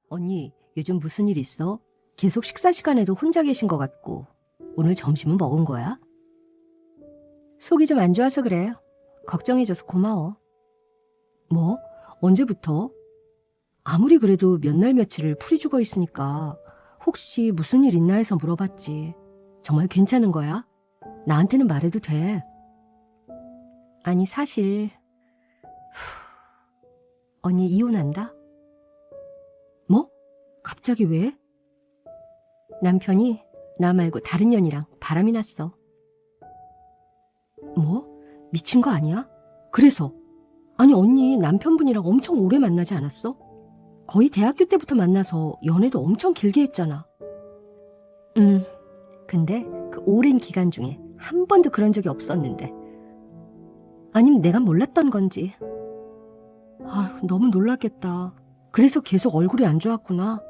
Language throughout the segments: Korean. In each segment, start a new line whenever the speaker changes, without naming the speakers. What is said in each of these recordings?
언니, 요즘 무슨 일 있어? 계속 식사 시간에도 혼자 계신 것 같고. 오늘 점심은 먹은 거야? 속이 좀 안 좋아서 그래. 걱정해줘서 고마워. 뭐? 언제부터? 아무리 그래도 몇 날 며칠을 풀이 죽어 있으니까 혹시 무슨 일 있나 해서 물어봤지. 정말 괜찮은 거야? 나한테는 말해도 돼. 아니, 사실 언니 이혼한다? 뭐? 갑자기 왜? 남편이 나 말고 다른 년이랑 바람이 났어. 뭐? 미친 거 아니야? 그래서? 아니, 언니 남편분이랑 엄청 오래 만나지 않았어? 거의 대학교 때부터 만나서 연애도 엄청 길게 했잖아. 근데 그 오랜 기간 중에 한 번도 그런 적이 없었는데. 아니면 내가 몰랐던 건지. 아휴, 너무 놀랐겠다. 그래서 계속 얼굴이 안 좋았구나.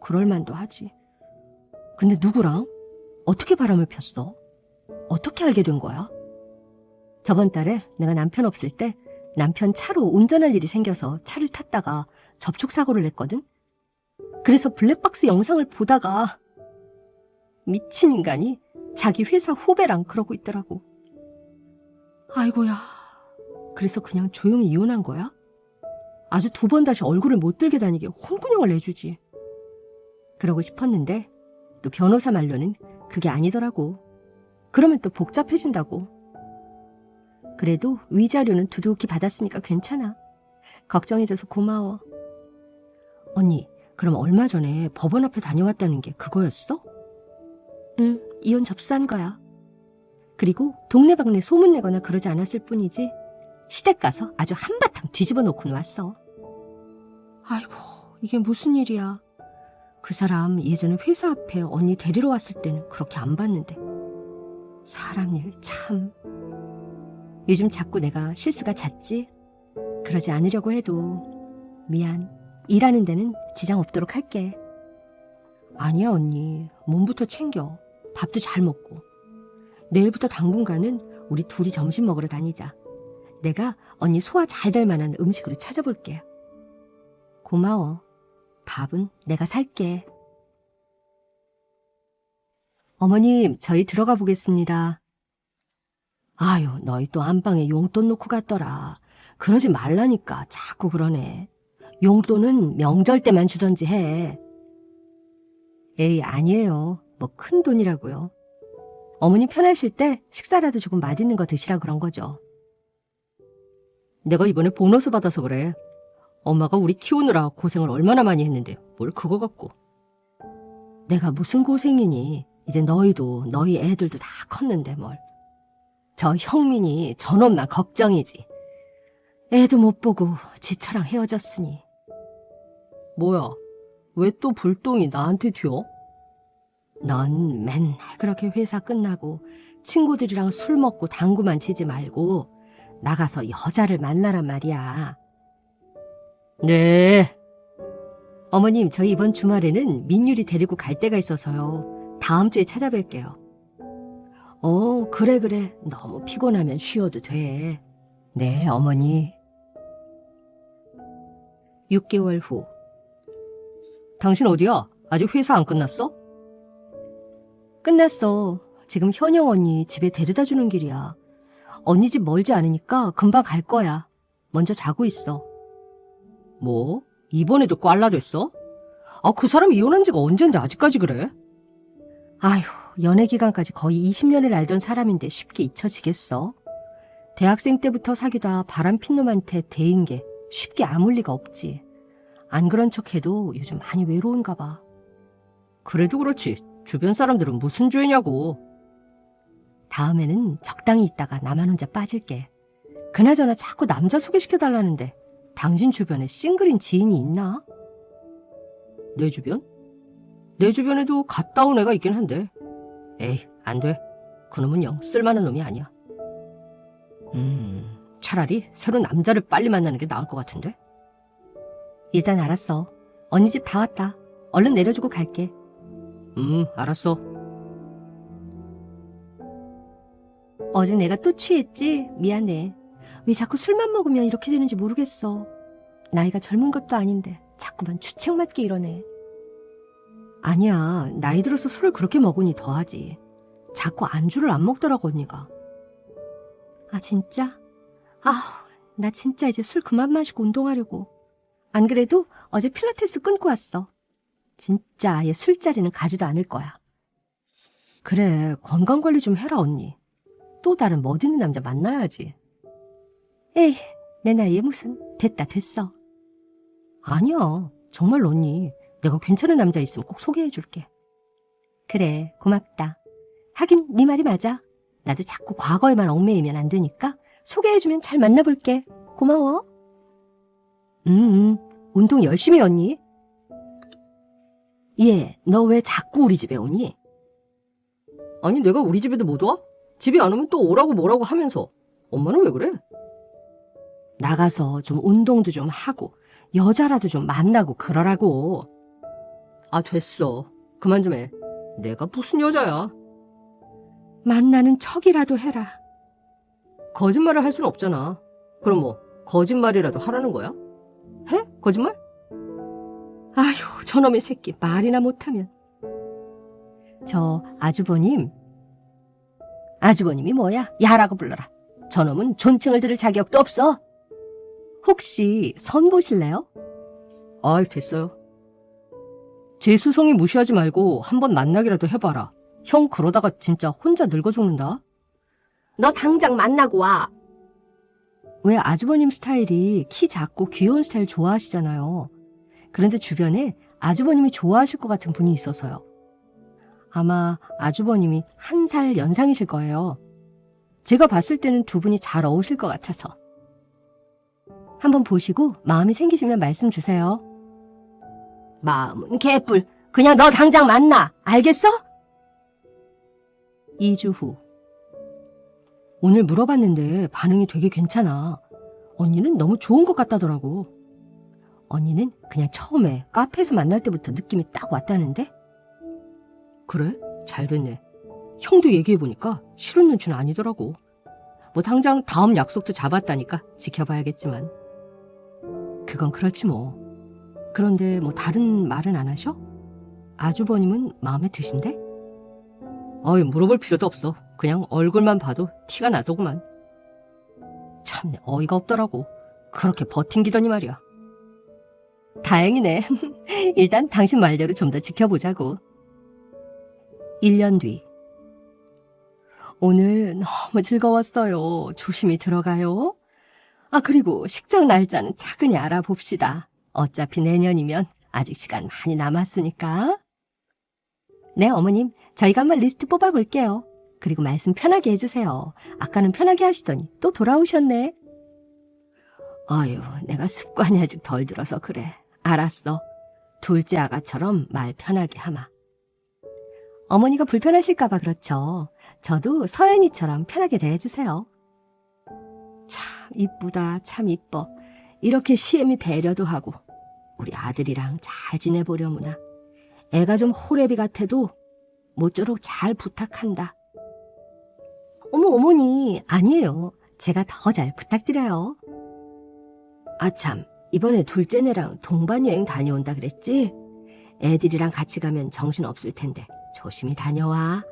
그럴 만도 하지. 근데 누구랑? 어떻게 바람을 폈어? 어떻게 알게 된 거야? 저번 달에 내가 남편 없을 때 남편 차로 운전할 일이 생겨서 차를 탔다가 접촉사고를 냈거든? 그래서 블랙박스 영상을 보다가 미친 인간이 자기 회사 후배랑 그러고 있더라고. 아이고야. 그래서 그냥 조용히 이혼한 거야? 아주 두 번 다시 얼굴을 못 들게 다니게 혼꾸녕을 내주지. 그러고 싶었는데 또 변호사 말로는 그게 아니더라고. 그러면 또 복잡해진다고. 그래도 위자료는 두둑히 받았으니까 괜찮아. 걱정해줘서 고마워. 언니, 그럼 얼마 전에 법원 앞에 다녀왔다는 게 그거였어? 응, 이혼 접수한 거야. 그리고 동네방네 소문내거나 그러지 않았을 뿐이지 시댁 가서 아주 한바탕 뒤집어 놓고는 왔어. 아이고, 이게 무슨 일이야. 그 사람 예전에 회사 앞에 언니 데리러 왔을 때는 그렇게 안 봤는데. 사람 일 참. 요즘 자꾸 내가 실수가 잦지? 그러지 않으려고 해도 미안. 일하는 데는 지장 없도록 할게. 아니야, 언니. 몸부터 챙겨. 밥도 잘 먹고. 내일부터 당분간은 우리 둘이 점심 먹으러 다니자. 내가 언니 소화 잘 될 만한 음식으로 찾아볼게. 고마워. 밥은 내가 살게. 어머님, 저희 들어가 보겠습니다. 아유, 너희 또 안방에 용돈 놓고 갔더라. 그러지 말라니까 자꾸 그러네. 용돈은 명절 때만 주던지 해. 에이, 아니에요. 뭐 큰 돈이라고요. 어머니 편하실 때 식사라도 조금 맛있는 거 드시라 그런 거죠. 내가 이번에 보너스 받아서 그래. 엄마가 우리 키우느라 고생을 얼마나 많이 했는데 뭘 그거 갖고. 내가 무슨 고생이니. 이제 너희도 너희 애들도 다 컸는데 뭘. 저 형민이 저놈만 걱정이지. 애도 못 보고 지처랑 헤어졌으니. 뭐야, 왜 또 불똥이 나한테 튀어? 넌 맨날 그렇게 회사 끝나고 친구들이랑 술 먹고 당구만 치지 말고 나가서 여자를 만나란 말이야. 네. 어머님, 저희 이번 주말에는 민율이 데리고 갈 데가 있어서요. 다음 주에 찾아뵐게요. 그래. 너무 피곤하면 쉬어도 돼. 네, 어머니. 6개월 후. 당신 어디야? 아직 회사 안 끝났어? 끝났어. 지금 현영 언니 집에 데려다 주는 길이야. 언니 집 멀지 않으니까 금방 갈 거야. 먼저 자고 있어. 뭐? 이번에도 꽐라됐어? 아, 그 사람 이혼한 지가 언젠데 아직까지 그래? 아휴, 연애 기간까지 거의 20년을 알던 사람인데 쉽게 잊혀지겠어? 대학생 때부터 사귀다 바람핀 놈한테 대인 게 쉽게 아물 리가 없지. 안 그런 척해도 요즘 많이 외로운가 봐. 그래도 그렇지. 주변 사람들은 무슨 죄냐고. 다음에는 적당히 있다가 나만 혼자 빠질게. 그나저나 자꾸 남자 소개시켜달라는데 당신 주변에 싱글인 지인이 있나? 내 주변? 내 주변에도 갔다 온 애가 있긴 한데. 에이, 안 돼. 그놈은 영 쓸만한 놈이 아니야. 차라리 새로운 남자를 빨리 만나는 게 나을 것 같은데? 일단 알았어. 언니 집 다 왔다. 얼른 내려주고 갈게. 알았어. 어제 내가 또 취했지? 미안해. 왜 자꾸 술만 먹으면 이렇게 되는지 모르겠어. 나이가 젊은 것도 아닌데 자꾸만 주책 맞게 이러네. 아니야, 나이 들어서 술을 그렇게 먹으니 더하지. 자꾸 안주를 안 먹더라고, 언니가. 아, 진짜? 나 진짜 이제 술 그만 마시고 운동하려고. 안 그래도 어제 필라테스 끊고 왔어. 진짜 아예 술자리는 가지도 않을 거야. 그래, 건강관리 좀 해라, 언니. 또 다른 멋있는 남자 만나야지. 에이, 내 나이에 무슨. 됐어. 아니야, 정말 언니. 내가 괜찮은 남자 있으면 꼭 소개해줄게. 그래, 고맙다. 하긴 네 말이 맞아. 나도 자꾸 과거에만 얽매이면 안 되니까 소개해주면 잘 만나볼게. 고마워. 운동 열심히 해, 언니. 얘, 너 왜 자꾸 우리 집에 오니? 아니, 내가 우리 집에도 못 와? 집에 안 오면 또 오라고 뭐라고 하면서. 엄마는 왜 그래? 나가서 좀 운동도 좀 하고 여자라도 좀 만나고 그러라고. 아, 됐어. 그만 좀 해. 내가 무슨 여자야. 만나는 척이라도 해라. 거짓말을 할 순 없잖아. 그럼 뭐 거짓말이라도 하라는 거야? 해? 거짓말? 아휴, 저놈의 새끼 말이나 못하면. 저 아주버님이 뭐야? 야라고 불러라. 저놈은 존칭을 들을 자격도 없어. 혹시 선 보실래요? 아이, 됐어요. 제 수성이 무시하지 말고 한번 만나기라도 해봐라. 형 그러다가 진짜 혼자 늙어 죽는다. 너 당장 만나고 와. 왜 아주버님 스타일이 키 작고 귀여운 스타일 좋아하시잖아요. 그런데 주변에 아주버님이 좋아하실 것 같은 분이 있어서요. 아마 아주버님이 1살 연상이실 거예요. 제가 봤을 때는 두 분이 잘 어울릴 것 같아서. 한번 보시고 마음이 생기시면 말씀 주세요. 마음은 개뿔. 그냥 너 당장 만나. 알겠어? 2주 후. 오늘 물어봤는데 반응이 되게 괜찮아. 언니는 너무 좋은 것 같다더라고. 언니는 그냥 처음에 카페에서 만날 때부터 느낌이 딱 왔다는데? 그래? 잘 됐네. 형도 얘기해보니까 싫은 눈치는 아니더라고. 뭐 당장 다음 약속도 잡았다니까 지켜봐야겠지만. 그건 그렇지 뭐. 그런데 뭐 다른 말은 안 하셔? 아주버님은 마음에 드신대? 어이, 물어볼 필요도 없어. 그냥 얼굴만 봐도 티가 나더구만. 참 어이가 없더라고. 그렇게 버팅기더니 말이야. 다행이네. 일단 당신 말대로 좀 더 지켜보자고. 1년 뒤. 오늘 너무 즐거웠어요. 조심히 들어가요. 아, 그리고 식장 날짜는 차근히 알아봅시다. 어차피 내년이면 아직 시간 많이 남았으니까. 네, 어머님. 저희가 한번 리스트 뽑아볼게요. 그리고 말씀 편하게 해주세요. 아까는 편하게 하시더니 또 돌아오셨네. 아유, 내가 습관이 아직 덜 들어서 그래. 알았어. 둘째 아가처럼 말 편하게 하마. 어머니가 불편하실까봐 그렇죠. 저도 서연이처럼 편하게 대해주세요. 참 이쁘다. 참 이뻐. 이렇게 시엠이 배려도 하고 우리 아들이랑 잘 지내보려무나. 애가 좀 호래비 같아도 모쪼록 잘 부탁한다. 어머, 어머니. 아니에요. 제가 더 잘 부탁드려요. 아참, 이번에 둘째네랑 동반여행 다녀온다 그랬지? 애들이랑 같이 가면 정신없을 텐데 조심히 다녀와.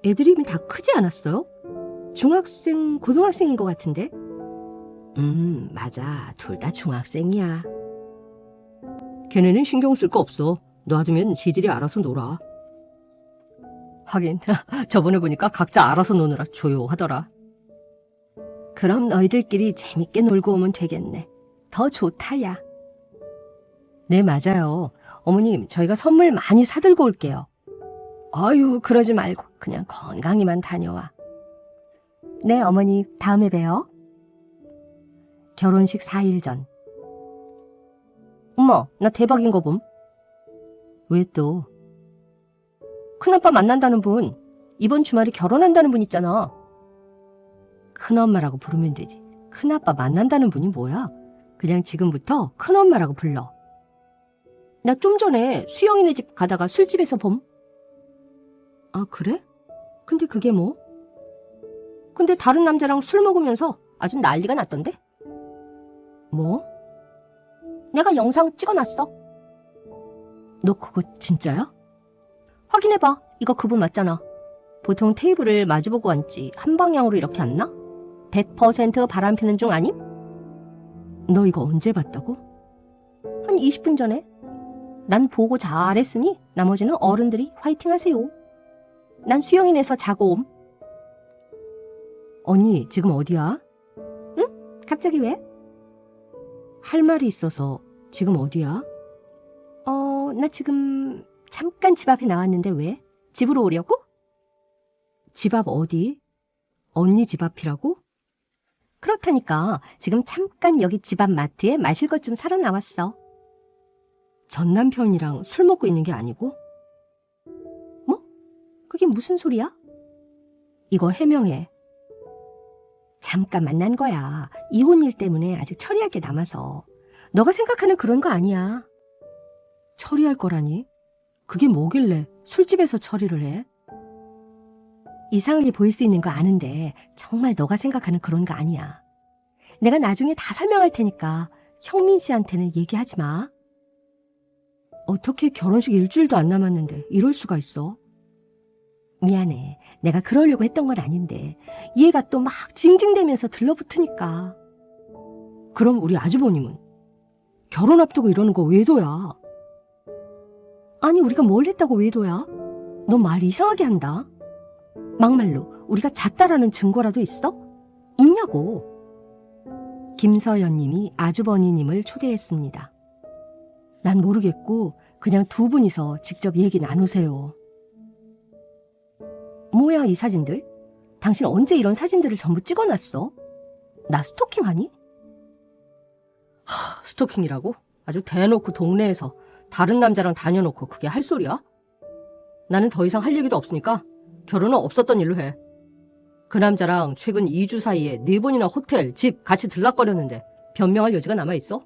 애들이 이미 다 크지 않았어요? 중학생, 고등학생인 것 같은데? 맞아. 둘 다 중학생이야. 걔네는 신경 쓸 거 없어. 놔두면 지들이 알아서 놀아. 하긴 저번에 보니까 각자 알아서 노느라 조용하더라. 그럼 너희들끼리 재밌게 놀고 오면 되겠네. 더 좋다, 야. 네, 맞아요. 어머님, 저희가 선물 많이 사들고 올게요. 아유, 그러지 말고 그냥 건강히만 다녀와. 네, 어머니, 다음에 봬요. 결혼식 4일 전. 엄마, 나 대박인 거 봄. 왜 또? 큰아빠 만난다는 분, 이번 주말에 결혼한다는 분 있잖아. 큰엄마라고 부르면 되지. 큰아빠 만난다는 분이 뭐야? 그냥 지금부터 큰엄마라고 불러. 나 좀 전에 수영이네 집 가다가 술집에서 봄. 아, 그래? 근데 그게 뭐? 근데 다른 남자랑 술 먹으면서 아주 난리가 났던데? 뭐? 내가 영상 찍어놨어. 너 그거 진짜야? 확인해봐. 이거 그분 맞잖아. 보통 테이블을 마주보고 앉지 한 방향으로 이렇게 앉나? 100% 바람 피는 중 아님? 너 이거 언제 봤다고? 한 20분 전에. 난 보고 잘했으니 나머지는 어른들이 화이팅 하세요. 난 수영인에서 자고 옴. 언니 지금 어디야? 응? 갑자기 왜? 할 말이 있어서. 지금 어디야? 나 지금 잠깐 집 앞에 나왔는데 왜? 집으로 오려고? 집 앞 어디? 언니 집 앞이라고? 그렇다니까. 지금 잠깐 여기 집 앞 마트에 마실 것 좀 사러 나왔어. 전 남편이랑 술 먹고 있는 게 아니고? 뭐? 그게 무슨 소리야? 이거 해명해. 잠깐 만난 거야. 이혼일 때문에 아직 처리할 게 남아서. 너가 생각하는 그런 거 아니야. 처리할 거라니? 그게 뭐길래 술집에서 처리를 해? 이상하게 보일 수 있는 거 아는데 정말 너가 생각하는 그런 거 아니야. 내가 나중에 다 설명할 테니까 형민 씨한테는 얘기하지 마. 어떻게 결혼식 일주일도 안 남았는데 이럴 수가 있어? 미안해. 내가 그러려고 했던 건 아닌데 얘가 또 막 징징대면서 들러붙으니까. 그럼 우리 아주버님은? 결혼 앞두고 이러는 거 외도야. 아니 우리가 뭘 했다고 외도야? 너 말 이상하게 한다. 막말로 우리가 잤다라는 증거라도 있어? 있냐고. 김서연님이 아주버니님을 초대했습니다. 난 모르겠고 그냥 두 분이서 직접 얘기 나누세요. 뭐야 이 사진들? 당신 언제 이런 사진들을 전부 찍어놨어? 나 스토킹하니? 스토킹이라고? 아주 대놓고 동네에서 다른 남자랑 다녀놓고 그게 할 소리야? 나는 더 이상 할 얘기도 없으니까 결혼은 없었던 일로 해. 그 남자랑 최근 2주 사이에 4번이나 호텔, 집 같이 들락거렸는데 변명할 여지가 남아있어?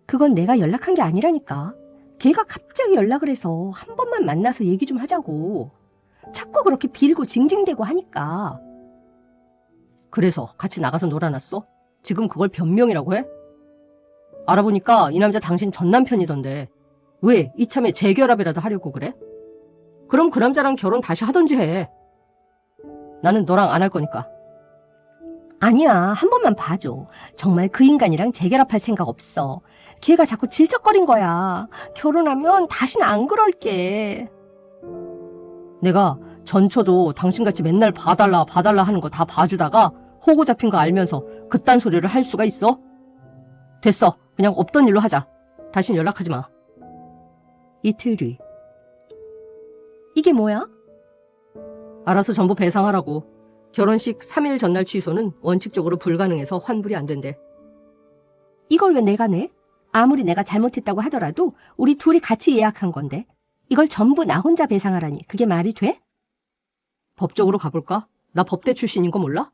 그건 내가 연락한 게 아니라니까. 걔가 갑자기 연락을 해서 한 번만 만나서 얘기 좀 하자고. 자꾸 그렇게 빌고 징징대고 하니까. 그래서 같이 나가서 놀아놨어? 지금 그걸 변명이라고 해? 알아보니까 이 남자 당신 전 남편이던데 왜 이참에 재결합이라도 하려고 그래? 그럼 그 남자랑 결혼 다시 하던지 해. 나는 너랑 안 할 거니까. 아니야, 한 번만 봐줘. 정말 그 인간이랑 재결합할 생각 없어. 걔가 자꾸 질척거린 거야. 결혼하면 다시는 안 그럴게. 내가 전초도 당신같이 맨날 봐달라 하는 거 다 봐주다가 호구 잡힌 거 알면서 그딴 소리를 할 수가 있어? 됐어. 그냥 없던 일로 하자. 다신 연락하지 마. 이틀 뒤. 이게 뭐야? 알아서 전부 배상하라고. 결혼식 3일 전날 취소는 원칙적으로 불가능해서 환불이 안 된대. 이걸 왜 내가 내? 아무리 내가 잘못했다고 하더라도 우리 둘이 같이 예약한 건데 이걸 전부 나 혼자 배상하라니 그게 말이 돼? 법적으로 가볼까? 나 법대 출신인 거 몰라?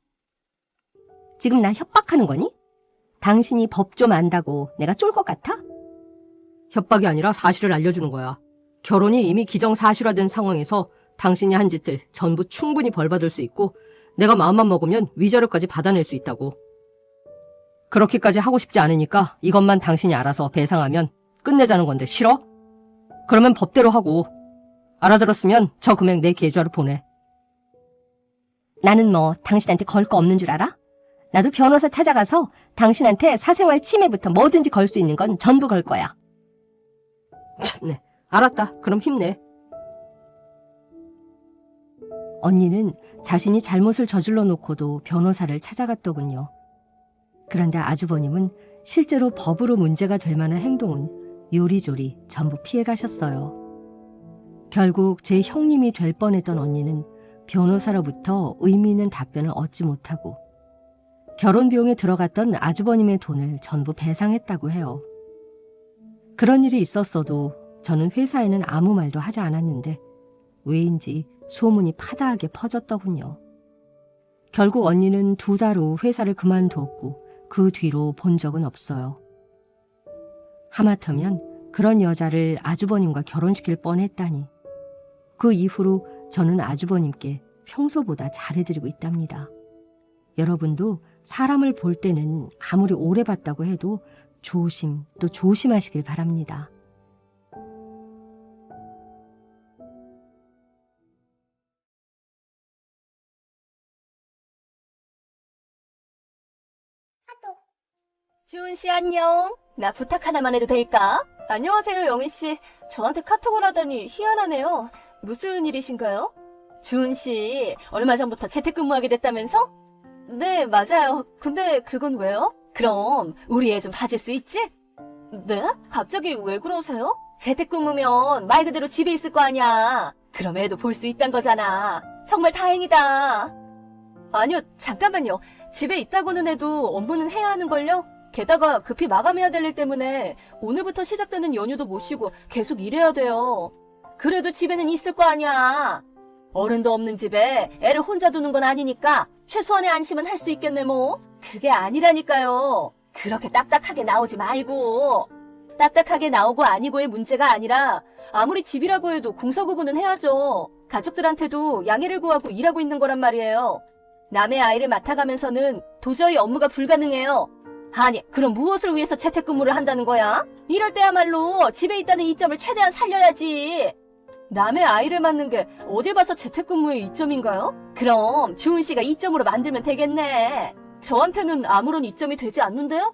지금 나 협박하는 거니? 당신이 법 좀 안다고 내가 쫄 것 같아? 협박이 아니라 사실을 알려주는 거야. 결혼이 이미 기정사실화된 상황에서 당신이 한 짓들 전부 충분히 벌받을 수 있고 내가 마음만 먹으면 위자료까지 받아낼 수 있다고. 그렇게까지 하고 싶지 않으니까 이것만 당신이 알아서 배상하면 끝내자는 건데 싫어? 그러면 법대로 하고. 알아들었으면 저 금액 내 계좌로 보내. 나는 뭐 당신한테 걸 거 없는 줄 알아? 나도 변호사 찾아가서 당신한테 사생활 침해부터 뭐든지 걸 수 있는 건 전부 걸 거야. 참네. 알았다. 그럼 힘내. 언니는 자신이 잘못을 저질러 놓고도 변호사를 찾아갔더군요. 그런데 아주버님은 실제로 법으로 문제가 될 만한 행동은 요리조리 전부 피해가셨어요. 결국 제 형님이 될 뻔했던 언니는 변호사로부터 의미 있는 답변을 얻지 못하고 결혼 비용에 들어갔던 아주버님의 돈을 전부 배상했다고 해요. 그런 일이 있었어도 저는 회사에는 아무 말도 하지 않았는데 왜인지 소문이 파다하게 퍼졌더군요. 결국 언니는 2달 후 회사를 그만두었고 그 뒤로 본 적은 없어요. 하마터면 그런 여자를 아주버님과 결혼시킬 뻔했다니. 그 이후로 저는 아주버님께 평소보다 잘해드리고 있답니다. 여러분도 사람을 볼 때는 아무리 오래 봤다고 해도 조심 또 조심하시길 바랍니다.
주은 씨 안녕. 나 부탁 하나만 해도 될까? 안녕하세요, 영희 씨. 저한테 카톡을 하다니 희한하네요. 무슨 일이신가요? 주은 씨, 얼마 전부터 재택근무하게 됐다면서? 네, 맞아요. 근데 그건 왜요? 그럼 우리 애 좀 봐줄 수 있지? 네? 갑자기 왜 그러세요? 재택근무면 말 그대로 집에 있을 거 아니야. 그럼 애도 볼 수 있단 거잖아. 정말 다행이다. 아니요, 잠깐만요. 집에 있다고는 해도 업무는 해야 하는걸요? 게다가 급히 마감해야 될 일 때문에 오늘부터 시작되는 연휴도 못 쉬고 계속 일해야 돼요. 그래도 집에는 있을 거 아니야. 어른도 없는 집에 애를 혼자 두는 건 아니니까 최소한의 안심은 할 수 있겠네 뭐. 그게 아니라니까요. 그렇게 딱딱하게 나오지 말고. 딱딱하게 나오고 아니고의 문제가 아니라 아무리 집이라고 해도 공사 구분은 해야죠. 가족들한테도 양해를 구하고 일하고 있는 거란 말이에요. 남의 아이를 맡아가면서는 도저히 업무가 불가능해요. 아니, 그럼 무엇을 위해서 재택근무를 한다는 거야? 이럴 때야말로 집에 있다는 이점을 최대한 살려야지. 남의 아이를 맡는 게 어딜 봐서 재택근무의 이점인가요? 그럼 주은 씨가 이점으로 만들면 되겠네. 저한테는 아무런 이점이 되지 않는데요?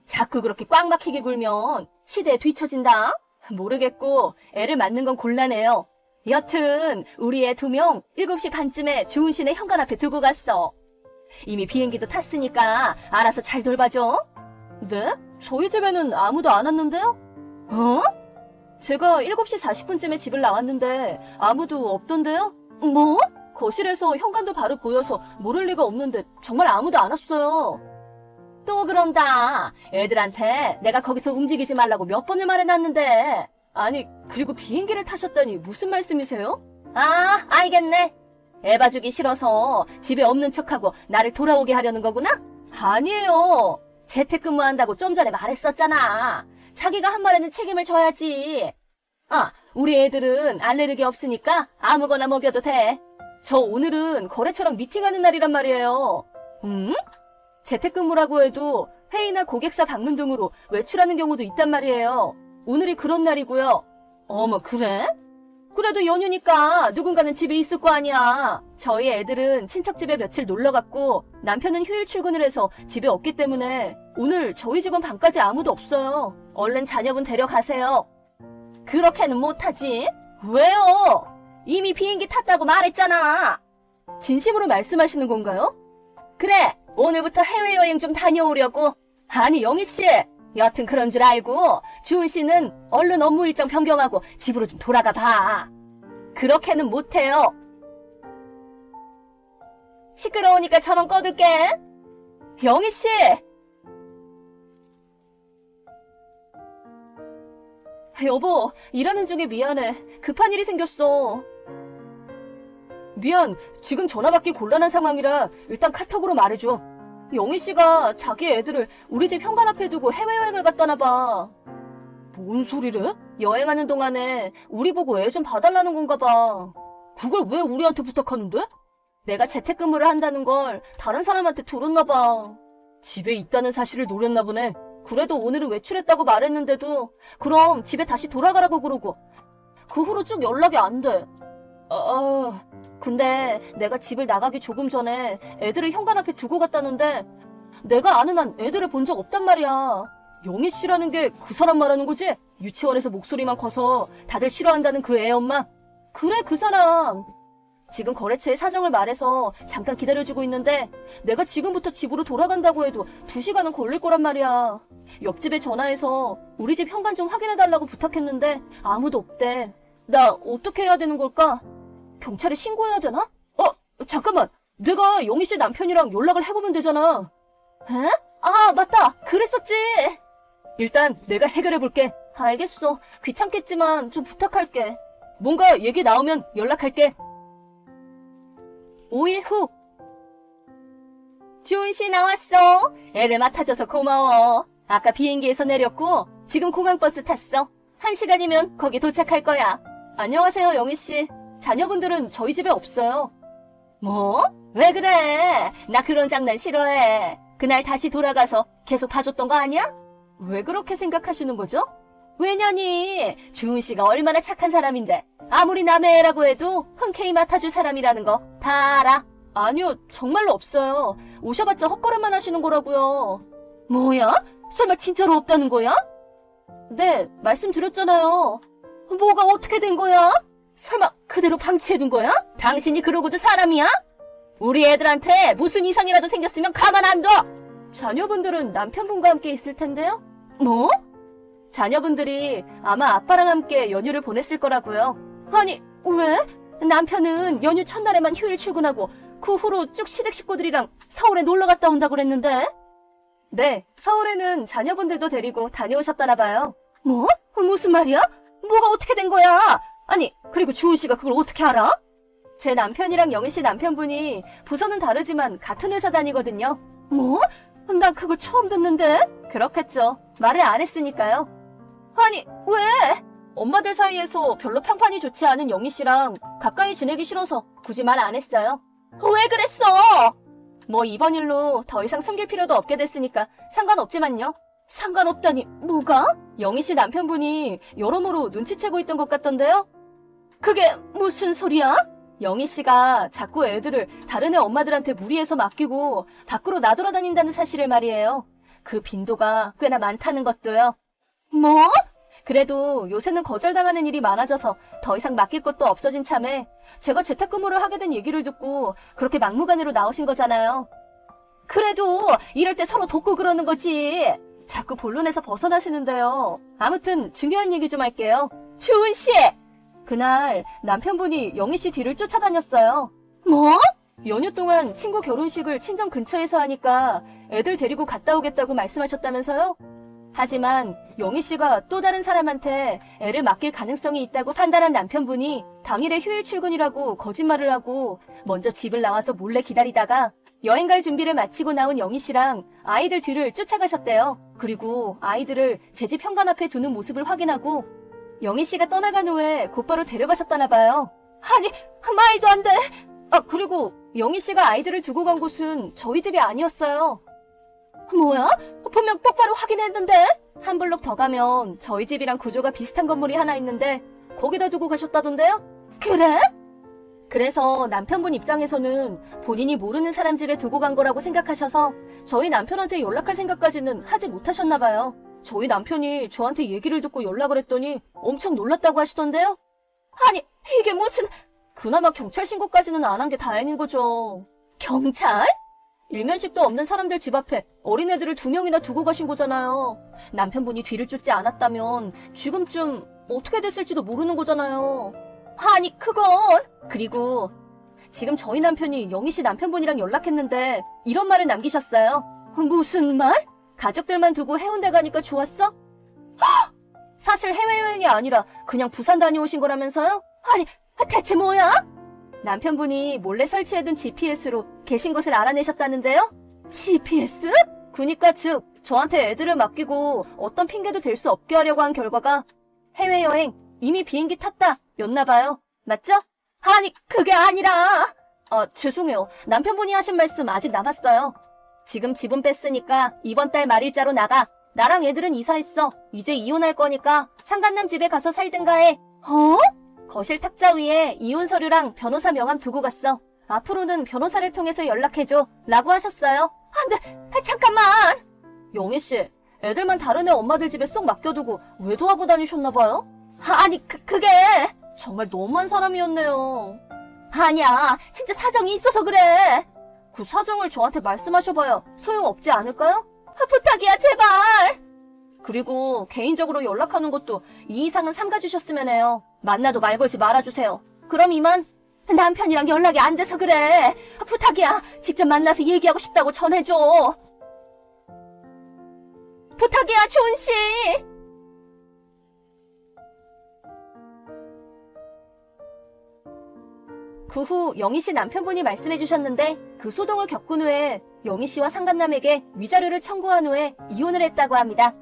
자꾸 그렇게 꽉 막히게 굴면 시대에 뒤처진다? 모르겠고 애를 맡는 건 곤란해요. 여튼 우리 애 2명 7시 반쯤에 주은 씨네 현관 앞에 두고 갔어. 이미 비행기도 탔으니까 알아서 잘 돌봐줘. 네? 저희 집에는 아무도 안 왔는데요? 어? 제가 7시 40분쯤에 집을 나왔는데 아무도 없던데요? 뭐? 거실에서 현관도 바로 보여서 모를 리가 없는데 정말 아무도 안 왔어요. 또 그런다. 애들한테 내가 거기서 움직이지 말라고 몇 번을 말해놨는데. 아니, 그리고 비행기를 타셨다니 무슨 말씀이세요? 아, 알겠네. 애 봐주기 싫어서 집에 없는 척하고 나를 돌아오게 하려는 거구나? 아니에요. 재택근무한다고 좀 전에 말했었잖아. 자기가 한 말에는 책임을 져야지. 아, 우리 애들은 알레르기 없으니까 아무거나 먹여도 돼. 저 오늘은 거래처랑 미팅하는 날이란 말이에요. 재택근무라고 해도 회의나 고객사 방문 등으로 외출하는 경우도 있단 말이에요. 오늘이 그런 날이고요. 어머, 그래? 그래도 연휴니까 누군가는 집에 있을 거 아니야. 저희 애들은 친척집에 며칠 놀러갔고 남편은 휴일 출근을 해서 집에 없기 때문에 오늘 저희 집은 밤까지 아무도 없어요. 얼른 자녀분 데려가세요. 그렇게는 못하지. 왜요? 이미 비행기 탔다고 말했잖아. 진심으로 말씀하시는 건가요? 그래, 오늘부터 해외여행 좀 다녀오려고. 아니, 영희 씨. 여튼 그런 줄 알고 주은 씨는 얼른 업무 일정 변경하고 집으로 좀 돌아가 봐. 그렇게는 못해요. 시끄러우니까 전원 꺼둘게. 영희 씨! 여보, 일하는 중에 미안해. 급한 일이 생겼어. 미안, 지금 전화 받기 곤란한 상황이라 일단 카톡으로 말해줘. 영희 씨가 자기 애들을 우리 집 현관 앞에 두고 해외여행을 갔다나 봐. 뭔 소리래? 여행하는 동안에 우리 보고 애 좀 봐달라는 건가 봐. 그걸 왜 우리한테 부탁하는데? 내가 재택근무를 한다는 걸 다른 사람한테 들었나 봐. 집에 있다는 사실을 노렸나 보네. 그래도 오늘은 외출했다고 말했는데도 그럼 집에 다시 돌아가라고 그러고 그 후로 쭉 연락이 안 돼. 근데 내가 집을 나가기 조금 전에 애들을 현관 앞에 두고 갔다는데 내가 아는 한 애들을 본 적 없단 말이야. 영희 씨라는 게 그 사람 말하는 거지? 유치원에서 목소리만 커서 다들 싫어한다는 그 애 엄마? 그래, 그 사람. 지금 거래처에 사정을 말해서 잠깐 기다려주고 있는데 내가 지금부터 집으로 돌아간다고 해도 2시간은 걸릴 거란 말이야. 옆집에 전화해서 우리 집 현관 좀 확인해달라고 부탁했는데 아무도 없대. 나 어떻게 해야 되는 걸까? 경찰에 신고해야 되나? 잠깐만. 내가 영희 씨 남편이랑 연락을 해보면 되잖아. 에? 아, 맞다. 그랬었지. 일단 내가 해결해볼게. 알겠어. 귀찮겠지만 좀 부탁할게. 뭔가 얘기 나오면 연락할게. 5일 후. 주은 씨 나왔어. 애를 맡아줘서 고마워. 아까 비행기에서 내렸고 지금 공항버스 탔어. 1시간이면 거기 도착할 거야. 안녕하세요, 영희 씨. 자녀분들은 저희 집에 없어요. 뭐? 왜 그래? 나 그런 장난 싫어해. 그날 다시 돌아가서 계속 봐줬던 거 아니야? 왜 그렇게 생각하시는 거죠? 왜냐니 주은 씨가 얼마나 착한 사람인데 아무리 남의 애라고 해도 흔쾌히 맡아줄 사람이라는 거 다 알아. 아니요, 정말로 없어요. 오셔봤자 헛걸음만 하시는 거라고요. 뭐야? 설마 진짜로 없다는 거야? 네, 말씀드렸잖아요. 뭐가 어떻게 된 거야? 설마 그대로 방치해둔 거야? 당신이 그러고도 사람이야? 우리 애들한테 무슨 이상이라도 생겼으면 가만 안 둬! 자녀분들은 남편분과 함께 있을 텐데요? 뭐? 자녀분들이 아마 아빠랑 함께 연휴를 보냈을 거라고요. 아니, 왜? 남편은 연휴 첫날에만 휴일 출근하고 그 후로 쭉 시댁 식구들이랑 서울에 놀러 갔다 온다고 그랬는데? 네, 서울에는 자녀분들도 데리고 다녀오셨다나 봐요. 뭐? 무슨 말이야? 뭐가 어떻게 된 거야? 아니, 그리고 주은 씨가 그걸 어떻게 알아? 제 남편이랑 영희 씨 남편분이 부서는 다르지만 같은 회사 다니거든요. 뭐? 나 그거 처음 듣는데? 그렇겠죠. 말을 안 했으니까요. 아니, 왜? 엄마들 사이에서 별로 평판이 좋지 않은 영희 씨랑 가까이 지내기 싫어서 굳이 말 안 했어요. 왜 그랬어? 뭐 이번 일로 더 이상 숨길 필요도 없게 됐으니까 상관없지만요. 상관없다니 뭐가? 영희 씨 남편분이 여러모로 눈치채고 있던 것 같던데요? 그게 무슨 소리야? 영희 씨가 자꾸 애들을 다른 애 엄마들한테 무리해서 맡기고 밖으로 나돌아다닌다는 사실을 말이에요. 그 빈도가 꽤나 많다는 것도요. 뭐? 그래도 요새는 거절당하는 일이 많아져서 더 이상 맡길 것도 없어진 참에 제가 재택근무를 하게 된 얘기를 듣고 그렇게 막무가내로 나오신 거잖아요. 그래도 이럴 때 서로 돕고 그러는 거지. 자꾸 본론에서 벗어나시는데요. 아무튼 중요한 얘기 좀 할게요. 주은 씨! 그날 남편분이 영희 씨 뒤를 쫓아다녔어요. 뭐? 연휴 동안 친구 결혼식을 친정 근처에서 하니까 애들 데리고 갔다 오겠다고 말씀하셨다면서요? 하지만 영희 씨가 또 다른 사람한테 애를 맡길 가능성이 있다고 판단한 남편분이 당일에 휴일 출근이라고 거짓말을 하고 먼저 집을 나와서 몰래 기다리다가 여행 갈 준비를 마치고 나온 영희 씨랑 아이들 뒤를 쫓아가셨대요. 그리고 아이들을 제 집 현관 앞에 두는 모습을 확인하고 영희 씨가 떠나간 후에 곧바로 데려가셨다나 봐요. 아니, 말도 안 돼. 그리고 영희 씨가 아이들을 두고 간 곳은 저희 집이 아니었어요. 뭐야? 분명 똑바로 확인했는데? 한 블록 더 가면 저희 집이랑 구조가 비슷한 건물이 하나 있는데 거기다 두고 가셨다던데요? 그래? 그래서 남편분 입장에서는 본인이 모르는 사람 집에 두고 간 거라고 생각하셔서 저희 남편한테 연락할 생각까지는 하지 못하셨나 봐요. 저희 남편이 저한테 얘기를 듣고 연락을 했더니 엄청 놀랐다고 하시던데요? 아니, 이게 무슨... 그나마 경찰 신고까지는 안 한 게 다행인 거죠. 경찰? 일면식도 없는 사람들 집 앞에 어린애들을 2명이나 두고 가신 거잖아요. 남편분이 뒤를 쫓지 않았다면 지금쯤 어떻게 됐을지도 모르는 거잖아요. 아니, 그건... 그리고 지금 저희 남편이 영희 씨 남편분이랑 연락했는데 이런 말을 남기셨어요. 무슨 말? 가족들만 두고 해운대 가니까 좋았어? 헉! 사실 해외여행이 아니라 그냥 부산 다녀오신 거라면서요? 아니, 대체 뭐야? 남편분이 몰래 설치해둔 GPS로 계신 곳을 알아내셨다는데요? GPS? 그니까 즉 저한테 애들을 맡기고 어떤 핑계도 댈 수 없게 하려고 한 결과가 해외여행 이미 비행기 탔다 였나봐요. 맞죠? 아니, 그게 아니라... 죄송해요. 남편분이 하신 말씀 아직 남았어요. 지금 집은 뺐으니까 이번 달 말일자로 나가. 나랑 애들은 이사했어. 이제 이혼할 거니까 상간남 집에 가서 살든가 해. 거실 탁자 위에 이혼 서류랑 변호사 명함 두고 갔어. 앞으로는 변호사를 통해서 연락해줘. 라고 하셨어요. 안 돼, 잠깐만. 영희 씨, 애들만 다른 애 엄마들 집에 쏙 맡겨두고 외도하고 다니셨나봐요? 아니, 그게... 정말 너무한 사람이었네요. 아니야, 진짜 사정이 있어서 그래. 그 사정을 저한테 말씀하셔봐야 소용없지 않을까요? 부탁이야, 제발. 그리고 개인적으로 연락하는 것도 이 이상은 삼가주셨으면 해요. 만나도 말 걸지 말아주세요. 그럼 이만. 남편이랑 연락이 안 돼서 그래. 부탁이야, 직접 만나서 얘기하고 싶다고 전해줘. 부탁이야, 주은 씨. 그 후 영희 씨 남편분이 말씀해 주셨는데 그 소동을 겪은 후에 영희 씨와 상간남에게 위자료를 청구한 후에 이혼을 했다고 합니다.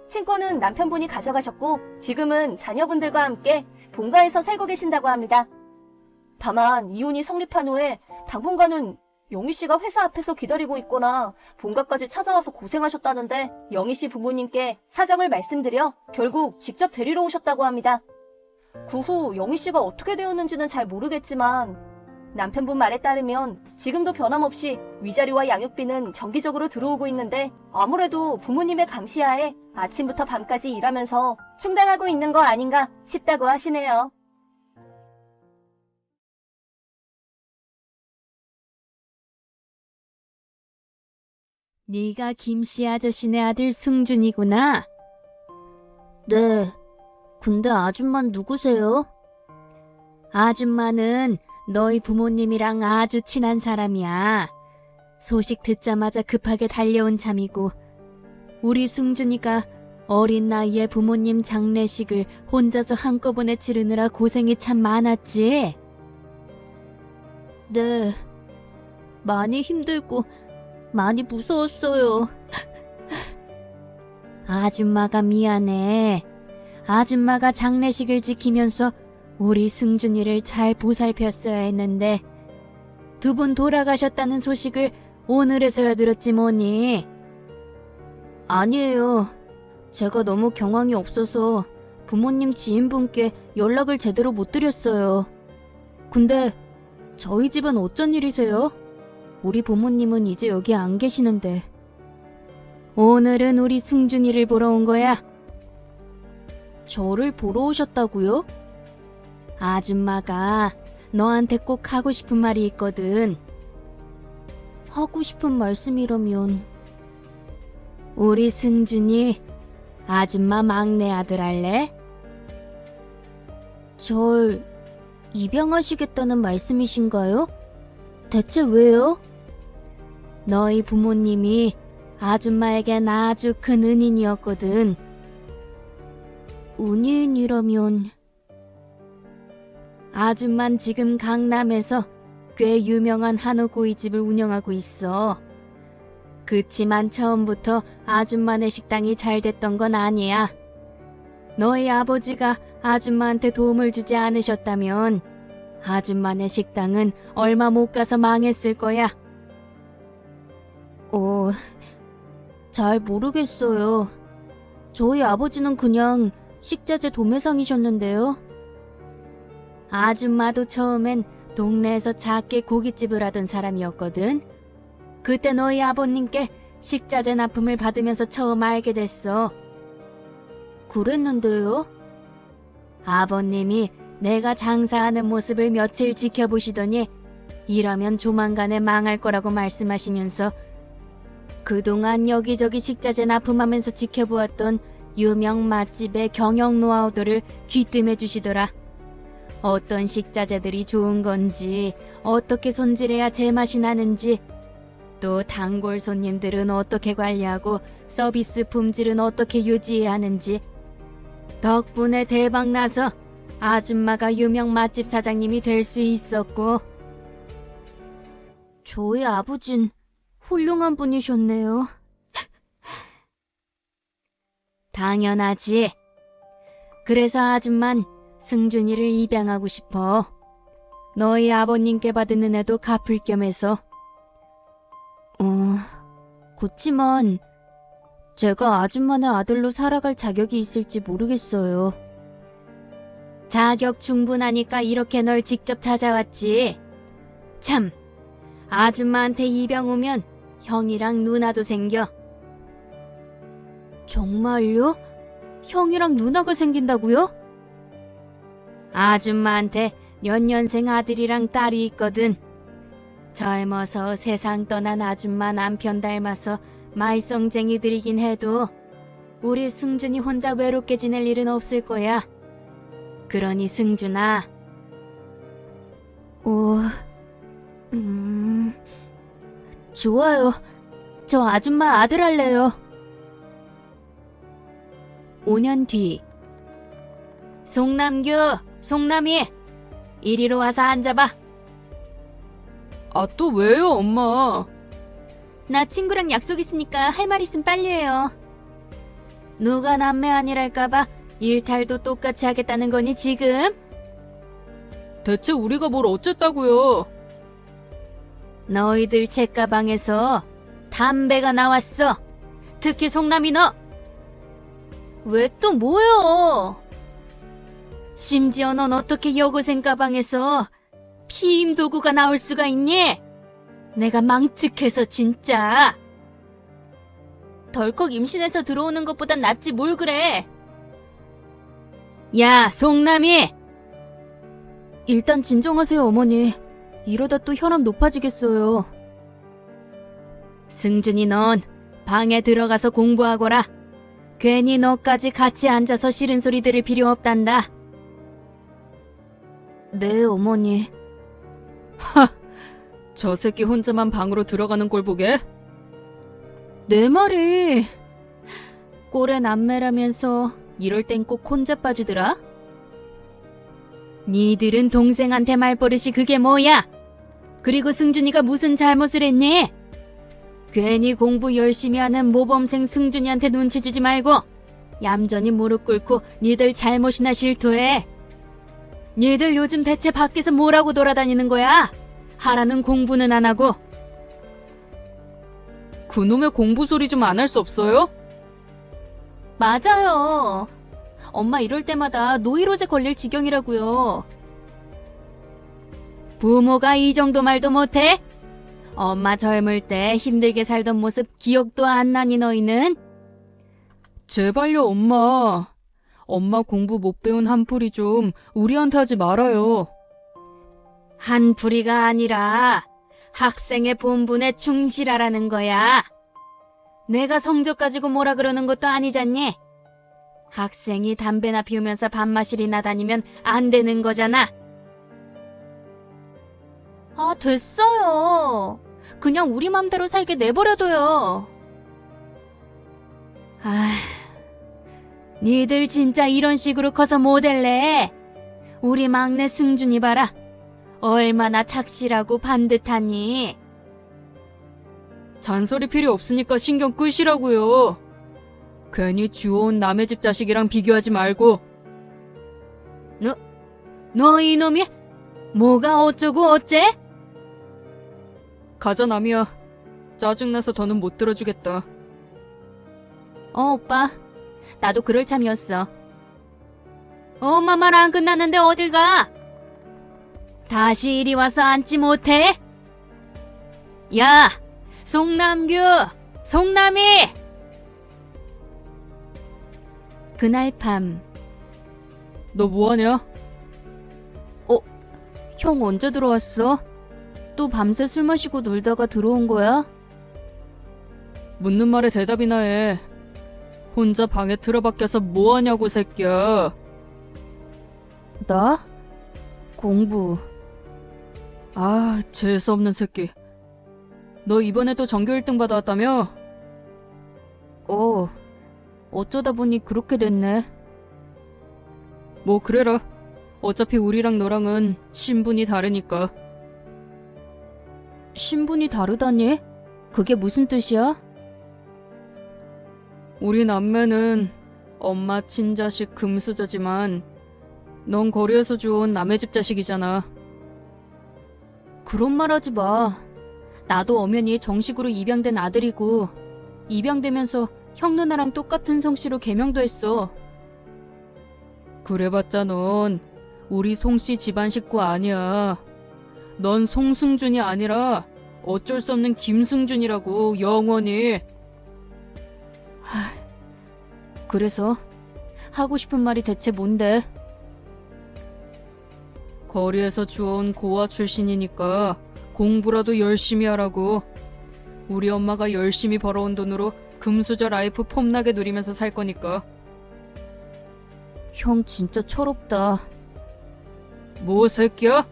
친권은 남편분이 가져가셨고 지금은 자녀분들과 함께 본가에서 살고 계신다고 합니다. 다만 이혼이 성립한 후에 당분간은 영희 씨가 회사 앞에서 기다리고 있거나 본가까지 찾아와서 고생하셨다는데 영희 씨 부모님께 사정을 말씀드려 결국 직접 데리러 오셨다고 합니다. 그 후 영희 씨가 어떻게 되었는지는 잘 모르겠지만 남편분 말에 따르면 지금도 변함없이 위자료와 양육비는 정기적으로 들어오고 있는데 아무래도 부모님의 감시하에 아침부터 밤까지 일하면서 충당하고 있는 거 아닌가 싶다고 하시네요.
네가 김씨 아저씨네 아들 승준이구나. 네. 근데 아줌마는 누구세요? 아줌마는 너희 부모님이랑 아주 친한 사람이야. 소식 듣자마자 급하게 달려온 참이고 우리 승준이가 어린 나이에 부모님 장례식을 혼자서 한꺼번에 치르느라 고생이 참 많았지? 네. 많이 힘들고 많이 무서웠어요. 아줌마가 미안해. 아줌마가 장례식을 지키면서 우리 승준이를 잘 보살폈어야 했는데 두 분 돌아가셨다는 소식을 오늘에서야 들었지 뭐니. 아니에요. 제가 너무 경황이 없어서 부모님 지인분께 연락을 제대로 못 드렸어요. 근데 저희 집은 어쩐 일이세요? 우리 부모님은 이제 여기 안 계시는데. 오늘은 우리 승준이를 보러 온 거야. 저를 보러 오셨다고요? 아줌마가 너한테 꼭 하고 싶은 말이 있거든. 하고 싶은 말씀이라면 우리 승준이 아줌마 막내 아들 할래? 절 입양하시겠다는 말씀이신가요? 대체 왜요? 너희 부모님이 아줌마에겐 아주 큰 은인이었거든. 은인이라면 아줌만 지금 강남에서 꽤 유명한 한우 고깃집을 운영하고 있어. 그치만 처음부터 아줌마네 식당이 잘 됐던 건 아니야. 너희 아버지가 아줌마한테 도움을 주지 않으셨다면 아줌마네 식당은 얼마 못 가서 망했을 거야. 잘 모르겠어요. 저희 아버지는 그냥 식자재 도매상이셨는데요. 아줌마도 처음엔 동네에서 작게 고깃집을 하던 사람이었거든. 그때 너희 아버님께 식자재 납품을 받으면서 처음 알게 됐어. 그랬는데요? 아버님이 내가 장사하는 모습을 며칠 지켜보시더니 이러면 조만간에 망할 거라고 말씀하시면서 그동안 여기저기 식자재 납품하면서 지켜보았던 유명 맛집의 경영 노하우들을 귀뜸해 주시더라. 어떤 식자재들이 좋은 건지, 어떻게 손질해야 제맛이 나는지, 또 단골 손님들은 어떻게 관리하고 서비스 품질은 어떻게 유지해야 하는지. 덕분에 대박 나서 아줌마가 유명 맛집 사장님이 될 수 있었고. 저희 아버진 훌륭한 분이셨네요. 당연하지. 그래서 아줌만 승준이를 입양하고 싶어. 너희 아버님께 받은 은혜도 갚을 겸해서. 그치만 제가 아줌마네 아들로 살아갈 자격이 있을지 모르겠어요. 자격 충분하니까 이렇게 널 직접 찾아왔지. 참, 아줌마한테 입양 오면 형이랑 누나도 생겨. 정말요? 형이랑 누나가 생긴다고요? 아줌마한테 연년생 아들이랑 딸이 있거든. 젊어서 세상 떠난 아줌마 남편 닮아서 말썽쟁이들이긴 해도 우리 승준이 혼자 외롭게 지낼 일은 없을 거야. 그러니 승준아. 좋아요. 저 아줌마 아들 할래요. 5년 뒤. 송남규, 송남이, 이리로 와서 앉아봐.
아, 또 왜요, 엄마?
나 친구랑 약속 있으니까 할 말 있으면 빨리 해요. 누가 남매 아니랄까봐 일탈도 똑같이 하겠다는 거니 지금?
대체 우리가 뭘 어쨌다고요?
너희들 책가방에서 담배가 나왔어. 특히 송남이 너. 왜 또 뭐요? 심지어 넌 어떻게 여고생 가방에서 피임 도구가 나올 수가 있니? 내가 망측해서 진짜. 덜컥 임신해서 들어오는 것보단 낫지 뭘 그래. 야, 송남이! 일단 진정하세요, 어머니. 이러다 또 혈압 높아지겠어요. 승준이 넌 방에 들어가서 공부하거라. 괜히 너까지 같이 앉아서 싫은 소리 들을 필요 없단다. 네, 어머니.
저 새끼 혼자만 방으로 들어가는 꼴 보게?
내 말이 꼴에 남매라면서 이럴 땐 꼭 혼자 빠지더라? 니들은 동생한테 말버릇이 그게 뭐야? 그리고 승준이가 무슨 잘못을 했니? 괜히 공부 열심히 하는 모범생 승준이한테 눈치 주지 말고 얌전히 무릎 꿇고 니들 잘못이나 실토해. 니들 요즘 대체 밖에서 뭐라고 돌아다니는 거야? 하라는 공부는 안 하고.
그놈의 공부 소리 좀 안 할 수 없어요?
맞아요. 엄마 이럴 때마다 노이로제 걸릴 지경이라고요. 부모가 이 정도 말도 못해? 엄마 젊을 때 힘들게 살던 모습 기억도 안 나니 너희는?
제발요, 엄마. 엄마 공부 못 배운 한풀이 좀 우리한테 하지 말아요.
한풀이가 아니라 학생의 본분에 충실하라는 거야. 내가 성적 가지고 뭐라 그러는 것도 아니잖니? 학생이 담배나 피우면서 밥마실이나 다니면 안 되는 거잖아. 아, 됐어요. 그냥 우리 맘대로 살게 내버려둬요. 아, 니들 진짜 이런 식으로 커서 못 될래? 우리 막내 승준이 봐라. 얼마나 착실하고 반듯하니?
잔소리 필요 없으니까 신경 끄시라고요. 괜히 주워온 남의 집 자식이랑 비교하지 말고.
너 이놈이 뭐가 어쩌고 어째?
가자, 남이야. 짜증나서 더는 못 들어주겠다.
오빠. 나도 그럴 참이었어. 엄마 말 안 끝났는데 어딜 가? 다시 이리 와서 앉지 못해? 야, 송남규, 송남이! 그날 밤.
너 뭐하냐?
형 언제 들어왔어? 또 밤새 술 마시고 놀다가 들어온 거야?
묻는 말에 대답이나 해. 혼자 방에 틀어박혀서 뭐하냐고, 새끼야.
나? 공부.
아, 재수없는 새끼. 너 이번에도 전교 1등 받아왔다며?
어쩌다 보니 그렇게 됐네.
뭐 그래라. 어차피 우리랑 너랑은 신분이 다르니까.
신분이 다르다니? 그게 무슨 뜻이야?
우리 남매는 엄마 친자식 금수저지만 넌 거리에서 주운 남의 집 자식이잖아.
그런 말 하지 마. 나도 엄연히 정식으로 입양된 아들이고 입양되면서 형 누나랑 똑같은 성씨로 개명도 했어.
그래봤자 넌 우리 송씨 집안 식구 아니야. 넌 송승준이 아니라 어쩔 수 없는 김승준이라고, 영원히.
그래서 하고 싶은 말이 대체 뭔데?
거리에서 주워온 고아 출신이니까 공부라도 열심히 하라고. 우리 엄마가 열심히 벌어온 돈으로 금수저 라이프 폼나게 누리면서 살 거니까.
형 진짜 철없다.
뭐 새끼야?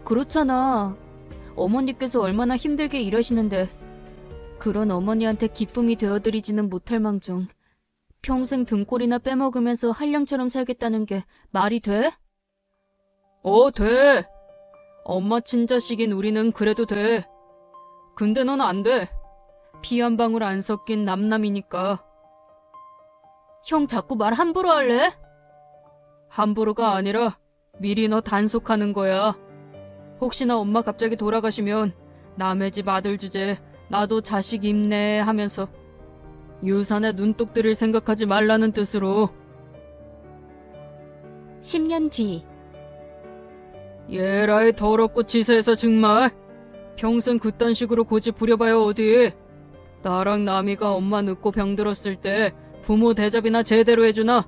그렇잖아. 어머니께서 얼마나 힘들게 일하시는데 그런 어머니한테 기쁨이 되어드리지는 못할 망정 평생 등골이나 빼먹으면서 한량처럼 살겠다는 게 말이 돼?
돼. 엄마 친자식인 우리는 그래도 돼. 근데 넌 안 돼. 피 한 방울 안 섞인 남남이니까.
형 자꾸 말 함부로 할래?
함부로가 아니라 미리 너 단속하는 거야. 혹시나 엄마 갑자기 돌아가시면 남의 집 아들 주제 나도 자식 입네 하면서 유산에 눈독 들일 생각하지 말라는 뜻으로.
10년 뒤.
예라의 더럽고 치사해서 정말 평생 그딴 식으로 고집 부려봐야 어디. 나랑 남이가 엄마 늙고 병들었을 때 부모 대접이나 제대로 해주나?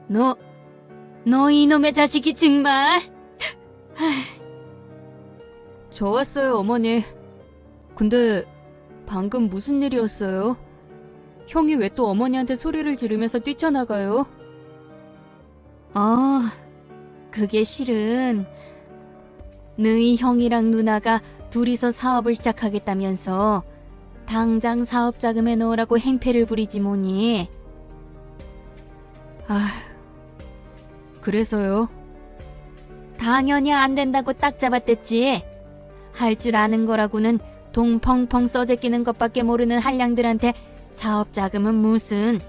너 이놈의 자식이 정말.
좋았어요, 어머니. 근데 방금 무슨 일이었어요? 형이 왜 또 어머니한테 소리를 지르면서 뛰쳐나가요?
그게 실은 너희 형이랑 누나가 둘이서 사업을 시작하겠다면서 당장 사업 자금에 넣으라고 행패를 부리지 뭐니.
그래서요?
당연히 안 된다고 딱 잡았댔지. 할 줄 아는 거라고는 동 펑펑 써제끼는 것밖에 모르는 한량들한테 사업 자금은 무슨.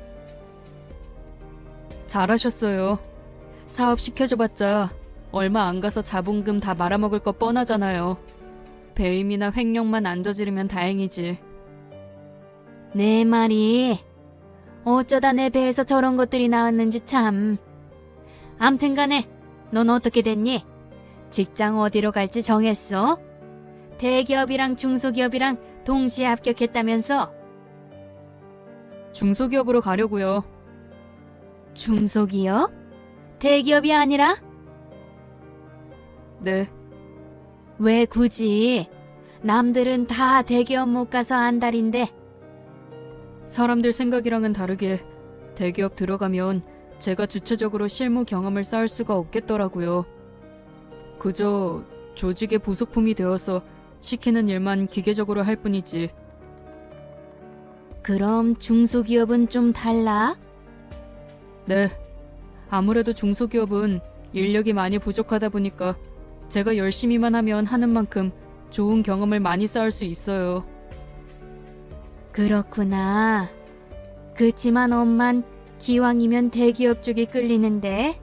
잘하셨어요. 사업 시켜줘봤자 얼마 안 가서 자본금 다 말아먹을 거 뻔하잖아요. 배임이나 횡령만 안 저지르면 다행이지.
내 말이 어쩌다 내 배에서 저런 것들이 나왔는지 참. 암튼 간에 넌 어떻게 됐니? 직장 어디로 갈지 정했어? 대기업이랑 중소기업이랑 동시에 합격했다면서?
중소기업으로 가려고요.
중소기업? 대기업이 아니라?
네.
왜 굳이? 남들은 다 대기업 못 가서 안달인데.
사람들 생각이랑은 다르게 대기업 들어가면 제가 주체적으로 실무 경험을 쌓을 수가 없겠더라고요. 그저 조직의 부속품이 되어서 시키는 일만 기계적으로 할 뿐이지.
그럼 중소기업은 좀 달라?
네. 아무래도 중소기업은 인력이 많이 부족하다 보니까 제가 열심히만 하면 하는 만큼 좋은 경험을 많이 쌓을 수 있어요.
그렇구나. 그치만 엄만 기왕이면 대기업 쪽이 끌리는데.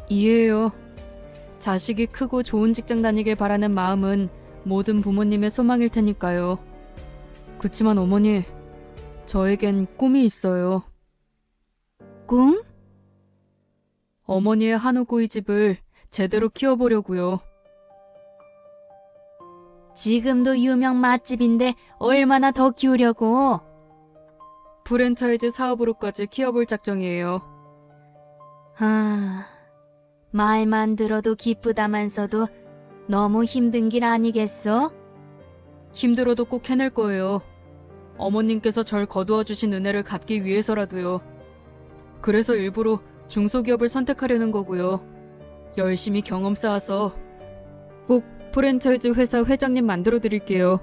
이해해요. 자식이 크고 좋은 직장 다니길 바라는 마음은 모든 부모님의 소망일 테니까요. 그치만 어머니, 저에겐 꿈이 있어요.
꿈?
어머니의 한우구이 집을 제대로 키워보려고요.
지금도 유명 맛집인데 얼마나 더 키우려고?
프랜차이즈 사업으로까지 키워볼 작정이에요.
말만 들어도 기쁘다면서도 너무 힘든 길 아니겠어?
힘들어도 꼭 해낼 거예요. 어머님께서 절 거두어 주신 은혜를 갚기 위해서라도요. 그래서 일부러 중소기업을 선택하려는 거고요. 열심히 경험 쌓아서 꼭 프랜차이즈 회사 회장님 만들어 드릴게요.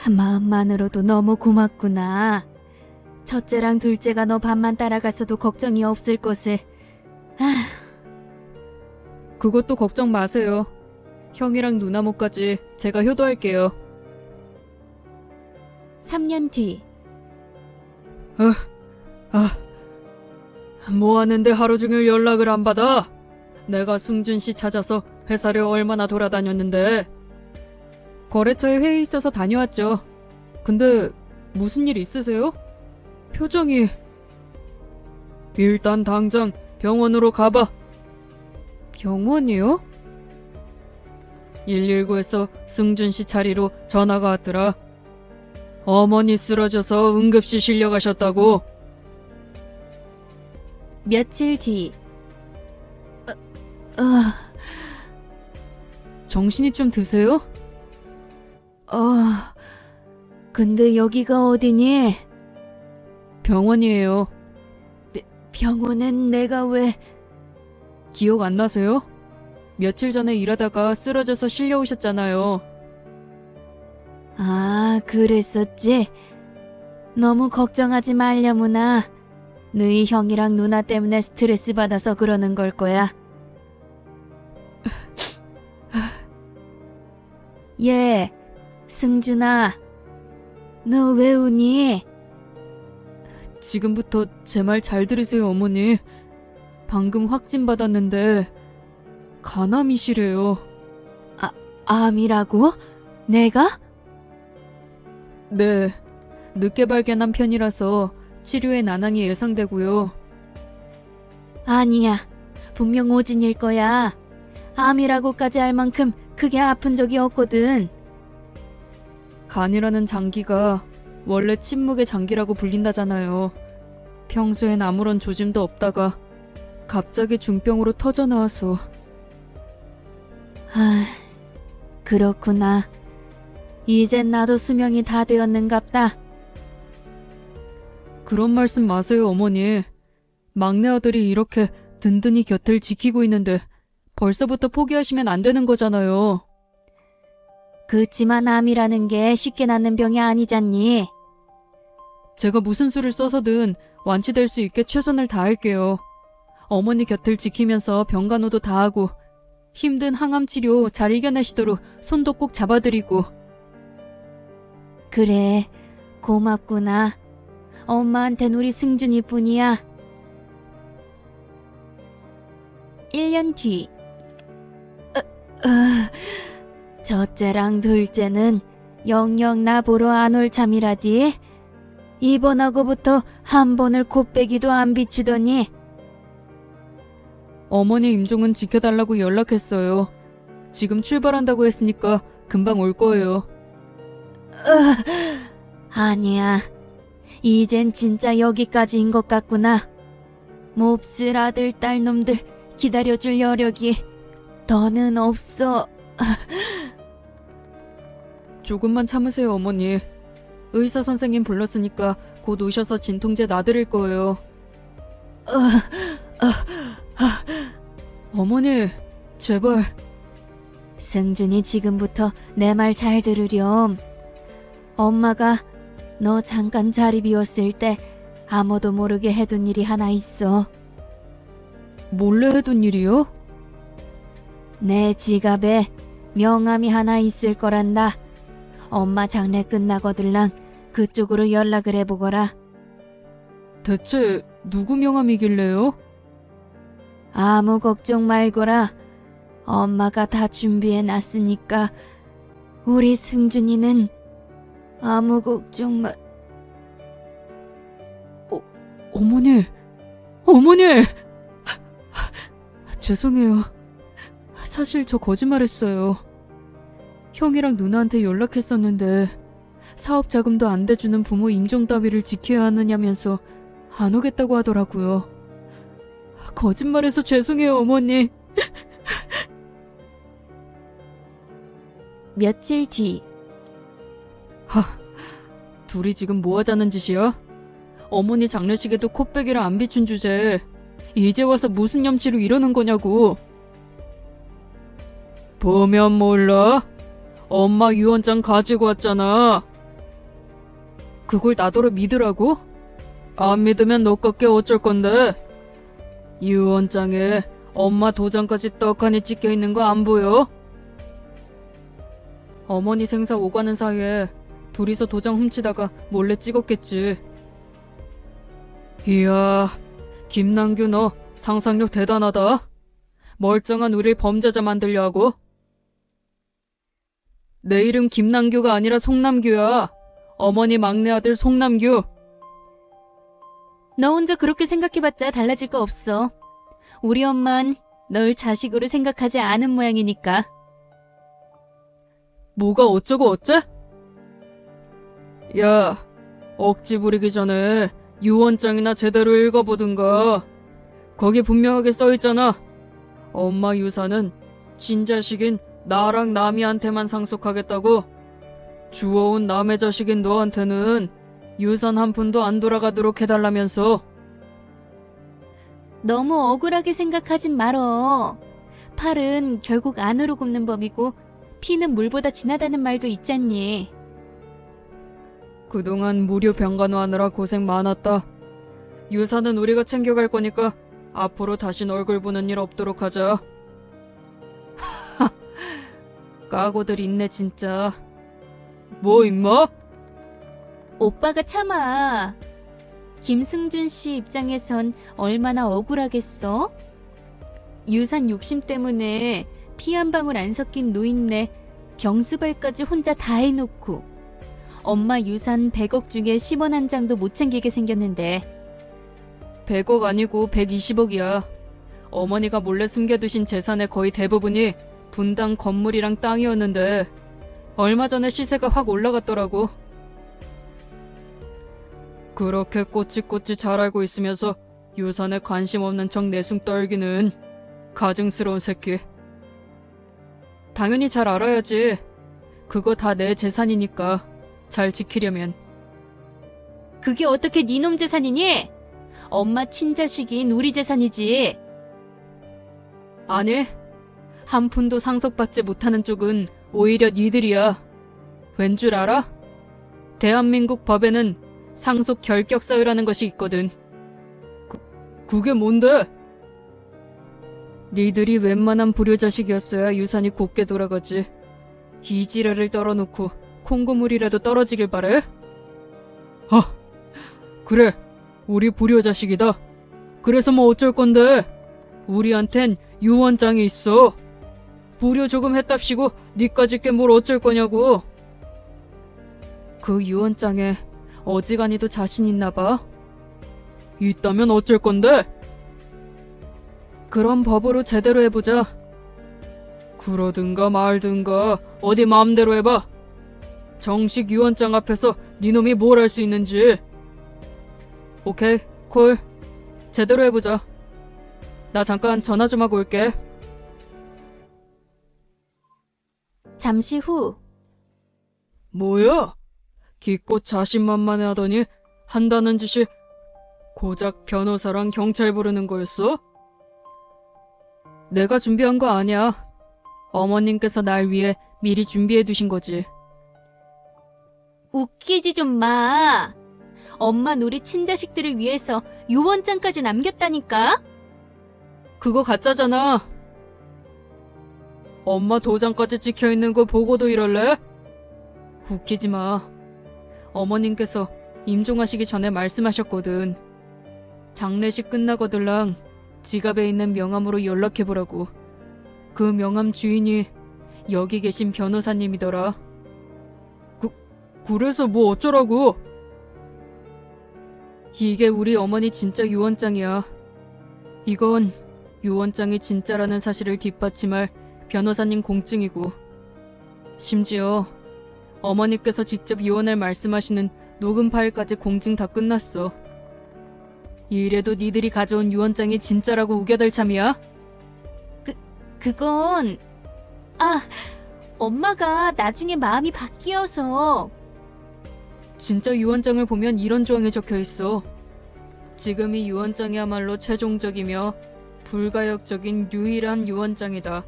마음만으로도 너무 고맙구나. 첫째랑 둘째가 너 밥만 따라갔어도 걱정이 없을 것을.
그것도 걱정 마세요. 형이랑 누나 모까지 제가 효도할게요.
3년 뒤.
뭐 하는데 하루 종일 연락을 안 받아? 내가 승준 씨 찾아서 회사를 얼마나 돌아다녔는데. 거래처에 회의 있어서 다녀왔죠. 근데 무슨 일 있으세요? 표정이... 일단 당장 병원으로 가봐. 병원이요? 119에서 승준 씨 자리로 전화가 왔더라. 어머니 쓰러져서 응급실 실려가셨다고.
며칠 뒤.
정신이 좀 드세요?
근데 여기가 어디니?
병원이에요.
병원엔 내가 왜...
기억 안 나세요? 며칠 전에 일하다가 쓰러져서 실려오셨잖아요.
그랬었지. 너무 걱정하지 말려무나. 너희 형이랑 누나 때문에 스트레스 받아서 그러는 걸 거야. 예, 승준아, 너 왜 우니?
지금부터 제 말 잘 들으세요, 어머니. 방금 확진받았는데 간암이시래요.
암이라고? 내가?
네, 늦게 발견한 편이라서 치료에 난항이 예상되고요.
아니야. 분명 오진일 거야. 암이라고까지 할 만큼 크게 아픈 적이 없거든.
간이라는 장기가 원래 침묵의 장기라고 불린다잖아요. 평소엔 아무런 조짐도 없다가 갑자기 중병으로 터져나와서.
아, 그렇구나. 이젠 나도 수명이 다 되었는갑다.
그런 말씀 마세요, 어머니. 막내 아들이 이렇게 든든히 곁을 지키고 있는데 벌써부터 포기하시면 안 되는 거잖아요.
그치만 암이라는 게 쉽게 낫는 병이 아니잖니.
제가 무슨 수를 써서든 완치될 수 있게 최선을 다할게요. 어머니 곁을 지키면서 병간호도 다 하고 힘든 항암 치료 잘 이겨내시도록 손도 꼭 잡아드리고.
그래, 고맙구나. 엄마한텐 우리 승준이 뿐이야. 1년 뒤. 첫째랑 둘째는 영영 나 보러 안 올 참이라디. 입원하고부터 한 번을 코빼기도 안 비추더니.
어머니 임종은 지켜달라고 연락했어요. 지금 출발한다고 했으니까 금방 올 거예요.
아니야. 이젠 진짜 여기까지인 것 같구나. 몹쓸 아들 딸놈들 기다려줄 여력이 더는 없어.
조금만 참으세요, 어머니. 의사 선생님 불렀으니까 곧 오셔서 진통제 놔드릴 거예요. 어머니, 제발.
승준이 지금부터 내 말 잘 들으렴. 엄마가 너 잠깐 자리 비웠을 때 아무도 모르게 해둔 일이 하나 있어.
몰래 해둔 일이요?
내 지갑에 명함이 하나 있을 거란다. 엄마 장례 끝나거들랑 그쪽으로 연락을 해보거라.
대체 누구 명함이길래요?
아무 걱정 말거라. 엄마가 다 준비해놨으니까 우리 승준이는 아무 걱정 마.
어머니, 어머니! 죄송해요. 사실 저 거짓말했어요. 형이랑 누나한테 연락했었는데 사업 자금도 안 대주는 부모 임종 따위를 지켜야 하느냐면서 안 오겠다고 하더라고요. 거짓말해서 죄송해요, 어머니.
며칠 뒤.
둘이 지금 뭐 하자는 짓이야? 어머니 장례식에도 코빼기를 안 비춘 주제에 이제 와서 무슨 염치로 이러는 거냐고. 보면 몰라? 엄마 유언장 가지고 왔잖아. 그걸 나더러 믿으라고? 안 믿으면 너 깎게 어쩔 건데? 유언장에 엄마 도장까지 떡하니 찍혀 있는 거 안 보여? 어머니 생사 오가는 사이에 둘이서 도장 훔치다가 몰래 찍었겠지. 이야, 김남규 너 상상력 대단하다. 멀쩡한 우릴 범죄자 만들려 하고. 내 이름 김남규가 아니라 송남규야. 어머니 막내 아들 송남규.
너 혼자 그렇게 생각해봤자 달라질 거 없어. 우리 엄만 널 자식으로 생각하지 않은 모양이니까.
뭐가 어쩌고 어째? 야, 억지 부리기 전에 유언장이나 제대로 읽어보든가. 거기 분명하게 써있잖아. 엄마 유산은 친자식인 나랑 남이한테만 상속하겠다고. 주워온 남의 자식인 너한테는 유산 한 푼도 안 돌아가도록 해달라면서.
너무 억울하게 생각하진 말어. 팔은 결국 안으로 굽는 법이고 피는 물보다 진하다는 말도 있잖니.
그동안 무료 병간호 하느라 고생 많았다. 유산은 우리가 챙겨갈 거니까 앞으로 다신 얼굴 보는 일 없도록 하자. 까고들 있네 진짜. 뭐 임마?
오빠가 참아. 김승준 씨 입장에선 얼마나 억울하겠어? 유산 욕심 때문에 피 한 방울 안 섞인 노인네 병수발까지 혼자 다 해놓고 엄마 유산 100억 중에 10원 한 장도 못 챙기게 생겼는데
100억 아니고 120억이야. 어머니가 몰래 숨겨두신 재산의 거의 대부분이 분당 건물이랑 땅이었는데 얼마 전에 시세가 확 올라갔더라고. 그렇게 꼬치꼬치 잘 알고 있으면서 유산에 관심 없는 척 내숭 떨기는 가증스러운 새끼. 당연히 잘 알아야지. 그거 다 내 재산이니까 잘 지키려면.
그게 어떻게 니놈 재산이니? 엄마 친자식인 우리 재산이지.
아니, 한 푼도 상속받지 못하는 쪽은 오히려 니들이야. 왠 줄 알아? 대한민국 법에는 상속 결격 사유라는 것이 있거든. 그게 뭔데? 니들이 웬만한 불효자식이었어야 유산이 곱게 돌아가지. 이 지랄을 떨어놓고 콩고물이라도 떨어지길 바래? 그래, 우리 불효자식이다. 그래서 뭐 어쩔 건데? 우리한텐 유언장이 있어. 불효 조금 했답시고 니까짓 게 뭘 어쩔 거냐고. 그 유언장에 어지간히도 자신 있나 봐. 있다면 어쩔 건데? 그럼 법으로 제대로 해보자. 그러든가 말든가 어디 마음대로 해봐. 정식 유언장 앞에서 니놈이 뭘 할 수 있는지. 오케이, 콜. 제대로 해보자. 나 잠깐 전화 좀 하고 올게.
잠시 후
뭐야? 기껏 자신만만해 하더니 한다는 짓이 고작 변호사랑 경찰 부르는 거였어? 내가 준비한 거 아니야. 어머님께서 날 위해 미리 준비해 두신 거지.
웃기지 좀 마. 엄만 우리 친자식들을 위해서 유언장까지 남겼다니까?
그거 가짜잖아. 엄마 도장까지 찍혀있는 거 보고도 이럴래? 웃기지 마. 어머님께서 임종하시기 전에 말씀하셨거든. 장례식 끝나거들랑 지갑에 있는 명함으로 연락해보라고. 그 명함 주인이 여기 계신 변호사님이더라. 그래서 뭐 어쩌라고? 이게 우리 어머니 진짜 유언장이야. 이건 유언장이 진짜라는 사실을 뒷받침할 변호사님 공증이고, 심지어 어머니께서 직접 유언을 말씀하시는 녹음 파일까지 공증 다 끝났어. 이래도 니들이 가져온 유언장이 진짜라고 우겨댈 참이야?
그건 엄마가 나중에 마음이 바뀌어서.
진짜 유언장을 보면 이런 조항이 적혀있어. 지금 이 유언장이야말로 최종적이며 불가역적인 유일한 유언장이다.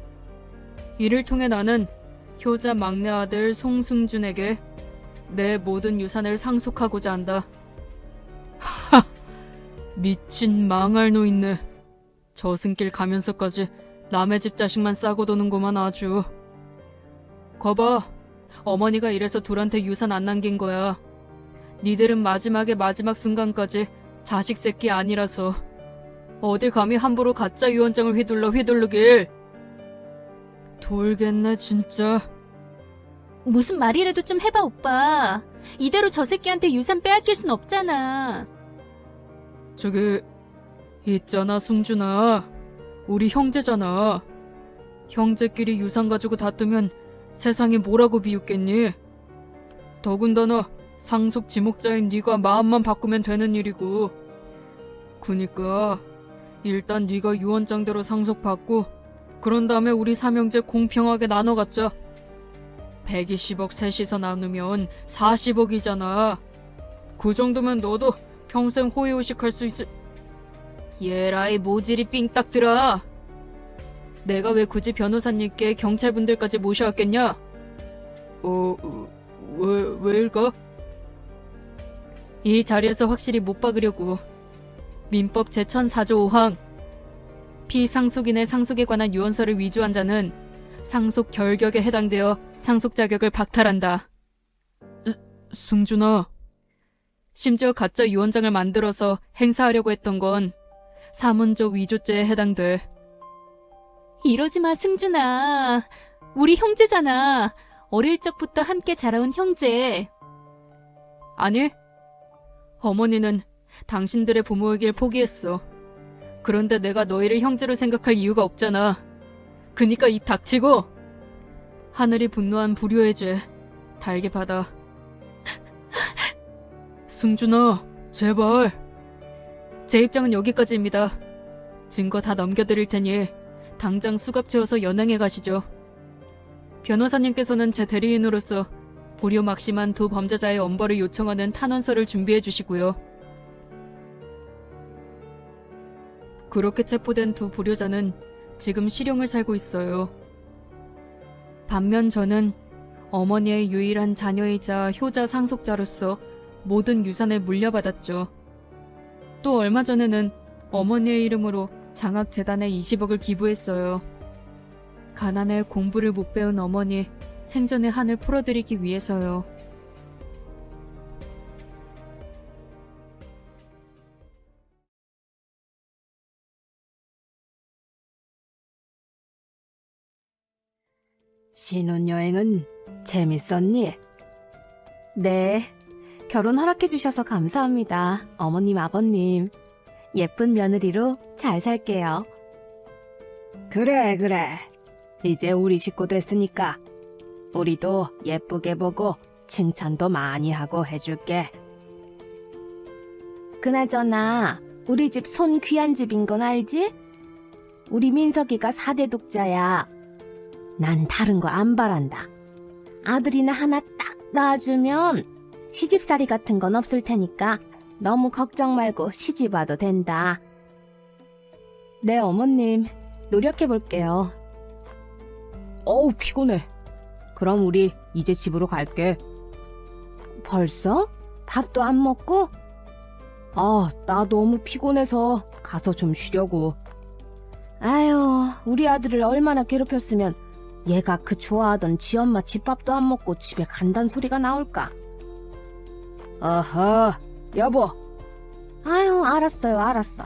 이를 통해 나는 효자 막내 아들 송승준에게 내 모든 유산을 상속하고자 한다. 하! 미친 망할 노인네. 저승길 가면서까지 남의 집 자식만 싸고 도는구만 아주. 거봐, 어머니가 이래서 둘한테 유산 안 남긴 거야. 니들은 마지막 순간까지 자식 새끼 아니라서. 어디 감히 함부로 가짜 유언장을 휘둘르길. 돌겠네 진짜.
무슨 말이라도 좀 해봐 오빠. 이대로 저 새끼한테 유산 빼앗길 순 없잖아.
저기 있잖아 승준아. 우리 형제잖아. 형제끼리 유산 가지고 다투면 세상이 뭐라고 비웃겠니? 더군다나 상속 지목자인 네가 마음만 바꾸면 되는 일이고. 그니까 일단 네가 유언장대로 상속받고 그런 다음에 우리 삼형제 공평하게 나눠 갖자. 120억 셋이서 나누면 40억이잖아. 그 정도면 너도 평생 호의호식할 수 있을. 얘라이 모질이 삥딱 들어. 내가 왜 굳이 변호사님께 경찰분들까지 모셔왔겠냐? 왜일까? 이 자리에서 확실히 못 박으려고. 민법 제1004조 5항 피상속인의 상속에 관한 유언서를 위조한 자는 상속 결격에 해당되어 상속 자격을 박탈한다. 승준아, 심지어 가짜 유언장을 만들어서 행사하려고 했던 건 사문적 위조죄에 해당돼.
이러지 마, 승준아. 우리 형제잖아. 어릴 적부터 함께 자라온 형제.
아니, 어머니는 당신들의 부모이길 포기했어. 그런데 내가 너희를 형제로 생각할 이유가 없잖아. 그니까 입 닥치고 하늘이 분노한 불효의 죄 달게 받아. 승준아, 제발. 제 입장은 여기까지입니다. 증거 다 넘겨드릴 테니 당장 수갑 채워서 연행해 가시죠. 변호사님께서는 제 대리인으로서 불효막심한 두 범죄자의 엄벌을 요청하는 탄원서를 준비해 주시고요. 그렇게 체포된 두 불효자는 지금 실형을 살고 있어요. 반면 저는 어머니의 유일한 자녀이자 효자 상속자로서 모든 유산을 물려받았죠. 또 얼마 전에는 어머니의 이름으로 장학재단에 20억을 기부했어요. 가난해 공부를 못 배운 어머니 생전의 한을 풀어드리기 위해서요.
신혼여행은 재밌었니? 네. 결혼 허락해주셔서 감사합니다. 어머님, 아버님. 예쁜 며느리로 잘 살게요. 그래, 그래. 이제 우리 식구 됐으니까 우리도 예쁘게 보고 칭찬도 많이 하고 해줄게. 그나저나 우리 집 손 귀한 집인 건 알지? 우리 민석이가 4대 독자야. 난 다른 거 안 바란다. 아들이나 하나 딱 낳아주면 시집살이 같은 건 없을 테니까 너무 걱정 말고 시집 와도 된다. 네, 어머님. 노력해볼게요. 어우, 피곤해. 그럼 우리 이제 집으로 갈게. 벌써? 밥도 안 먹고? 나 너무 피곤해서 가서 좀 쉬려고. 아유, 우리 아들을 얼마나 괴롭혔으면 얘가 그 좋아하던 지 엄마 집밥도 안 먹고 집에 간단 소리가 나올까? 어허, 여보. 아유, 알았어요, 알았어.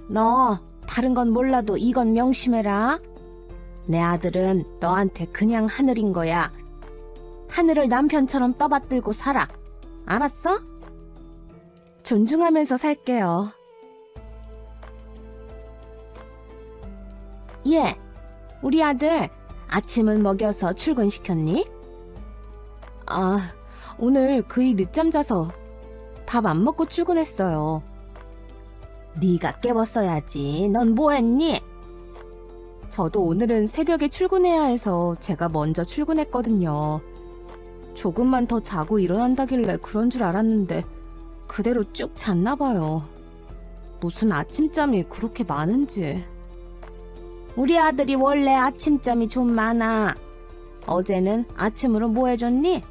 너 다른 건 몰라도 이건 명심해라. 내 아들은 너한테 그냥 하늘인 거야. 하늘을 남편처럼 떠받들고 살아. 알았어? 존중하면서 살게요. 예, 우리 아들 아침은 먹여서 출근시켰니? 오늘 그이 늦잠 자서 밥 안 먹고 출근했어요. 네가 깨웠어야지. 넌 뭐 했니? 저도 오늘은 새벽에 출근해야 해서 제가 먼저 출근했거든요. 조금만 더 자고 일어난다길래 그런 줄 알았는데 그대로 쭉 잤나 봐요. 무슨 아침잠이 그렇게 많은지. 우리 아들이 원래 아침잠이 좀 많아. 어제는 아침으로 뭐 해줬니?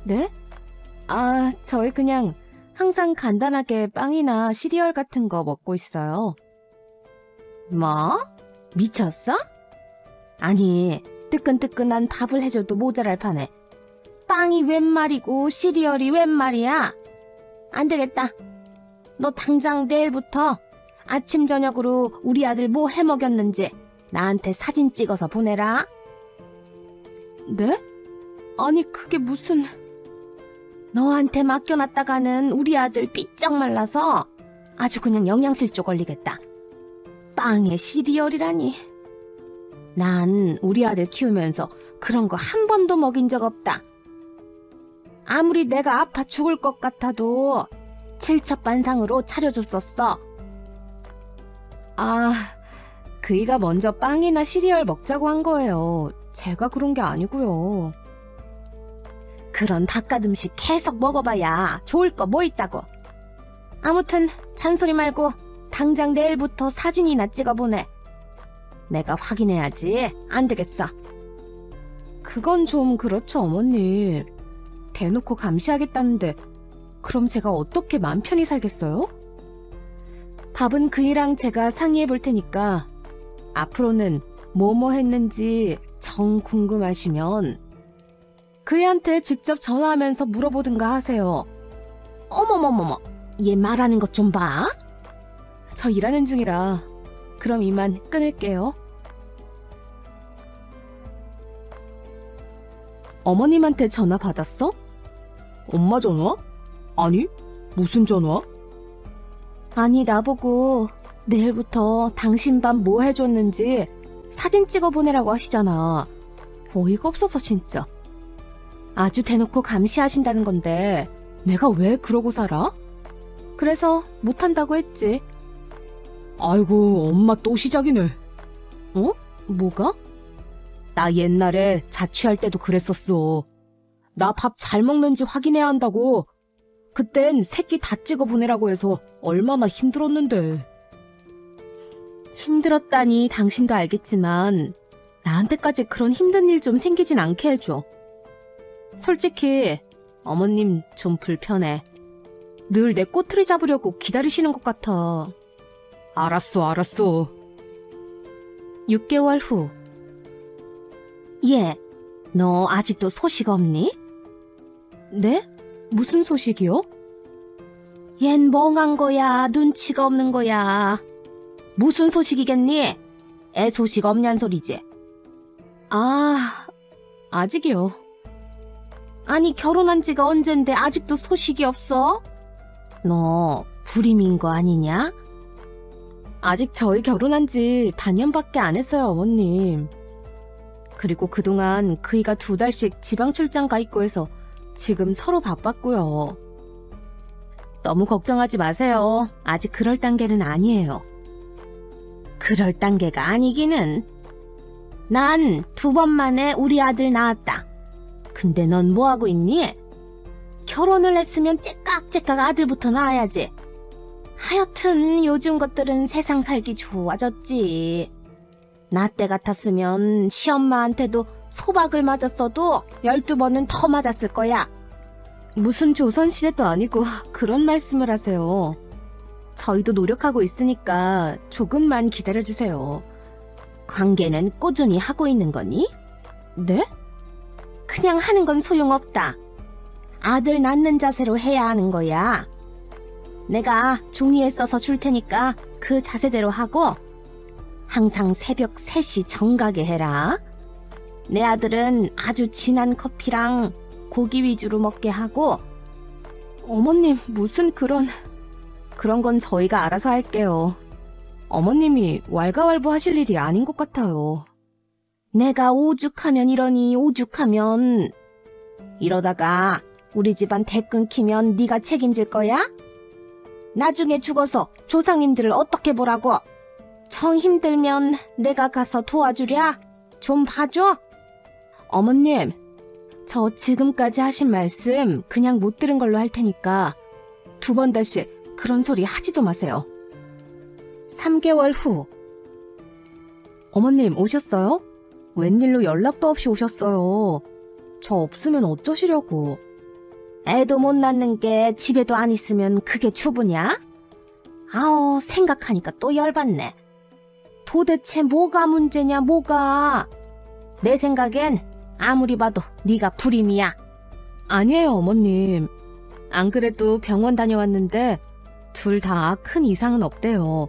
네? 저희 그냥 항상 간단하게 빵이나 시리얼 같은 거 먹고 있어요. 뭐? 미쳤어? 아니, 뜨끈뜨끈한 밥을 해줘도 모자랄 판에 빵이 웬 말이고 시리얼이 웬 말이야? 안 되겠다. 너 당장 내일부터 아침 저녁으로 우리 아들 뭐 해먹였는지 나한테 사진 찍어서 보내라. 네? 아니 그게 무슨... 너한테 맡겨놨다가는 우리 아들 삐쩍 말라서 아주 그냥 영양실조 걸리겠다. 빵에 시리얼이라니. 난 우리 아들 키우면서 그런 거 한 번도 먹인 적 없다. 아무리 내가 아파 죽을 것 같아도 칠첩반상으로 차려줬었어. 그이가 먼저 빵이나 시리얼 먹자고 한 거예요. 제가 그런 게 아니고요. 그런 바깥 음식 계속 먹어봐야 좋을 거 뭐 있다고. 아무튼 잔소리 말고 당장 내일부터 사진이나 찍어보내. 내가 확인해야지. 안 되겠어. 그건 좀 그렇죠, 어머님. 대놓고 감시하겠다는데 그럼 제가 어떻게 맘 편히 살겠어요? 밥은 그이랑 제가 상의해 볼 테니까 앞으로는 뭐뭐 했는지 정 궁금하시면 그이한테 직접 전화하면서 물어보든가 하세요. 어머머머머, 얘 말하는 것 좀 봐. 저 일하는 중이라 그럼 이만 끊을게요. 어머님한테 전화 받았어? 엄마 전화? 아니, 무슨 전화? 아니, 나보고 내일부터 당신 밥 뭐 해줬는지 사진 찍어 보내라고 하시잖아. 어이가 없어서 진짜. 아주 대놓고 감시하신다는 건데 내가 왜 그러고 살아? 그래서 못한다고 했지. 아이고, 엄마 또 시작이네. 어? 뭐가? 나 옛날에 자취할 때도 그랬었어. 나 밥 잘 먹는지 확인해야 한다고. 그땐 새끼 다 찍어 보내라고 해서 얼마나 힘들었는데. 힘들었다니 당신도 알겠지만 나한테까지 그런 힘든 일 좀 생기진 않게 해줘. 솔직히 어머님 좀 불편해. 늘 내 꼬투리 잡으려고 기다리시는 것 같아. 알았어. 6개월 후. 얘, 너 아직도 소식 없니? 네? 무슨 소식이요? 얜 멍한 거야, 눈치가 없는 거야. 무슨 소식이겠니? 애 소식 없냔 소리지. 아, 아직이요. 아니, 결혼한 지가 언젠데 아직도 소식이 없어? 너 불임인 거 아니냐? 아직 저희 결혼한 지 반년밖에 안 했어요, 어머님. 그리고 그동안 그이가 2달씩 지방 출장 가 있고 해서 지금 서로 바빴고요. 너무 걱정하지 마세요. 아직 그럴 단계는 아니에요. 그럴 단계가 아니기는. 난 2번 만에 우리 아들 낳았다. 근데 넌 뭐하고 있니? 결혼을 했으면 째깍째깍 아들부터 낳아야지. 하여튼 요즘 것들은 세상 살기 좋아졌지. 나 때 같았으면 시엄마한테도 소박을 맞았어도 12번은 더 맞았을 거야. 무슨 조선시대도 아니고 그런 말씀을 하세요. 저희도 노력하고 있으니까 조금만 기다려주세요. 관계는 꾸준히 하고 있는 거니? 네? 그냥 하는 건 소용없다. 아들 낳는 자세로 해야 하는 거야. 내가 종이에 써서 줄 테니까 그 자세대로 하고 항상 새벽 3시 정각에 해라. 내 아들은 아주 진한 커피랑 고기 위주로 먹게 하고. 어머님, 무슨 그런 건 저희가 알아서 할게요. 어머님이 왈가왈부 하실 일이 아닌 것 같아요. 내가 오죽하면 이러니, 오죽하면. 이러다가 우리 집안 대 끊기면 네가 책임질 거야? 나중에 죽어서 조상님들을 어떻게 보라고? 정 힘들면 내가 가서 도와주랴? 좀 봐줘? 어머님, 저 지금까지 하신 말씀 그냥 못 들은 걸로 할 테니까 2번 다시 그런 소리 하지도 마세요. 3개월 후. 어머님 오셨어요? 웬일로 연락도 없이 오셨어요. 저 없으면 어쩌시려고. 애도 못 낳는 게 집에도 안 있으면 그게 주부냐? 아우, 생각하니까 또 열받네. 도대체 뭐가 문제냐, 뭐가. 내 생각엔 아무리 봐도 네가 불임이야. 아니에요, 어머님. 안 그래도 병원 다녀왔는데 둘 다 큰 이상은 없대요.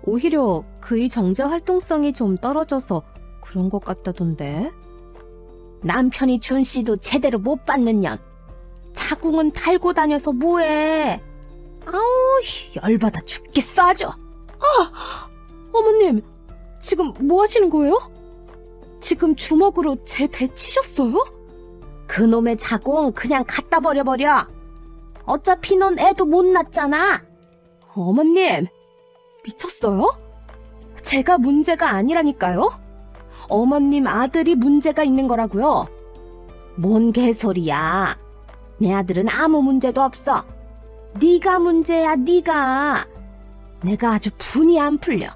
오히려 그의 정제 활동성이 좀 떨어져서 그런 것 같다던데. 남편이 준 씨도 제대로 못 받는 년. 자궁은 달고 다녀서 뭐해. 아우, 열받아 죽겠어 아주. 어머님, 지금 뭐 하시는 거예요? 지금 주먹으로 제 배 치셨어요? 그놈의 자궁 그냥 갖다 버려버려. 어차피 넌 애도 못 낳잖아. 어머님, 미쳤어요? 제가 문제가 아니라니까요? 어머님 아들이 문제가 있는 거라고요. 뭔 개소리야. 내 아들은 아무 문제도 없어. 네가 문제야, 네가. 내가 아주 분이 안 풀려.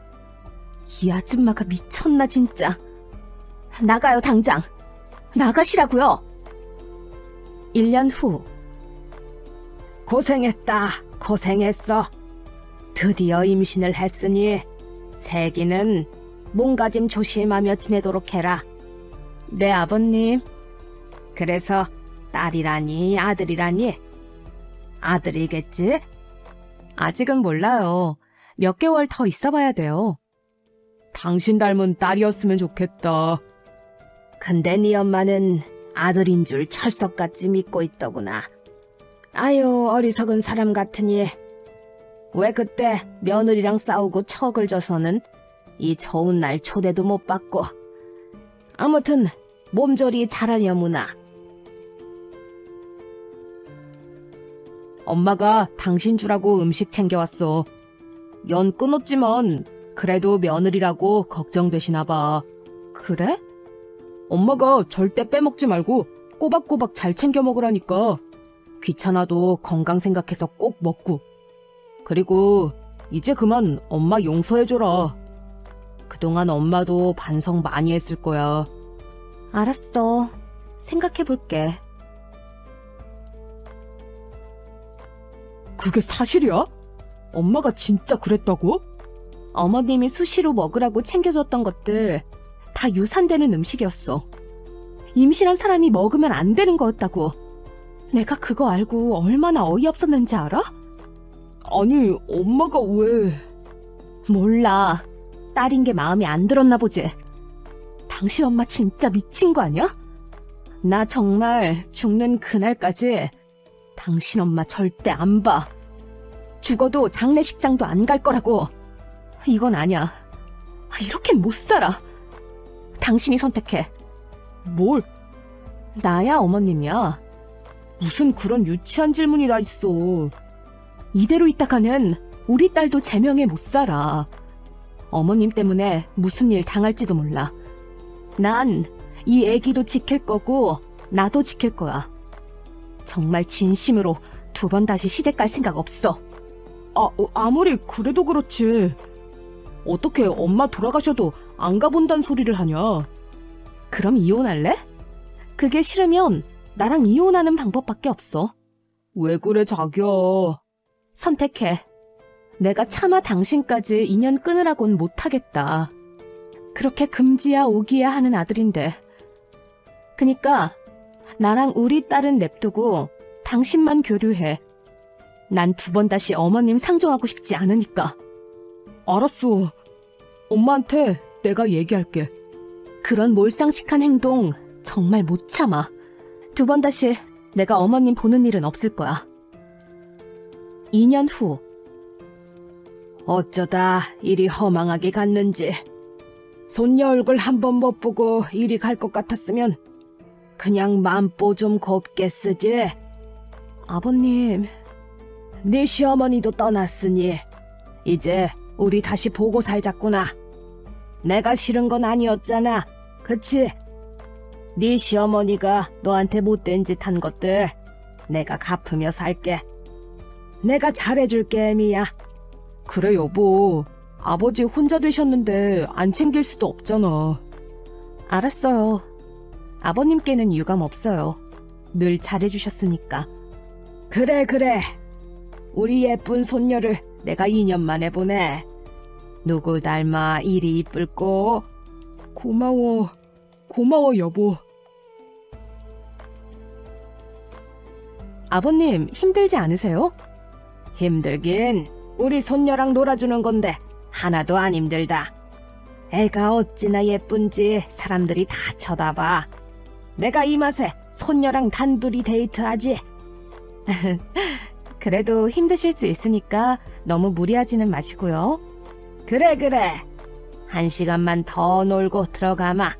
이 아줌마가 미쳤나 진짜. 나가요, 당장. 나가시라고요. 1년 후. 고생했다. 고생했어. 드디어 임신을 했으니 새끼는 몸가짐 조심하며 지내도록 해라. 네, 아버님. 그래서 딸이라니 아들이라니? 아들이겠지? 아직은 몰라요. 몇 개월 더 있어봐야 돼요. 당신 닮은 딸이었으면 좋겠다. 근데 네 엄마는 아들인 줄 철석같이 믿고 있더구나. 아유, 어리석은 사람 같으니. 왜 그때 며느리랑 싸우고 척을 져서는 이 좋은 날 초대도 못 받고. 아무튼 몸조리 잘하려무나. 엄마가 당신 주라고 음식 챙겨왔어. 연 끊었지만 그래도 며느리라고 걱정되시나 봐. 그래? 엄마가 절대 빼먹지 말고 꼬박꼬박 잘 챙겨 먹으라니까. 귀찮아도 건강 생각해서 꼭 먹고. 그리고 이제 그만 엄마 용서해줘라. 그동안 엄마도 반성 많이 했을 거야. 알았어. 생각해볼게. 그게 사실이야? 엄마가 진짜 그랬다고? 어머님이 수시로 먹으라고 챙겨줬던 것들 다 유산되는 음식이었어. 임신한 사람이 먹으면 안 되는 거였다고. 내가 그거 알고 얼마나 어이없었는지 알아? 아니, 엄마가 왜... 몰라. 딸인 게 마음에 안 들었나 보지. 당신 엄마 진짜 미친 거 아니야? 나 정말 죽는 그날까지 당신 엄마 절대 안 봐. 죽어도 장례식장도 안 갈 거라고. 이건 아니야. 이렇게는 못 살아. 당신이 선택해. 뭘? 나야 어머님이야. 무슨 그런 유치한 질문이 다 있어. 이대로 있다가는 우리 딸도 제명에 못 살아. 어머님 때문에 무슨 일 당할지도 몰라. 난 이 애기도 지킬 거고 나도 지킬 거야. 정말 진심으로 2번 다시 시댁 갈 생각 없어. 아무리 그래도 그렇지. 어떻게 엄마 돌아가셔도 안 가본다는 소리를 하냐. 그럼 이혼할래? 그게 싫으면 나랑 이혼하는 방법밖에 없어. 왜 그래 자기야. 선택해. 내가 차마 당신까지 인연 끊으라곤 못하겠다. 그렇게 금지야 오기야 하는 아들인데. 그니까 나랑 우리 딸은 냅두고 당신만 교류해. 난 2번 다시 어머님 상종하고 싶지 않으니까. 알았어. 엄마한테 내가 얘기할게. 그런 몰상식한 행동 정말 못 참아. 2번 다시 내가 어머님 보는 일은 없을 거야. 2년 후. 어쩌다 일이 허망하게 갔는지. 손녀 얼굴 한 번 못 보고 일이 갈 것 같았으면 그냥 맘보 좀 곱게 쓰지. 아버님, 네 시어머니도 떠났으니 이제 우리 다시 보고 살자꾸나. 내가 싫은 건 아니었잖아. 그치? 네 시어머니가 너한테 못된 짓 한 것들 내가 갚으며 살게. 내가 잘해줄게, 애미야. 그래, 여보. 아버지 혼자 되셨는데 안 챙길 수도 없잖아. 알았어요. 아버님께는 유감 없어요. 늘 잘해주셨으니까. 그래. 우리 예쁜 손녀를 내가 2년 만에 보내. 누구 닮아 이리 이쁠꼬. 고마워 여보. 아버님 힘들지 않으세요? 힘들긴 우리 손녀랑 놀아주는 건데 하나도 안 힘들다. 애가 어찌나 예쁜지 사람들이 다 쳐다봐. 내가 이 맛에 손녀랑 단둘이 데이트하지. 그래도 힘드실 수 있으니까 너무 무리하지는 마시고요. 그래. 1시간만 더 놀고 들어가마.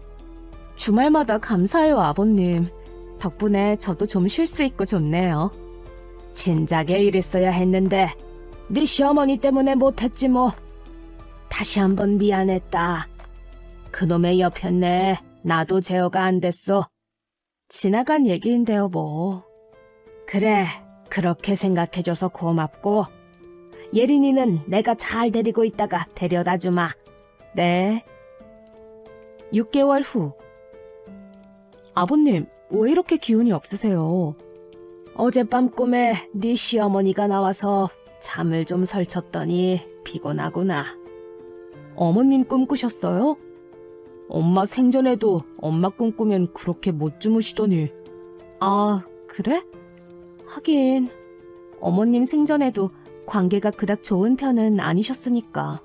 주말마다 감사해요, 아버님. 덕분에 저도 좀 쉴 수 있고 좋네요. 진작에 이랬어야 했는데 네 시어머니 때문에 못했지 뭐. 다시 한번 미안했다. 그놈의 여편네 나도 제어가 안 됐어. 지나간 얘기인데요, 뭐. 그래, 그렇게 생각해줘서 고맙고 예린이는 내가 잘 데리고 있다가 데려다 주마. 네. 6개월 후. 아버님, 왜 이렇게 기운이 없으세요? 어젯밤 꿈에 네 시어머니가 나와서 잠을 좀 설쳤더니 피곤하구나. 어머님 꿈꾸셨어요? 엄마 생전에도 엄마 꿈꾸면 그렇게 못 주무시더니. 아, 그래? 하긴 어머님 생전에도 관계가 그닥 좋은 편은 아니셨으니까.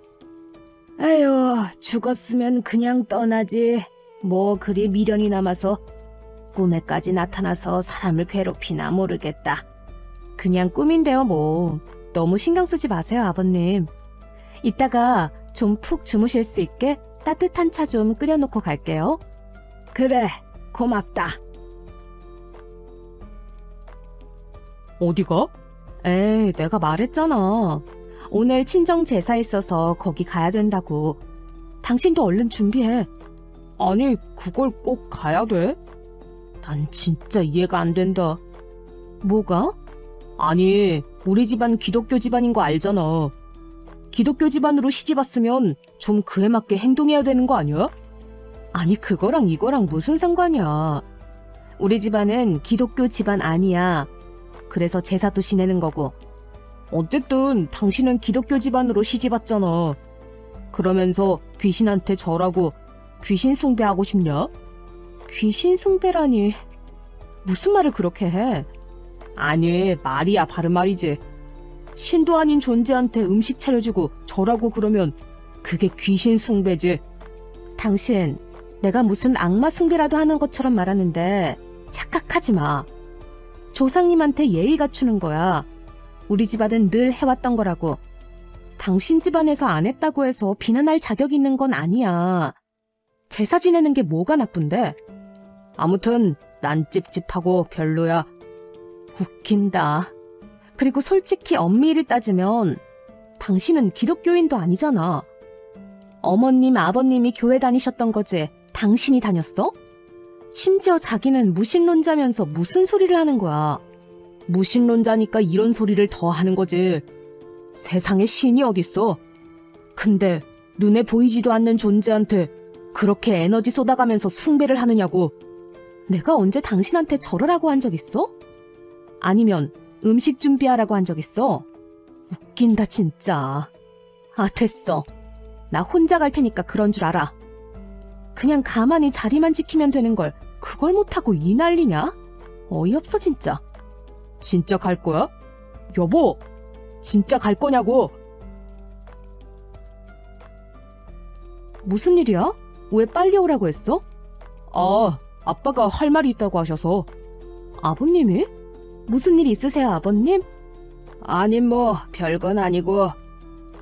에휴, 죽었으면 그냥 떠나지. 뭐 그리 미련이 남아서 꿈에까지 나타나서 사람을 괴롭히나 모르겠다. 그냥 꿈인데요, 뭐. 너무 신경 쓰지 마세요, 아버님. 이따가 좀 푹 주무실 수 있게 따뜻한 차 좀 끓여놓고 갈게요. 그래, 고맙다. 어디가? 에이, 내가 말했잖아. 오늘 친정 제사 있어서 거기 가야 된다고. 당신도 얼른 준비해. 아니, 그걸 꼭 가야 돼? 난 진짜 이해가 안 된다. 뭐가? 아니, 우리 집안 기독교 집안인 거 알잖아. 기독교 집안으로 시집 왔으면 좀 그에 맞게 행동해야 되는 거 아니야? 아니, 그거랑 이거랑 무슨 상관이야. 우리 집안은 기독교 집안 아니야. 그래서 제사도 지내는 거고. 어쨌든 당신은 기독교 집안으로 시집 왔잖아. 그러면서 귀신한테 절하고 귀신 숭배하고 싶냐? 귀신 숭배라니. 무슨 말을 그렇게 해? 아니, 말이야 바른 말이지. 신도 아닌 존재한테 음식 차려주고 절하고 그러면 그게 귀신 숭배지. 당신, 내가 무슨 악마 숭배라도 하는 것처럼 말하는데 착각하지 마. 조상님한테 예의 갖추는 거야. 우리 집안은 늘 해왔던 거라고. 당신 집안에서 안 했다고 해서 비난할 자격이 있는 건 아니야. 제사 지내는 게 뭐가 나쁜데? 아무튼 난 찝찝하고 별로야. 웃긴다. 그리고 솔직히 엄밀히 따지면 당신은 기독교인도 아니잖아. 어머님, 아버님이 교회 다니셨던 거지 당신이 다녔어? 심지어 자기는 무신론자면서 무슨 소리를 하는 거야. 무신론자니까 이런 소리를 더 하는 거지. 세상에 신이 어딨어. 근데 눈에 보이지도 않는 존재한테 그렇게 에너지 쏟아가면서 숭배를 하느냐고. 내가 언제 당신한테 절하라고 한 적 있어? 아니면 음식 준비하라고 한 적 있어? 웃긴다 진짜. 아, 됐어. 나 혼자 갈 테니까 그런 줄 알아. 그냥 가만히 자리만 지키면 되는 걸 그걸 못하고 이 난리냐? 어이없어 진짜. 진짜 갈 거야? 여보, 진짜 갈 거냐고. 무슨 일이야? 왜 빨리 오라고 했어? 아, 아빠가 할 말이 있다고 하셔서. 아버님이? 무슨 일 있으세요, 아버님? 아니, 뭐 별건 아니고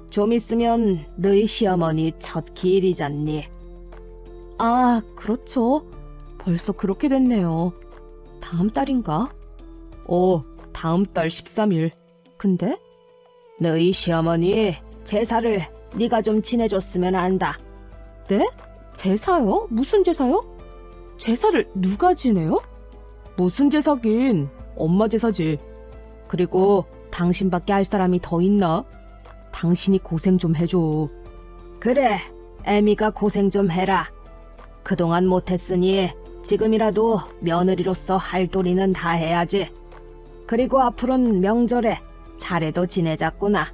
좀 있으면 너희 시어머니 첫 기일이잖니. 아, 그렇죠. 벌써 그렇게 됐네요. 다음 달인가? 다음 달 13일. 근데? 너희 시어머니 제사를 네가 좀 지내줬으면 한다. 네? 제사요? 무슨 제사요? 제사를 누가 지내요? 무슨 제사긴, 엄마 제사지. 그리고 당신밖에 할 사람이 더 있나? 당신이 고생 좀 해줘. 그래, 애미가 고생 좀 해라. 그동안 못했으니 지금이라도 며느리로서 할 도리는 다 해야지. 그리고 앞으로는 명절에 차례도 지내자꾸나.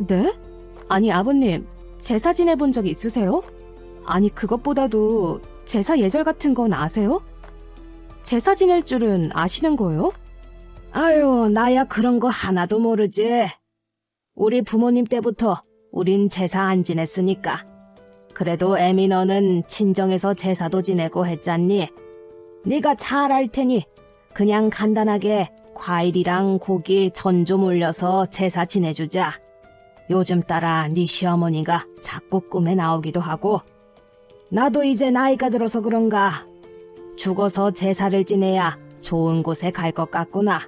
네? 아니, 아버님, 제사 지내본 적 있으세요? 아니, 그것보다도 제사 예절 같은 건 아세요? 제사 지낼 줄은 아시는 거예요? 아유, 나야 그런 거 하나도 모르지. 우리 부모님 때부터 우린 제사 안 지냈으니까. 그래도 애미 너는 친정에서 제사도 지내고 했잖니. 네가 잘 알 테니 그냥 간단하게 과일이랑 고기 전 좀 올려서 제사 지내주자. 요즘 따라 네 시어머니가 자꾸 꿈에 나오기도 하고. 나도 이제 나이가 들어서 그런가 죽어서 제사를 지내야 좋은 곳에 갈 것 같구나.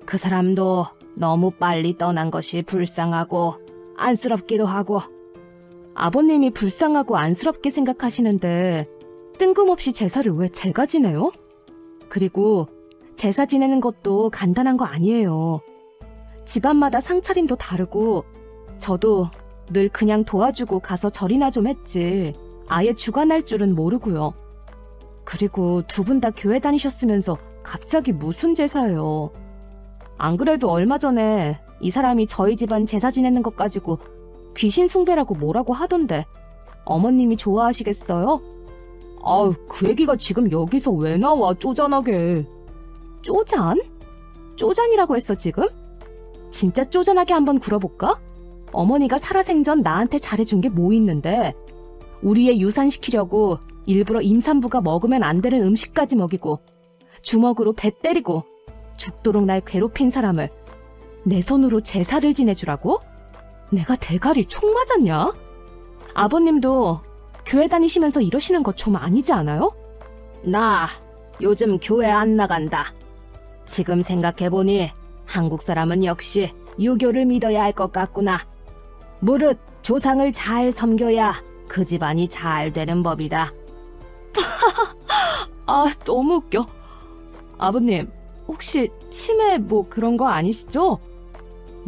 그 사람도 너무 빨리 떠난 것이 불쌍하고 안쓰럽기도 하고. 아버님이 불쌍하고 안쓰럽게 생각하시는데 뜬금없이 제사를 왜 제가 지내요? 그리고 제사 지내는 것도 간단한 거 아니에요. 집안마다 상차림도 다르고 저도 늘 그냥 도와주고 가서 절이나 좀 했지 아예 주관할 줄은 모르고요. 그리고 두 분 다 교회 다니셨으면서 갑자기 무슨 제사예요. 안 그래도 얼마 전에 이 사람이 저희 집안 제사 지내는 것 가지고 귀신 숭배라고 뭐라고 하던데 어머님이 좋아하시겠어요? 아우, 그 얘기가 지금 여기서 왜 나와, 쪼잔하게. 쪼잔? 쪼잔이라고 했어 지금? 진짜 쪼잔하게 한번 굴어볼까? 어머니가 살아생전 나한테 잘해준 게 뭐 있는데 우리 애 유산시키려고 일부러 임산부가 먹으면 안 되는 음식까지 먹이고 주먹으로 배 때리고 죽도록 날 괴롭힌 사람을 내 손으로 제사를 지내주라고? 내가 대가리 총 맞았냐? 아버님도 교회 다니시면서 이러시는 거 좀 아니지 않아요? 나 요즘 교회 안 나간다. 지금 생각해보니 한국 사람은 역시 유교를 믿어야 할 것 같구나. 무릇 조상을 잘 섬겨야 그 집안이 잘 되는 법이다. 아, 너무 웃겨. 아버님, 혹시 치매 뭐 그런 거 아니시죠?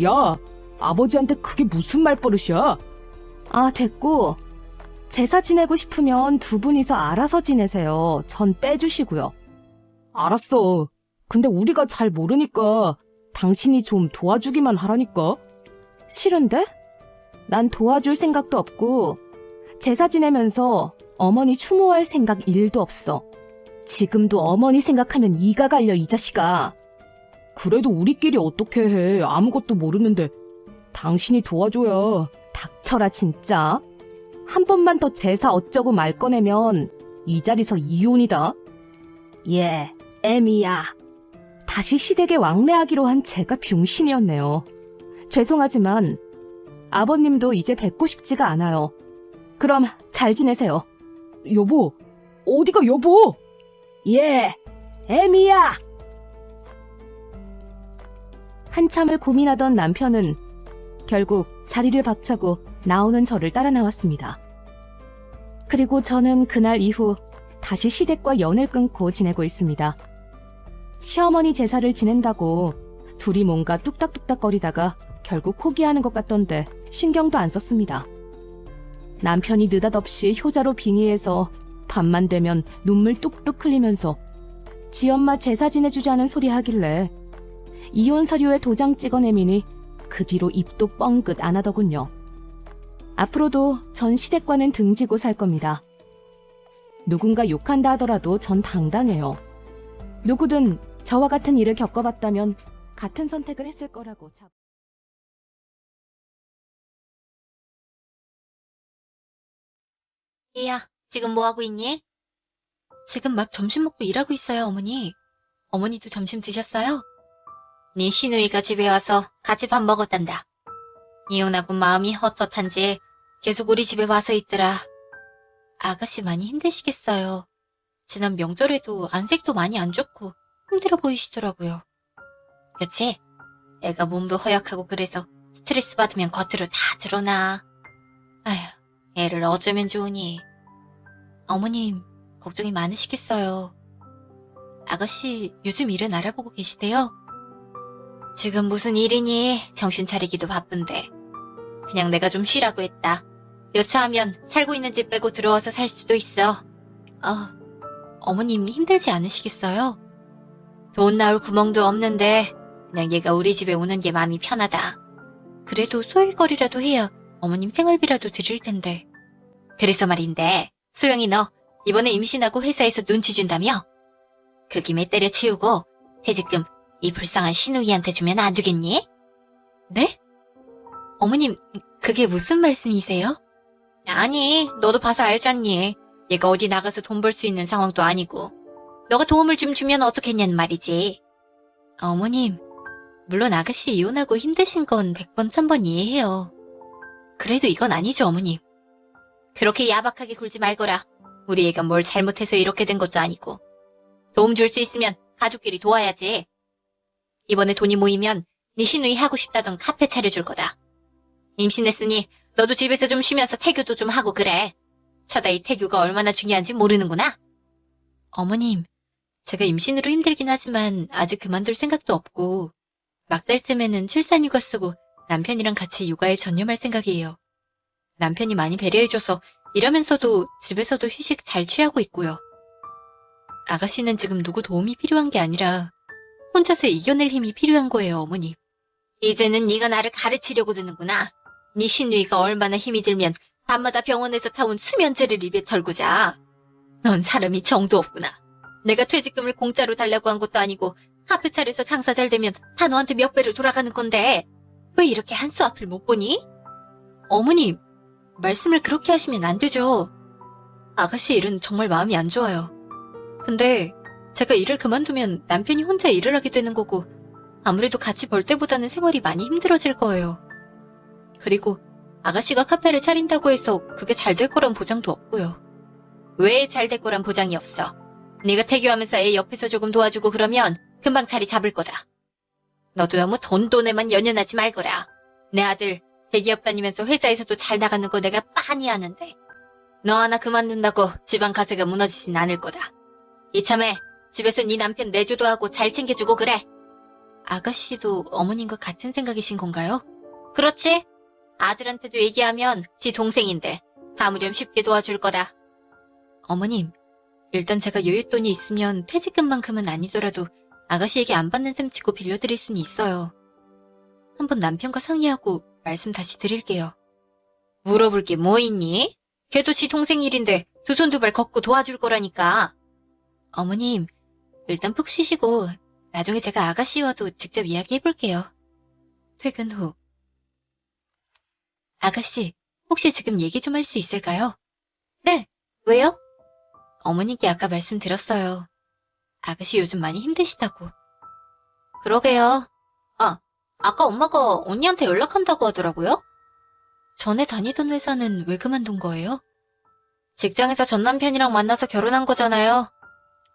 야, 아버지한테 그게 무슨 말버릇이야? 아, 됐고. 제사 지내고 싶으면 두 분이서 알아서 지내세요. 전 빼주시고요. 알았어. 근데 우리가 잘 모르니까 당신이 좀 도와주기만 하라니까. 싫은데? 난 도와줄 생각도 없고 제사 지내면서 어머니 추모할 생각 1도 없어. 지금도 어머니 생각하면 이가 갈려, 이 자식아. 그래도 우리끼리 어떻게 해. 아무것도 모르는데. 당신이 도와줘야. 닥쳐라 진짜. 한 번만 더 제사 어쩌고 말 꺼내면 이 자리서 이혼이다. 예, 애미야. 다시 시댁에 왕래하기로 한 제가 병신이었네요. 죄송하지만 아버님도 이제 뵙고 싶지가 않아요. 그럼 잘 지내세요. 여보, 어디가 여보? 예, 애미야. 한참을 고민하던 남편은 결국 자리를 박차고 나오는 저를 따라 나왔습니다. 그리고 저는 그날 이후 다시 시댁과 연을 끊고 지내고 있습니다. 시어머니 제사를 지낸다고 둘이 뭔가 뚝딱뚝딱거리다가 결국 포기하는 것 같던데 신경도 안 썼습니다. 남편이 느닷없이 효자로 빙의해서 밤만 되면 눈물 뚝뚝 흘리면서 지 엄마 제사 지내주자는 소리 하길래 이혼 서류에 도장 찍어내미니 그 뒤로 입도 뻥긋 안 하더군요. 앞으로도 전 시댁과는 등지고 살 겁니다. 누군가 욕한다 하더라도 전 당당해요. 누구든 저와 같은 일을 겪어봤다면 같은 선택을 했을 거라고.
얘야, 지금 뭐 하고 있니? 지금 막 점심 먹고 일하고 있어요, 어머니. 어머니도 점심 드셨어요? 네 시누이가 집에 와서 같이 밥 먹었단다. 이혼하고 마음이 헛헛한지 계속 우리 집에 와서 있더라. 아가씨 많이 힘드시겠어요. 지난 명절에도 안색도 많이 안 좋고 힘들어 보이시더라고요. 그치? 애가 몸도 허약하고 그래서 스트레스 받으면 겉으로 다 드러나. 아휴, 애를 어쩌면 좋으니. 어머님, 걱정이 많으시겠어요. 아가씨, 요즘 일은 알아보고 계시대요? 지금 무슨 일이니? 정신 차리기도 바쁜데. 그냥 내가 좀 쉬라고 했다. 여차하면 살고 있는 집 빼고 들어와서 살 수도 있어. 어머님 힘들지 않으시겠어요? 돈 나올 구멍도 없는데 그냥 얘가 우리 집에 오는 게 마음이 편하다. 그래도 소일거리라도 해야 어머님 생활비라도 드릴 텐데. 그래서 말인데, 소영이 너 이번에 임신하고 회사에서 눈치 준다며? 그 김에 때려치우고 퇴직금 이 불쌍한 시누이한테 주면 안 되겠니? 네? 어머님, 그게 무슨 말씀이세요? 아니, 너도 봐서 알잖니. 얘가 어디 나가서 돈 벌 수 있는 상황도 아니고. 너가 도움을 좀 주면 어떻겠냐는 말이지. 어머님, 물론 아가씨 이혼하고 힘드신 건 100번 1000번 이해해요. 그래도 이건 아니죠, 어머님. 그렇게 야박하게 굴지 말거라. 우리 애가 뭘 잘못해서 이렇게 된 것도 아니고. 도움 줄 수 있으면 가족끼리 도와야지. 이번에 돈이 모이면 네 시누이 하고 싶다던 카페 차려줄 거다. 임신했으니 너도 집에서 좀 쉬면서 태교도 좀 하고 그래. 처다이 태교가 얼마나 중요한지 모르는구나. 어머님, 제가 임신으로 힘들긴 하지만 아직 그만둘 생각도 없고 막달쯤에는 출산휴가 쓰고 남편이랑 같이 육아에 전념할 생각이에요. 남편이 많이 배려해줘서 일하면서도 집에서도 휴식 잘 취하고 있고요. 아가씨는 지금 누구 도움이 필요한 게 아니라 혼자서 이겨낼 힘이 필요한 거예요, 어머니. 이제는 네가 나를 가르치려고 드는구나. 네 시누이가 얼마나 힘이 들면 밤마다 병원에서 타온 수면제를 입에 털고 자. 넌 사람이 정도 없구나. 내가 퇴직금을 공짜로 달라고 한 것도 아니고 카페 차려서 장사 잘 되면 다 너한테 몇 배로 돌아가는 건데 왜 이렇게 한 수 앞을 못 보니? 어머님, 말씀을 그렇게 하시면 안 되죠. 아가씨 일은 정말 마음이 안 좋아요. 근데 제가 일을 그만두면 남편이 혼자 일을 하게 되는 거고 아무래도 같이 벌 때보다는 생활이 많이 힘들어질 거예요. 그리고 아가씨가 카페를 차린다고 해서 그게 잘 될 거란 보장도 없고요. 왜 잘 될 거란 보장이 없어? 네가 태교하면서 애 옆에서 조금 도와주고 그러면 금방 자리 잡을 거다. 너도 너무 돈돈에만 연연하지 말거라. 내 아들 대기업 다니면서 회사에서도 잘 나가는 거 내가 빤히 아는데 너 하나 그만둔다고 집안 가세가 무너지진 않을 거다. 이참에 집에서 네 남편 내조도 하고 잘 챙겨주고 그래. 아가씨도 어머님과 같은 생각이신 건가요? 그렇지. 아들한테도 얘기하면 지 동생인데 아무렴 쉽게 도와줄 거다. 어머님, 일단 제가 여윳돈이 있으면 퇴직금만큼은 아니더라도 아가씨에게 안 받는 셈 치고 빌려드릴 수는 있어요. 한번 남편과 상의하고 말씀 다시 드릴게요. 물어볼 게 뭐 있니? 걔도 지 동생 일인데 두 손 두 발 걷고 도와줄 거라니까. 어머님, 일단 푹 쉬시고 나중에 제가 아가씨와도 직접 이야기해볼게요. 퇴근 후. 아가씨, 혹시 지금 얘기 좀 할 수 있을까요? 네, 왜요? 어머님께 아까 말씀드렸어요. 아가씨 요즘 많이 힘드시다고. 그러게요. 아까 엄마가 언니한테 연락한다고 하더라고요? 전에 다니던 회사는 왜 그만둔 거예요? 직장에서 전 남편이랑 만나서 결혼한 거잖아요.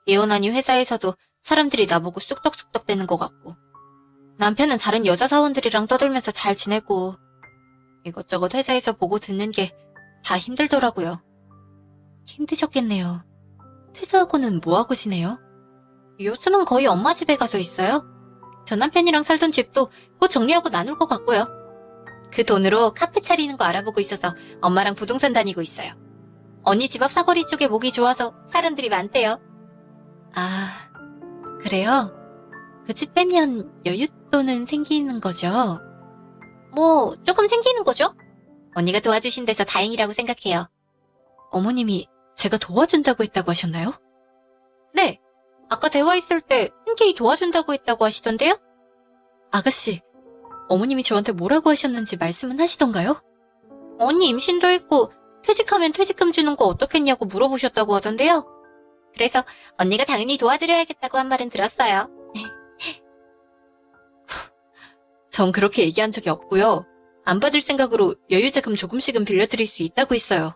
이혼하니 회사에서도 사람들이 나보고 쑥덕쑥덕 대는 것 같고 남편은 다른 여자 사원들이랑 떠들면서 잘 지내고 이것저것 회사에서 보고 듣는 게 다 힘들더라고요. 힘드셨겠네요. 퇴사하고는 뭐하고 지내요? 요즘은 거의 엄마 집에 가서 있어요. 전 남편이랑 살던 집도 곧 정리하고 나눌 것 같고요. 그 돈으로 카페 차리는 거 알아보고 있어서 엄마랑 부동산 다니고 있어요. 언니 집 앞 사거리 쪽에 목이 좋아서 사람들이 많대요. 아, 그래요? 그 집 빼면 여윳돈은 생기는 거죠? 뭐 조금 생기는 거죠? 언니가 도와주신 데서 다행이라고 생각해요. 어머님이 제가 도와준다고 했다고 하셨나요? 네, 아까 대화했을 때 흔쾌히 도와준다고 했다고 하시던데요? 아가씨, 어머님이 저한테 뭐라고 하셨는지 말씀은 하시던가요? 언니 임신도 했고 퇴직하면 퇴직금 주는 거 어떻겠냐고 물어보셨다고 하던데요. 그래서 언니가 당연히 도와드려야겠다고 한 말은 들었어요. 전 그렇게 얘기한 적이 없고요. 안 받을 생각으로 여유자금 조금씩은 빌려드릴 수 있다고 했어요.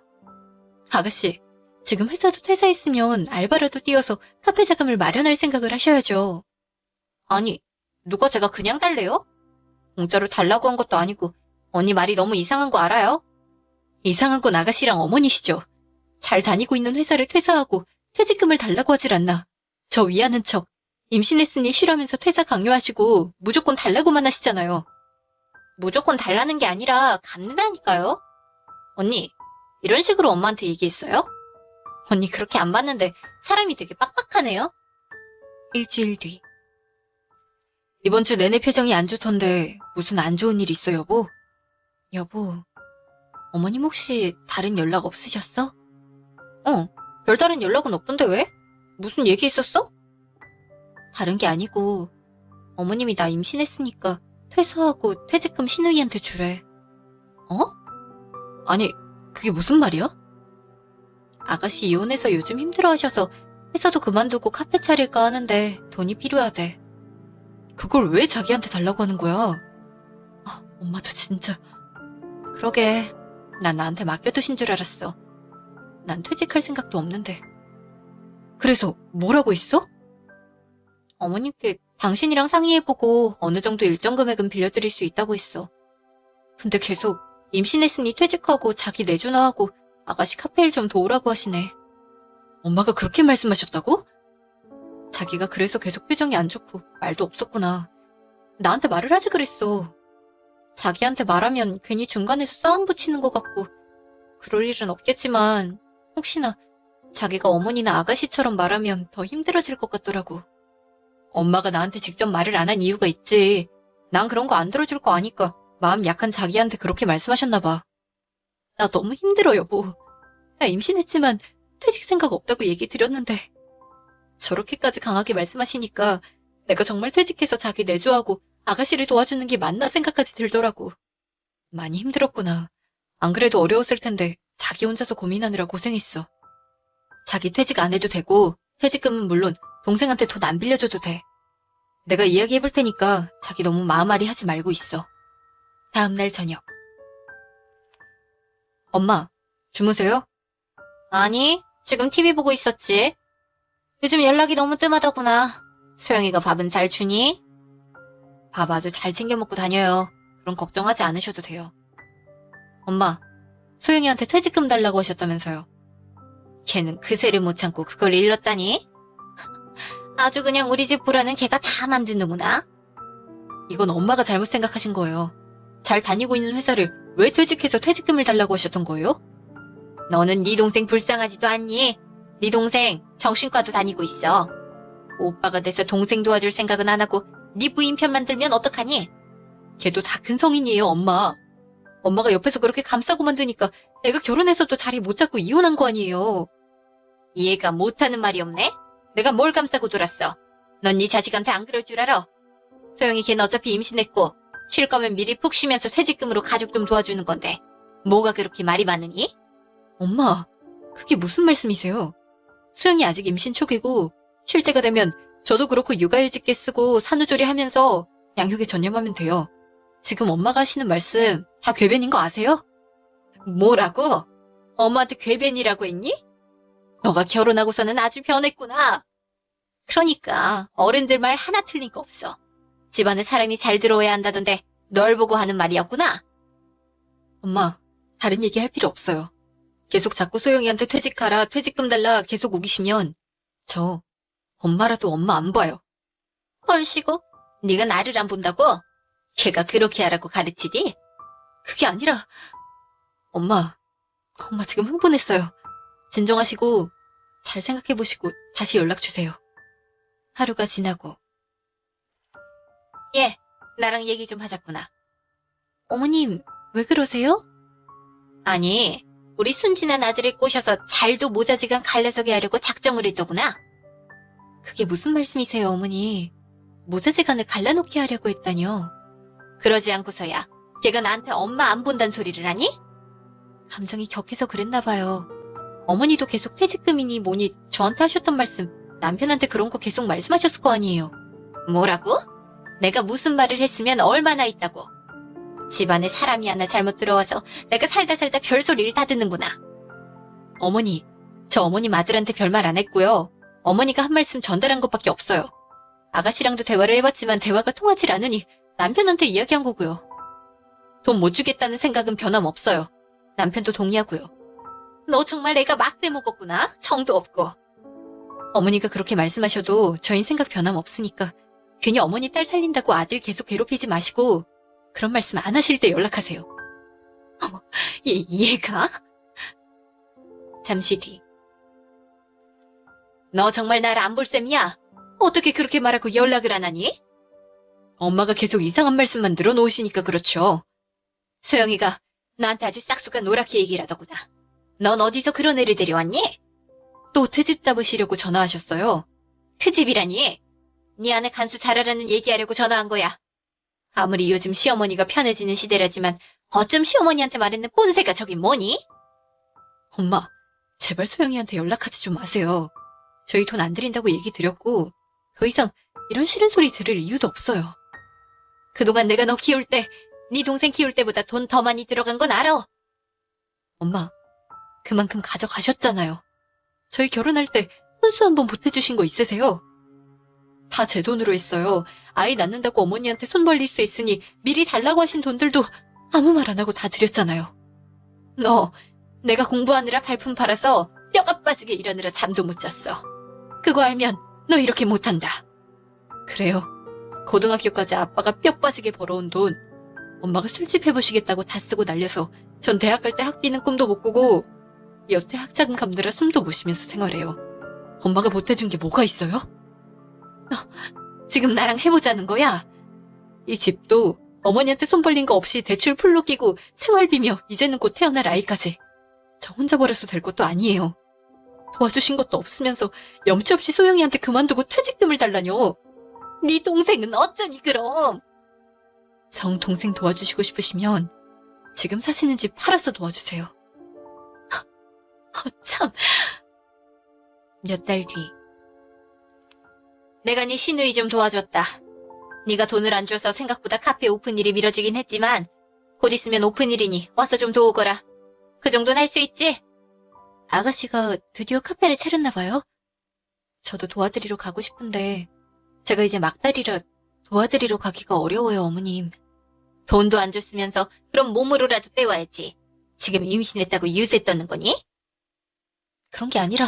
아가씨, 지금 회사도 퇴사했으면 알바라도 뛰어서 카페 자금을 마련할 생각을 하셔야죠. 아니, 누가 제가 그냥 달래요? 공짜로 달라고 한 것도 아니고 언니 말이 너무 이상한 거 알아요? 이상한 건 아가씨랑 어머니시죠. 잘 다니고 있는 회사를 퇴사하고 퇴직금을 달라고 하질 않나. 저 위하는 척 임신했으니 쉬라면서 퇴사 강요하시고 무조건 달라고만 하시잖아요. 무조건 달라는 게 아니라 갚는다니까요. 언니, 이런 식으로 엄마한테 얘기했어요? 언니 그렇게 안 봤는데 사람이 되게 빡빡하네요. 일주일 뒤. 이번 주 내내 표정이 안 좋던데 무슨 안 좋은 일 있어, 여보? 여보, 어머님 혹시 다른 연락 없으셨어? 별다른 연락은 없던데 왜? 무슨 얘기 있었어? 다른 게 아니고 어머님이 나 임신했으니까 퇴사하고 퇴직금 신우이한테 주래. 아니, 그게 무슨 말이야? 아가씨 이혼해서 요즘 힘들어하셔서 회사도 그만두고 카페 차릴까 하는데 돈이 필요하대. 그걸 왜 자기한테 달라고 하는 거야? 엄마도 진짜. 그러게, 난 나한테 맡겨두신 줄 알았어. 난 퇴직할 생각도 없는데. 그래서 뭐라고 했어? 어머님께 당신이랑 상의해보고 어느 정도 일정 금액은 빌려드릴 수 있다고 했어. 근데 계속 임신했으니 퇴직하고 자기 내조나 하고 아가씨 카페 일 좀 도우라고 하시네. 엄마가 그렇게 말씀하셨다고? 자기가 그래서 계속 표정이 안 좋고 말도 없었구나. 나한테 말을 하지 그랬어. 자기한테 말하면 괜히 중간에서 싸움 붙이는 것 같고 그럴 일은 없겠지만 혹시나 자기가 어머니나 아가씨처럼 말하면 더 힘들어질 것 같더라고. 엄마가 나한테 직접 말을 안 한 이유가 있지. 난 그런 거 안 들어줄 거 아니까 마음 약한 자기한테 그렇게 말씀하셨나 봐. 나 너무 힘들어, 여보. 나 임신했지만 퇴직 생각 없다고 얘기 드렸는데 저렇게까지 강하게 말씀하시니까 내가 정말 퇴직해서 자기 내조하고 아가씨를 도와주는 게 맞나 생각까지 들더라고. 많이 힘들었구나. 안 그래도 어려웠을 텐데 자기 혼자서 고민하느라 고생했어. 자기 퇴직 안 해도 되고 퇴직금은 물론 동생한테 돈 안 빌려줘도 돼. 내가 이야기해볼 테니까 자기 너무 마음앓이 하지 말고 있어. 다음날 저녁. 엄마, 주무세요? 아니, 지금 TV 보고 있었지. 요즘 연락이 너무 뜸하더구나. 소영이가 밥은 잘 주니? 밥 아주 잘 챙겨 먹고 다녀요. 그럼 걱정하지 않으셔도 돼요. 엄마, 소영이한테 퇴직금 달라고 하셨다면서요. 걔는 그새를 못 참고 그걸 일렀다니? 아주 그냥 우리 집 불안은 걔가 다 만드는구나. 이건 엄마가 잘못 생각하신 거예요. 잘 다니고 있는 회사를 왜 퇴직해서 퇴직금을 달라고 하셨던 거예요? 너는 네 동생 불쌍하지도 않니? 네 동생 정신과도 다니고 있어. 오빠가 돼서 동생 도와줄 생각은 안 하고 네 부인 편만 들면 어떡하니? 걔도 다 큰 성인이에요, 엄마. 엄마가 옆에서 그렇게 감싸고 만드니까 애가 결혼해서도 자리 못 잡고 이혼한 거 아니에요. 이해가 못하는 말이 없네? 내가 뭘 감싸고 돌았어? 넌 네 자식한테 안 그럴 줄 알아? 소영이 걔는 어차피 임신했고 쉴 거면 미리 푹 쉬면서 퇴직금으로 가족 좀 도와주는 건데 뭐가 그렇게 말이 많으니? 엄마, 그게 무슨 말씀이세요? 소영이 아직 임신 초기고 쉴 때가 되면 저도 그렇고 육아휴직계 쓰고 산후조리 하면서 양육에 전념하면 돼요. 지금 엄마가 하시는 말씀 다 궤변인 거 아세요? 뭐라고? 엄마한테 궤변이라고 했니? 너가 결혼하고서는 아주 변했구나. 그러니까 어른들 말 하나 틀린 거 없어. 집안에 사람이 잘 들어와야 한다던데 널 보고 하는 말이었구나. 엄마, 다른 얘기 할 필요 없어요. 계속 자꾸 소영이한테 퇴직하라, 퇴직금 달라 계속 우기시면 저 엄마라도 엄마 안 봐요. 헐시고? 네가 나를 안 본다고? 걔가 그렇게 하라고 가르치디? 그게 아니라 엄마 지금 흥분했어요. 진정하시고 잘 생각해보시고 다시 연락 주세요. 하루가 지나고 예, 나랑 얘기 좀 하자꾸나. 어머님, 왜 그러세요? 아니, 우리 순진한 아들을 꼬셔서 잘도 모자지간 갈라서게 하려고 작정을 했더구나. 그게 무슨 말씀이세요, 어머니? 모자지간을 갈라놓게 하려고 했다뇨. 그러지 않고서야 걔가 나한테 엄마 안 본단 소리를 하니? 감정이 격해서 그랬나 봐요. 어머니도 계속 퇴직금이니 뭐니 저한테 하셨던 말씀 남편한테 그런 거 계속 말씀하셨을 거 아니에요. 뭐라고? 내가 무슨 말을 했으면 얼마나 있다고. 집안에 사람이 하나 잘못 들어와서 내가 살다 별소리를 다 듣는구나. 어머니, 저 어머님 아들한테 별말 안 했고요. 어머니가 한 말씀 전달한 것밖에 없어요. 아가씨랑도 대화를 해봤지만 대화가 통하질 않으니 남편한테 이야기한 거고요. 돈 못 주겠다는 생각은 변함없어요. 남편도 동의하고요. 너 정말 애가 막대 먹었구나. 정도 없고. 어머니가 그렇게 말씀하셔도 저희 생각 변함없으니까 괜히 어머니 딸 살린다고 아들 계속 괴롭히지 마시고 그런 말씀 안 하실 때 연락하세요. 어머, 얘가? 잠시 뒤. 너 정말 날 안 볼 셈이야? 어떻게 그렇게 말하고 연락을 안 하니? 엄마가 계속 이상한 말씀만 늘어놓으시니까 그렇죠. 소영이가 나한테 아주 싹수가 노랗게 얘기를 하더구나. 넌 어디서 그런 애를 데려왔니? 또 트집 잡으시려고 전화하셨어요. 트집이라니? 네 아내 간수 잘하라는 얘기하려고 전화한 거야. 아무리 요즘 시어머니가 편해지는 시대라지만 어쩜 시어머니한테 말했는 꼰세가 저기 뭐니? 엄마, 제발 소영이한테 연락하지 좀 마세요. 저희 돈 안 드린다고 얘기 드렸고 더 이상 이런 싫은 소리 들을 이유도 없어요. 그동안 내가 너 키울 때, 네 동생 키울 때보다 돈 더 많이 들어간 건 알아. 엄마, 그만큼 가져가셨잖아요. 저희 결혼할 때 혼수 한번 보태주신 거 있으세요? 다 제 돈으로 했어요. 아이 낳는다고 어머니한테 손 벌릴 수 있으니 미리 달라고 하신 돈들도 아무 말 안 하고 다 드렸잖아요. 너, 내가 공부하느라 발품 팔아서 뼈가 빠지게 일하느라 잠도 못 잤어. 그거 알면 너 이렇게 못한다. 그래요. 고등학교까지 아빠가 뼈 빠지게 벌어온 돈 엄마가 술집 해보시겠다고 다 쓰고 날려서 전 대학 갈 때 학비는 꿈도 못 꾸고 여태 학자금 갚느라 숨도 못 쉬면서 생활해요. 엄마가 보태준 게 뭐가 있어요? 지금 나랑 해보자는 거야? 이 집도 어머니한테 손 벌린 거 없이 대출 풀로 끼고 생활비며 이제는 곧 태어날 아이까지 저 혼자 벌어서 될 것도 아니에요. 도와주신 것도 없으면서 염치 없이 소영이한테 그만두고 퇴직금을 달라뇨. 네 동생은 어쩌니 그럼? 정 동생 도와주시고 싶으시면 지금 사시는 집 팔아서 도와주세요. 참. 몇 달 뒤. 내가 네 시누이 좀 도와줬다. 네가 돈을 안 줘서 생각보다 카페 오픈일이 미뤄지긴 했지만 곧 있으면 오픈일이니 와서 좀 도우거라. 그 정도는 할 수 있지? 아가씨가 드디어 카페를 차렸나 봐요. 저도 도와드리러 가고 싶은데 제가 이제 막달이라 도와드리러 가기가 어려워요, 어머님. 돈도 안 줬으면서 그럼 몸으로라도 때워야지. 지금 임신했다고 유세 떠는 거니? 그런 게 아니라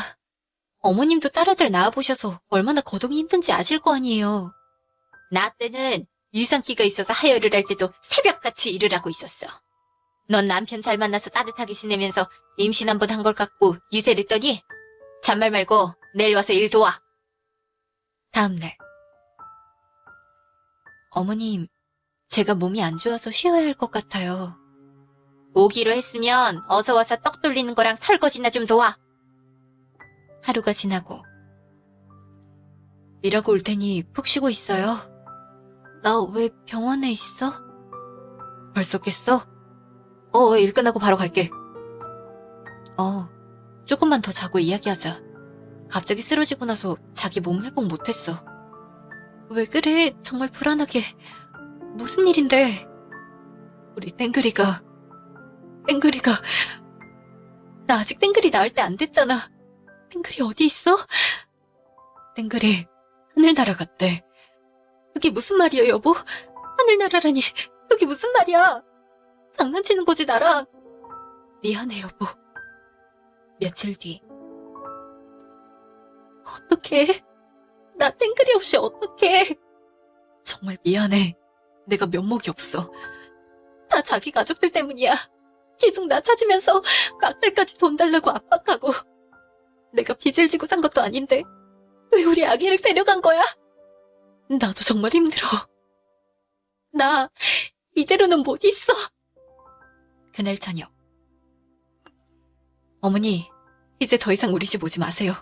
어머님도 딸아들 낳아보셔서 얼마나 거동이 힘든지 아실 거 아니에요. 나 때는 유산기가 있어서 하혈을 할 때도 새벽같이 일을 하고 있었어. 넌 남편 잘 만나서 따뜻하게 지내면서 임신 한 번 한 걸 갖고 유세를 했더니 잔말 말고 내일 와서 일 도와. 다음 날. 어머님, 제가 몸이 안 좋아서 쉬어야 할 것 같아요. 오기로 했으면 어서 와서 떡 돌리는 거랑 설거지나 좀 도와. 하루가 지나고. 일하고 올 테니 푹 쉬고 있어요. 나 왜 병원에 있어? 벌써 깼어? 일 끝나고 바로 갈게. 조금만 더 자고 이야기하자. 갑자기 쓰러지고 나서 자기 몸 회복 못했어. 왜 그래? 정말 불안하게. 무슨 일인데? 우리 땡그리가 나 아직 땡그리 낳을 때 안 됐잖아. 땡그리 어디 있어? 땡그리 하늘 날아갔대. 그게 무슨 말이야, 여보? 하늘 날아라니 그게 무슨 말이야? 장난치는 거지, 나랑. 미안해, 여보. 며칠 뒤. 어떡해? 나 땡그리 없이 어떡해? 정말 미안해. 내가 면목이 없어. 다 자기 가족들 때문이야. 계속 나 찾으면서 막달까지 돈 달라고 압박하고. 내가 빚을 지고 산 것도 아닌데 왜 우리 아기를 데려간 거야? 나도 정말 힘들어. 나 이대로는 못 있어. 그날 저녁. 어머니, 이제 더 이상 우리 집 오지 마세요.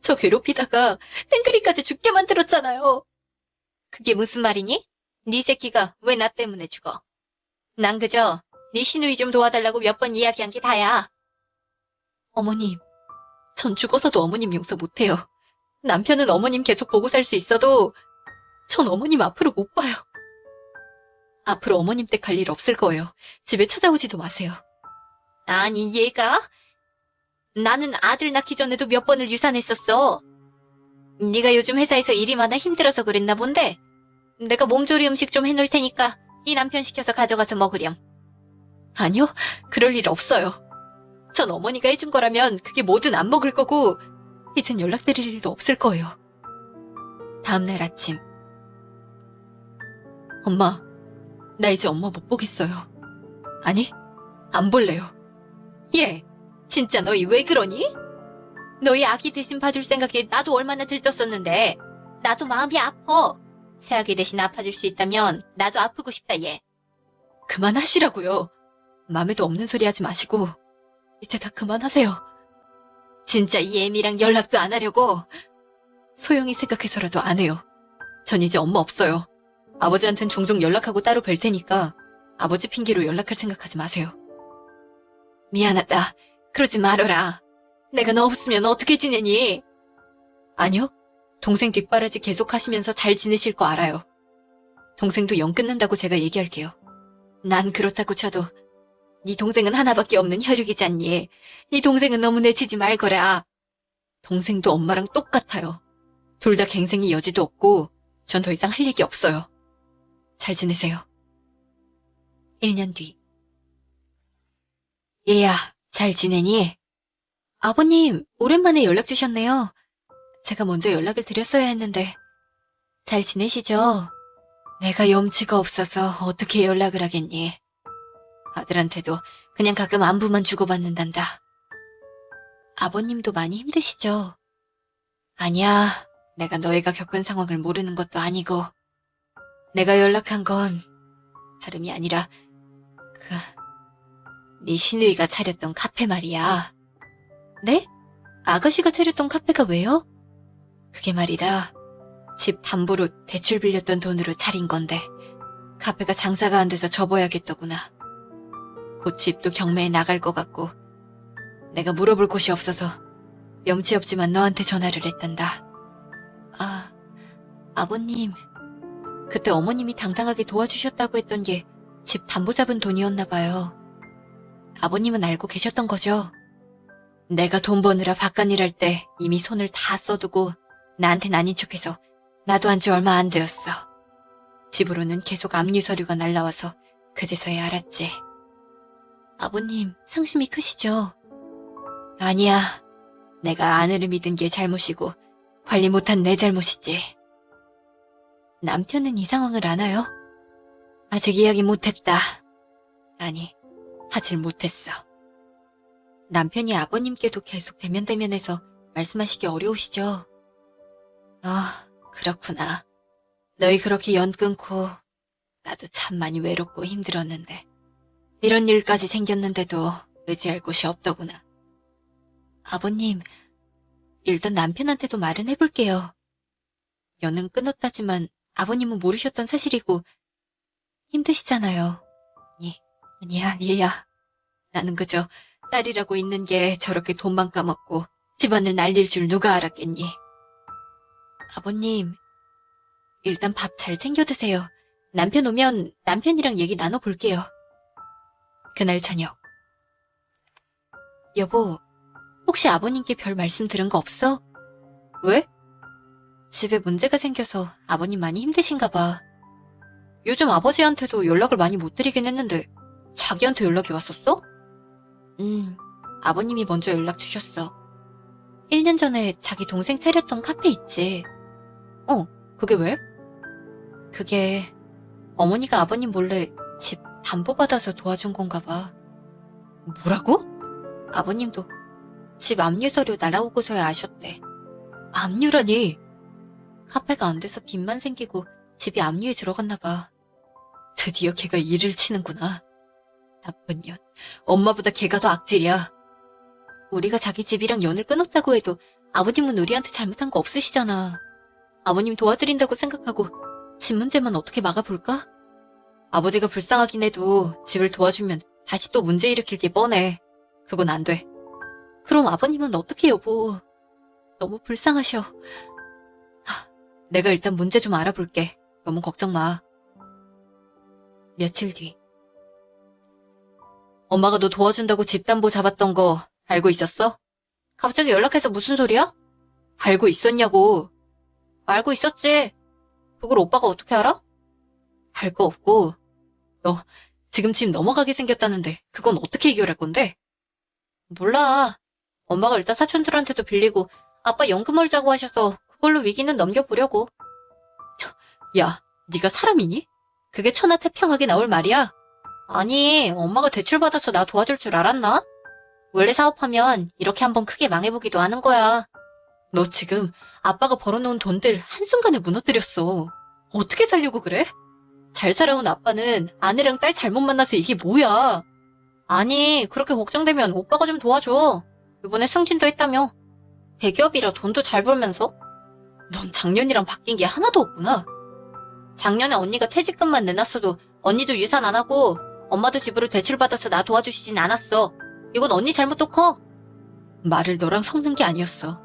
저 괴롭히다가 땡그리까지 죽게 만들었잖아요. 그게 무슨 말이니? 네 새끼가 왜 나 때문에 죽어? 난 그저 네 시누이 좀 도와달라고 몇 번 이야기한 게 다야. 어머님, 전 죽어서도 어머님 용서 못해요. 남편은 어머님 계속 보고 살 수 있어도 전 어머님 앞으로 못 봐요. 앞으로 어머님 댁 갈 일 없을 거예요. 집에 찾아오지도 마세요. 아니, 얘가? 나는 아들 낳기 전에도 몇 번을 유산했었어. 네가 요즘 회사에서 일이 많아 힘들어서 그랬나 본데 내가 몸조리 음식 좀 해놓을 테니까 네 남편 시켜서 가져가서 먹으렴. 아니요, 그럴 일 없어요. 전 어머니가 해준 거라면 그게 뭐든 안 먹을 거고 이젠 연락드릴 일도 없을 거예요. 다음날 아침. 엄마, 나 이제 엄마 못 보겠어요. 아니, 안 볼래요. 얘, 진짜 너희 왜 그러니? 너희 아기 대신 봐줄 생각에 나도 얼마나 들떴었는데 나도 마음이 아파. 새아기 대신 아파줄 수 있다면 나도 아프고 싶다, 얘. 그만하시라고요. 맘에도 없는 소리 하지 마시고 이제 다 그만하세요. 진짜 이 애미랑 연락도 안 하려고? 소영이 생각해서라도 안 해요. 전 이제 엄마 없어요. 아버지한텐 종종 연락하고 따로 뵐 테니까 아버지 핑계로 연락할 생각하지 마세요. 미안하다. 그러지 말어라. 내가 너 없으면 어떻게 지내니? 아니요. 동생 뒷바라지 계속 하시면서 잘 지내실 거 알아요. 동생도 영 끊는다고 제가 얘기할게요. 난 그렇다고 쳐도 네 동생은 하나밖에 없는 혈육이잖니. 네 동생은 너무 내치지 말거라. 동생도 엄마랑 똑같아요. 둘 다 갱생이 여지도 없고 전 더 이상 할 얘기 없어요. 잘 지내세요. 1년 뒤. 얘야, 잘 지내니? 아버님, 오랜만에 연락 주셨네요. 제가 먼저 연락을 드렸어야 했는데. 잘 지내시죠? 내가 염치가 없어서 어떻게 연락을 하겠니? 아들한테도 그냥 가끔 안부만 주고받는단다. 아버님도 많이 힘드시죠? 아니야, 내가 너희가 겪은 상황을 모르는 것도 아니고. 내가 연락한 건 다름이 아니라 네 시누이가 차렸던 카페 말이야. 네? 아가씨가 차렸던 카페가 왜요? 그게 말이다. 집 담보로 대출 빌렸던 돈으로 차린 건데 카페가 장사가 안 돼서 접어야겠더구나. 곧 집도 경매에 나갈 것 같고 내가 물어볼 곳이 없어서 염치 없지만 너한테 전화를 했단다. 아, 아버님. 그때 어머님이 당당하게 도와주셨다고 했던 게 집 담보 잡은 돈이었나 봐요. 아버님은 알고 계셨던 거죠? 내가 돈 버느라 바깥일 할 때 이미 손을 다 써두고 나한텐 아닌 척해서 나도 한 지 얼마 안 되었어. 집으로는 계속 압류 서류가 날라와서 그제서야 알았지. 아버님, 상심이 크시죠? 아니야. 내가 아내를 믿은 게 잘못이고 관리 못한 내 잘못이지. 남편은 이 상황을 아나요? 아직 이야기 못했다. 아니, 하질 못했어. 남편이 아버님께도 계속 대면대면해서 말씀하시기 어려우시죠? 아, 그렇구나. 너희 그렇게 연 끊고 나도 참 많이 외롭고 힘들었는데 이런 일까지 생겼는데도 의지할 곳이 없더구나. 아버님, 일단 남편한테도 말은 해볼게요. 연은 끊었다지만 아버님은 모르셨던 사실이고 힘드시잖아요. 아니야, 얘야. 나는 그저 딸이라고 있는 게 저렇게 돈만 까먹고 집안을 날릴 줄 누가 알았겠니. 아버님, 일단 밥 잘 챙겨 드세요. 남편 오면 남편이랑 얘기 나눠볼게요. 그날 저녁. 여보, 혹시 아버님께 별 말씀 들은 거 없어? 왜? 집에 문제가 생겨서 아버님 많이 힘드신가 봐. 요즘 아버지한테도 연락을 많이 못 드리긴 했는데 자기한테 연락이 왔었어? 아버님이 먼저 연락 주셨어. 1년 전에 자기 동생 차렸던 카페 있지. 그게 왜? 그게 어머니가 아버님 몰래 집 담보받아서 도와준 건가 봐. 뭐라고? 아버님도 집 압류 서류 날아오고서야 아셨대. 압류라니? 카페가 안 돼서 빚만 생기고 집이 압류에 들어갔나 봐. 드디어 걔가 일을 치는구나. 나쁜 년. 엄마보다 걔가 더 악질이야. 우리가 자기 집이랑 연을 끊었다고 해도 아버님은 우리한테 잘못한 거 없으시잖아. 아버님 도와드린다고 생각하고 집 문제만 어떻게 막아볼까? 아버지가 불쌍하긴 해도 집을 도와주면 다시 또 문제 일으킬 게 뻔해. 그건 안 돼. 그럼 아버님은 어떻게 여보? 너무 불쌍하셔. 내가 일단 문제 좀 알아볼게. 너무 걱정 마. 며칠 뒤. 엄마가 너 도와준다고 집 담보 잡았던 거 알고 있었어? 갑자기 연락해서 무슨 소리야? 알고 있었냐고. 알고 있었지. 그걸 오빠가 어떻게 알아? 알 거 없고. 너 지금 집 넘어가게 생겼다는데 그건 어떻게 해결할 건데? 몰라. 엄마가 일단 사촌들한테도 빌리고 아빠 연금 얼자고 하셔서 그걸로 위기는 넘겨보려고. 야, 네가 사람이니? 그게 천하태평하게 나올 말이야? 아니, 엄마가 대출받아서 나 도와줄 줄 알았나? 원래 사업하면 이렇게 한번 크게 망해보기도 하는 거야. 너 지금 아빠가 벌어놓은 돈들 한순간에 무너뜨렸어. 어떻게 살려고 그래? 잘 살아온 아빠는 아내랑 딸 잘못 만나서 이게 뭐야? 아니, 그렇게 걱정되면 오빠가 좀 도와줘. 이번에 승진도 했다며. 대기업이라 돈도 잘 벌면서. 넌 작년이랑 바뀐 게 하나도 없구나. 작년에 언니가 퇴직금만 내놨어도 언니도 유산 안 하고 엄마도 집으로 대출받아서 나 도와주시진 않았어. 이건 언니 잘못도 커. 말을 너랑 섞는 게 아니었어.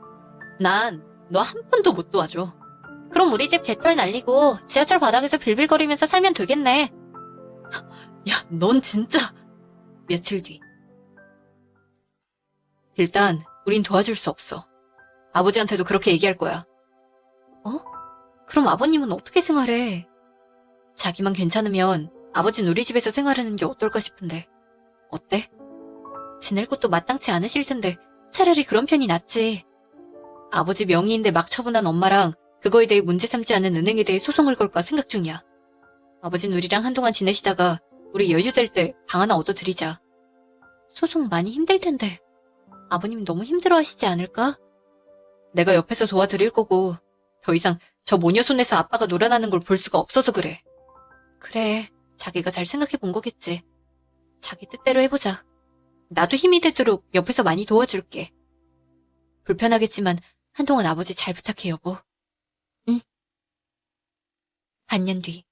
난 너 한 푼도 못 도와줘. 그럼 우리 집 개털 날리고 지하철 바닥에서 빌빌거리면서 살면 되겠네. 야, 넌 진짜. 며칠 뒤. 일단 우린 도와줄 수 없어. 아버지한테도 그렇게 얘기할 거야. 그럼 아버님은 어떻게 생활해? 자기만 괜찮으면 아버지는 우리 집에서 생활하는 게 어떨까 싶은데. 어때? 지낼 곳도 마땅치 않으실 텐데 차라리 그런 편이 낫지. 아버지 명의인데 막 처분한 엄마랑 그거에 대해 문제 삼지 않은 은행에 대해 소송을 걸까 생각 중이야. 아버지는 우리랑 한동안 지내시다가 우리 여유될 때 방 하나 얻어드리자. 소송 많이 힘들 텐데 아버님 너무 힘들어하시지 않을까? 내가 옆에서 도와드릴 거고 더 이상 저 모녀 손에서 아빠가 놀아나는 걸 볼 수가 없어서 그래. 그래, 자기가 잘 생각해 본 거겠지. 자기 뜻대로 해보자. 나도 힘이 되도록 옆에서 많이 도와줄게. 불편하겠지만 한동안 아버지 잘 부탁해, 여보. 응? 반년 뒤.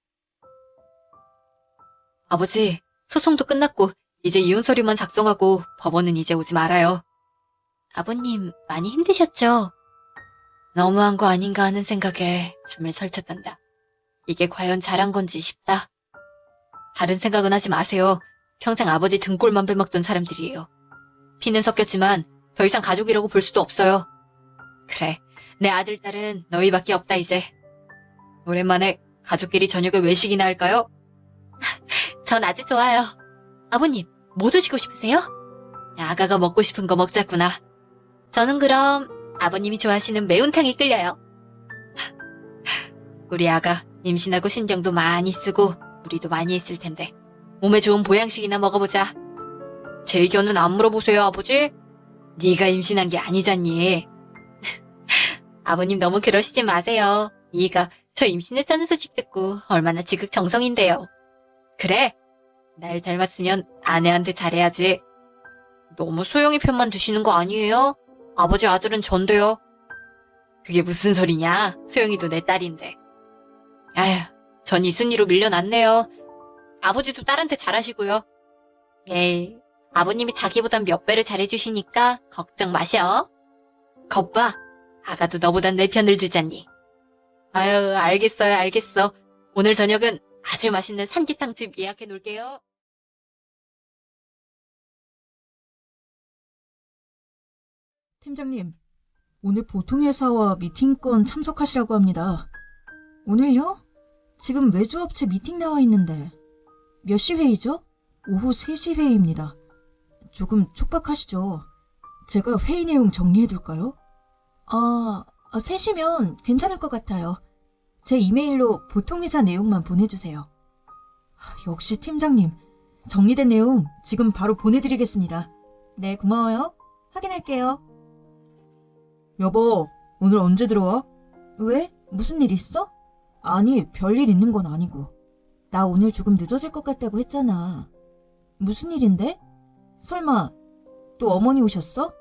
아버지, 소송도 끝났고 이제 이혼 서류만 작성하고 법원은 이제 오지 말아요. 아버님 많이 힘드셨죠? 너무한 거 아닌가 하는 생각에 잠을 설쳤단다. 이게 과연 잘한 건지 싶다. 다른 생각은 하지 마세요. 평생 아버지 등골만 빼먹던 사람들이에요. 피는 섞였지만 더 이상 가족이라고 볼 수도 없어요. 그래, 내 아들, 딸은 너희밖에 없다 이제. 오랜만에 가족끼리 저녁에 외식이나 할까요? 전 아주 좋아요. 아버님, 뭐 드시고 싶으세요? 아가가 먹고 싶은 거 먹자꾸나. 저는 그럼 아버님이 좋아하시는 매운탕이 끌려요. 우리 아가 임신하고 신경도 많이 쓰고 무리도 많이 했을 텐데 몸에 좋은 보양식이나 먹어보자. 제 의견은 안 물어보세요, 아버지? 네가 임신한 게 아니잖니. 아버님 너무 그러시지 마세요. 이가 저 임신했다는 소식 듣고 얼마나 지극정성인데요. 그래, 날 닮았으면 아내한테 잘해야지. 너무 소영이 편만 드시는 거 아니에요? 아버지 아들은 전데요. 그게 무슨 소리냐? 소영이도 내 딸인데. 아휴, 전 이순이로 밀려났네요. 아버지도 딸한테 잘하시고요. 에이, 아버님이 자기보단 몇 배를 잘해주시니까 걱정 마셔. 겁봐, 아가도 너보단 내 편을 들잖니. 아유, 알겠어요, 알겠어. 오늘 저녁은 아주 맛있는 삼계탕집 예약해 놓을게요.
팀장님, 오늘 보통회사와 미팅권 참석하시라고 합니다. 오늘요? 지금 외주업체 미팅 나와 있는데. 몇 시 회의죠? 오후 3시 회의입니다. 조금 촉박하시죠? 제가 회의 내용 정리해둘까요? 3시면 괜찮을 것 같아요. 제 이메일로 보통회사 내용만 보내주세요. 역시 팀장님, 정리된 내용 지금 바로 보내드리겠습니다. 네, 고마워요. 확인할게요. 여보, 오늘 언제 들어와? 왜? 무슨 일 있어? 아니, 별일 있는 건 아니고. 나 오늘 조금 늦어질 것 같다고 했잖아. 무슨 일인데? 설마 또 어머니 오셨어?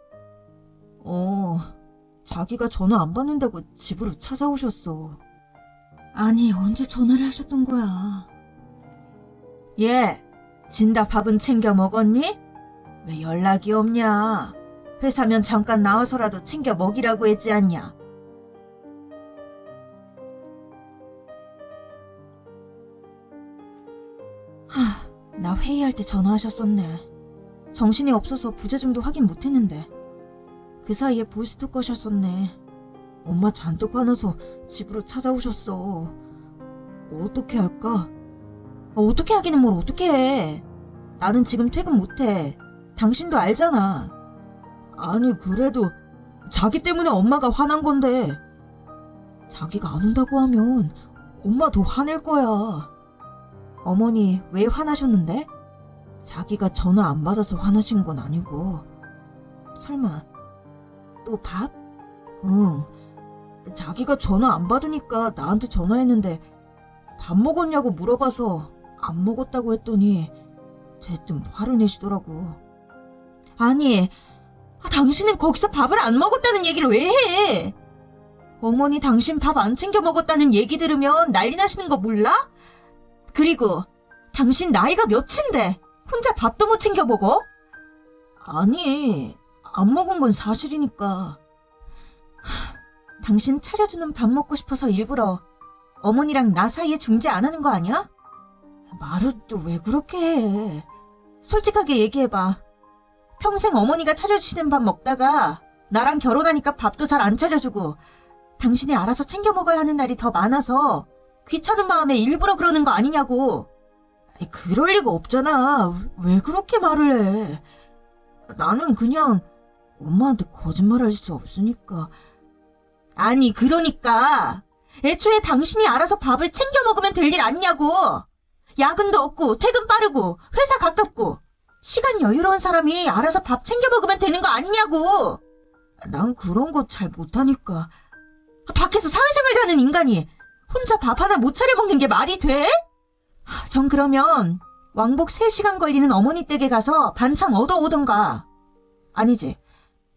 자기가 전화 안 받는다고 집으로 찾아오셨어. 아니, 언제 전화를 하셨던 거야? 얘, 진다 밥은 챙겨 먹었니? 왜 연락이 없냐? 회사면 잠깐 나와서라도 챙겨 먹이라고 했지 않냐? 나 회의할 때 전화하셨었네. 정신이 없어서 부재중도 확인 못했는데. 그 사이에 보이스톡 거셨었네. 엄마 잔뜩 화나서 집으로 찾아오셨어. 어떻게 할까? 어떻게 하기는 뭘 어떻게 해. 나는 지금 퇴근 못해. 당신도 알잖아. 아니, 그래도 자기 때문에 엄마가 화난 건데. 자기가 안 온다고 하면 엄마 더 화낼 거야. 어머니 왜 화나셨는데? 자기가 전화 안 받아서 화나신 건 아니고. 설마 또 밥? 응. 자기가 전화 안 받으니까 나한테 전화했는데 밥 먹었냐고 물어봐서 안 먹었다고 했더니 쟤 좀 화를 내시더라고. 아니, 당신은 거기서 밥을 안 먹었다는 얘기를 왜 해? 어머니 당신 밥 안 챙겨 먹었다는 얘기 들으면 난리 나시는 거 몰라? 그리고 당신 나이가 몇인데 혼자 밥도 못 챙겨 먹어? 아니, 안 먹은 건 사실이니까. 당신 차려주는 밥 먹고 싶어서 일부러 어머니랑 나 사이에 중재 안 하는 거 아니야? 말을 또 왜 그렇게 해? 솔직하게 얘기해봐. 평생 어머니가 차려주시는 밥 먹다가 나랑 결혼하니까 밥도 잘 안 차려주고 당신이 알아서 챙겨 먹어야 하는 날이 더 많아서 귀찮은 마음에 일부러 그러는 거 아니냐고. 그럴 리가 없잖아. 왜 그렇게 말을 해? 나는 그냥 엄마한테 거짓말할 수 없으니까. 아니, 그러니까 애초에 당신이 알아서 밥을 챙겨 먹으면 될 일 아니냐고. 야근도 없고 퇴근 빠르고 회사 가깝고 시간 여유로운 사람이 알아서 밥 챙겨 먹으면 되는 거 아니냐고. 난 그런 거 잘 못하니까. 밖에서 사회생활도 하는 인간이 혼자 밥 하나 못 차려 먹는 게 말이 돼? 전 그러면 왕복 3시간 걸리는 어머니 댁에 가서 반찬 얻어오던가. 아니지,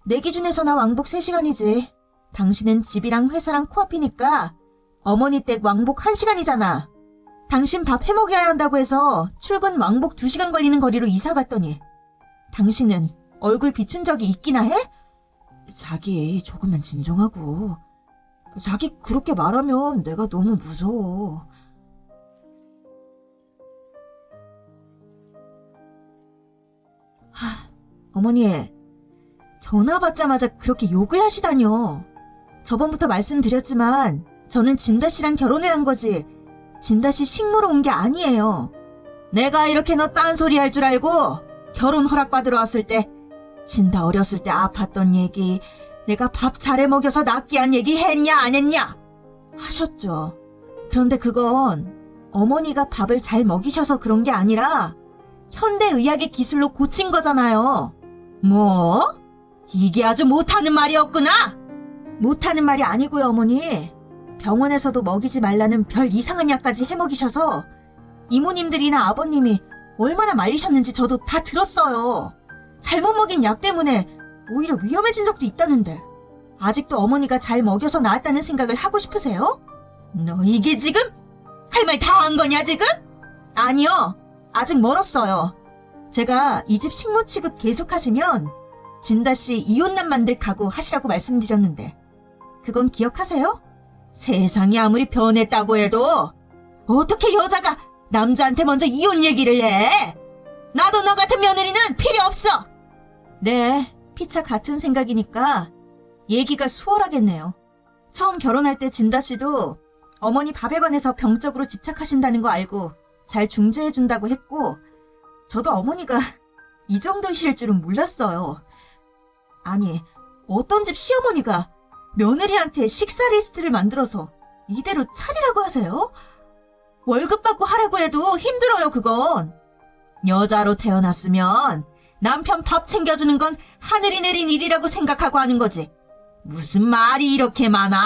내 기준에서나 왕복 3시간이지. 당신은 집이랑 회사랑 코앞이니까 어머니 댁 왕복 1시간이잖아. 당신 밥 해먹여야 한다고 해서 출근 왕복 2시간 걸리는 거리로 이사 갔더니 당신은 얼굴 비춘 적이 있기나 해? 자기 조금만 진정하고. 자기 그렇게 말하면 내가 너무 무서워. 어머니, 전화 받자마자 그렇게 욕을 하시다뇨. 저번부터 말씀드렸지만 저는 진다 씨랑 결혼을 한 거지 진다 씨 식모로 온 게 아니에요. 내가 이렇게 너 딴소리 할 줄 알고 결혼 허락받으러 왔을 때 진다 어렸을 때 아팠던 얘기, 내가 밥 잘해 먹여서 낫게 한 얘기 했냐 안 했냐? 하셨죠. 그런데 그건 어머니가 밥을 잘 먹이셔서 그런 게 아니라 현대의학의 기술로 고친 거잖아요. 뭐? 이게 아주 못하는 말이었구나? 못하는 말이 아니고요, 어머니. 병원에서도 먹이지 말라는 별 이상한 약까지 해먹이셔서 이모님들이나 아버님이 얼마나 말리셨는지 저도 다 들었어요. 잘못 먹인 약 때문에 오히려 위험해진 적도 있다는데 아직도 어머니가 잘 먹여서 나았다는 생각을 하고 싶으세요? 너 이게 지금? 할 말 다 한 거냐 지금? 아니요. 아직 멀었어요. 제가 이 집 식모 취급 계속하시면 진다씨 이혼남 만들 각오 하시라고 말씀드렸는데 그건 기억하세요? 세상이 아무리 변했다고 해도 어떻게 여자가 남자한테 먼저 이혼 얘기를 해? 나도 너 같은 며느리는 필요 없어! 네, 피차 같은 생각이니까 얘기가 수월하겠네요. 처음 결혼할 때 진다씨도 어머니 밥에 관해서 병적으로 집착하신다는 거 알고 잘 중재해준다고 했고 저도 어머니가 이 정도이실 줄은 몰랐어요. 아니, 어떤 집 시어머니가 며느리한테 식사 리스트를 만들어서 이대로 차리라고 하세요? 월급 받고 하라고 해도 힘들어요, 그건. 여자로 태어났으면 남편 밥 챙겨주는 건 하늘이 내린 일이라고 생각하고 하는 거지. 무슨 말이 이렇게 많아?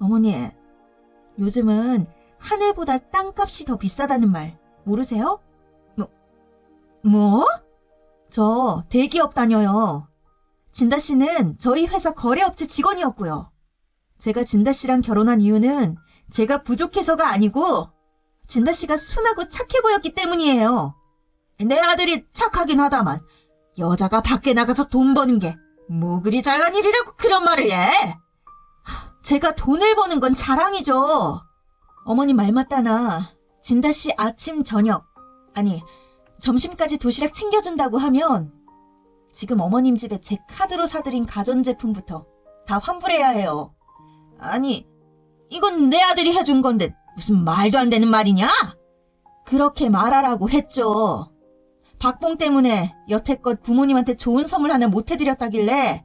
어머니, 요즘은 하늘보다 땅값이 더 비싸다는 말 모르세요? 뭐? 저 대기업 다녀요. 진다 씨는 저희 회사 거래업체 직원이었고요. 제가 진다 씨랑 결혼한 이유는 제가 부족해서가 아니고 진다 씨가 순하고 착해 보였기 때문이에요. 내 아들이 착하긴 하다만 여자가 밖에 나가서 돈 버는 게 뭐 그리 잘난 일이라고 그런 말을 해. 제가 돈을 버는 건 자랑이죠. 어머니 말 맞다나 진다 씨 아침 저녁 아니 점심까지 도시락 챙겨준다고 하면 지금 어머님 집에 제 카드로 사들인 가전제품부터 다 환불해야 해요. 아니, 이건 내 아들이 해준 건데 무슨 말도 안 되는 말이냐? 그렇게 말하라고 했죠. 박봉 때문에 여태껏 부모님한테 좋은 선물 하나 못 해드렸다길래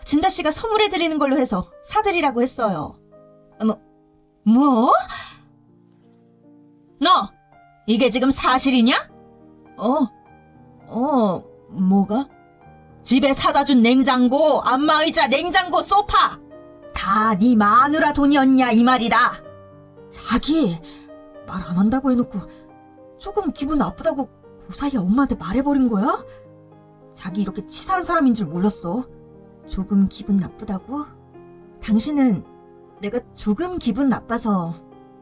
진다씨가 선물해드리는 걸로 해서 사드리라고 했어요. 뭐? 너, 이게 지금 사실이냐? 뭐가? 집에 사다 준 냉장고, 안마의자, 냉장고, 소파 다 네 마누라 돈이었냐 이 말이다. 자기 말 안 한다고 해놓고 조금 기분 나쁘다고 그 사이에 엄마한테 말해버린 거야? 자기 이렇게 치사한 사람인 줄 몰랐어. 조금 기분 나쁘다고? 당신은 내가 조금 기분 나빠서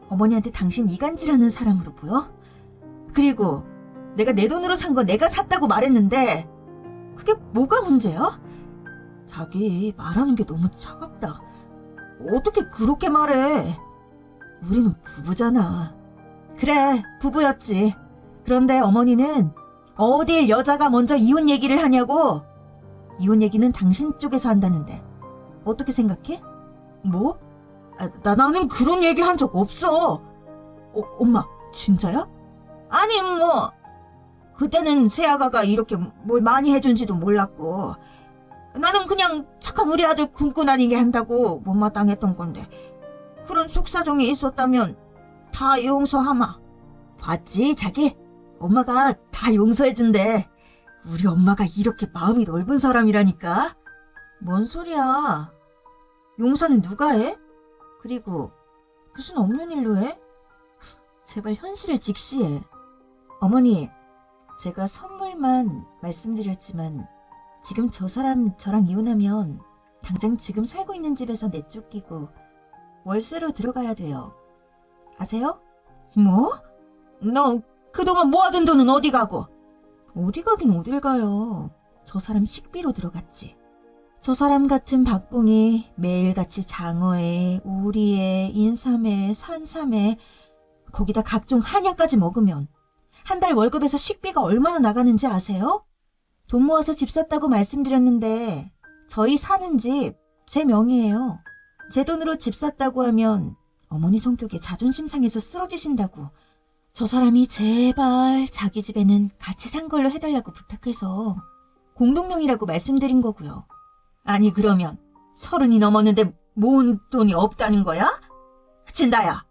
어머니한테 당신 이간질하는 사람으로 보여? 그리고 내가 내 돈으로 산 거 내가 샀다고 말했는데 그게 뭐가 문제야? 자기 말하는 게 너무 차갑다. 어떻게 그렇게 말해? 우리는 부부잖아. 그래, 부부였지. 그런데 어머니는 어딜 여자가 먼저 이혼 얘기를 하냐고. 이혼 얘기는 당신 쪽에서 한다는데 어떻게 생각해? 뭐? 나는 그런 얘기 한 적 없어. 엄마, 진짜야? 아니 뭐 그때는 새아가가 이렇게 뭘 많이 해준지도 몰랐고 나는 그냥 착한 우리 아들 굶고 다니게 한다고 못마땅했던 건데 그런 속사정이 있었다면 다 용서하마. 봤지 자기? 엄마가 다 용서해준대. 우리 엄마가 이렇게 마음이 넓은 사람이라니까. 뭔 소리야. 용서는 누가 해? 그리고 무슨 없는 일로 해? 제발 현실을 직시해. 어머니, 제가 선물만 말씀드렸지만 지금 저 사람 저랑 이혼하면 당장 지금 살고 있는 집에서 내쫓기고 월세로 들어가야 돼요. 아세요? 뭐? 너 그동안 모아둔 돈은 어디 가고? 어디 가긴 어딜 가요. 저 사람 식비로 들어갔지. 저 사람 같은 박봉이 매일같이 장어에, 오리에, 인삼에, 산삼에, 거기다 각종 한약까지 먹으면 한 달 월급에서 식비가 얼마나 나가는지 아세요? 돈 모아서 집 샀다고 말씀드렸는데 저희 사는 집 제 명의예요. 제 돈으로 집 샀다고 하면 어머니 성격에 자존심 상해서 쓰러지신다고 저 사람이 제발 자기 집에는 같이 산 걸로 해달라고 부탁해서 공동명의라고 말씀드린 거고요. 아니 그러면 30이 넘었는데 모은 돈이 없다는 거야? 진다야,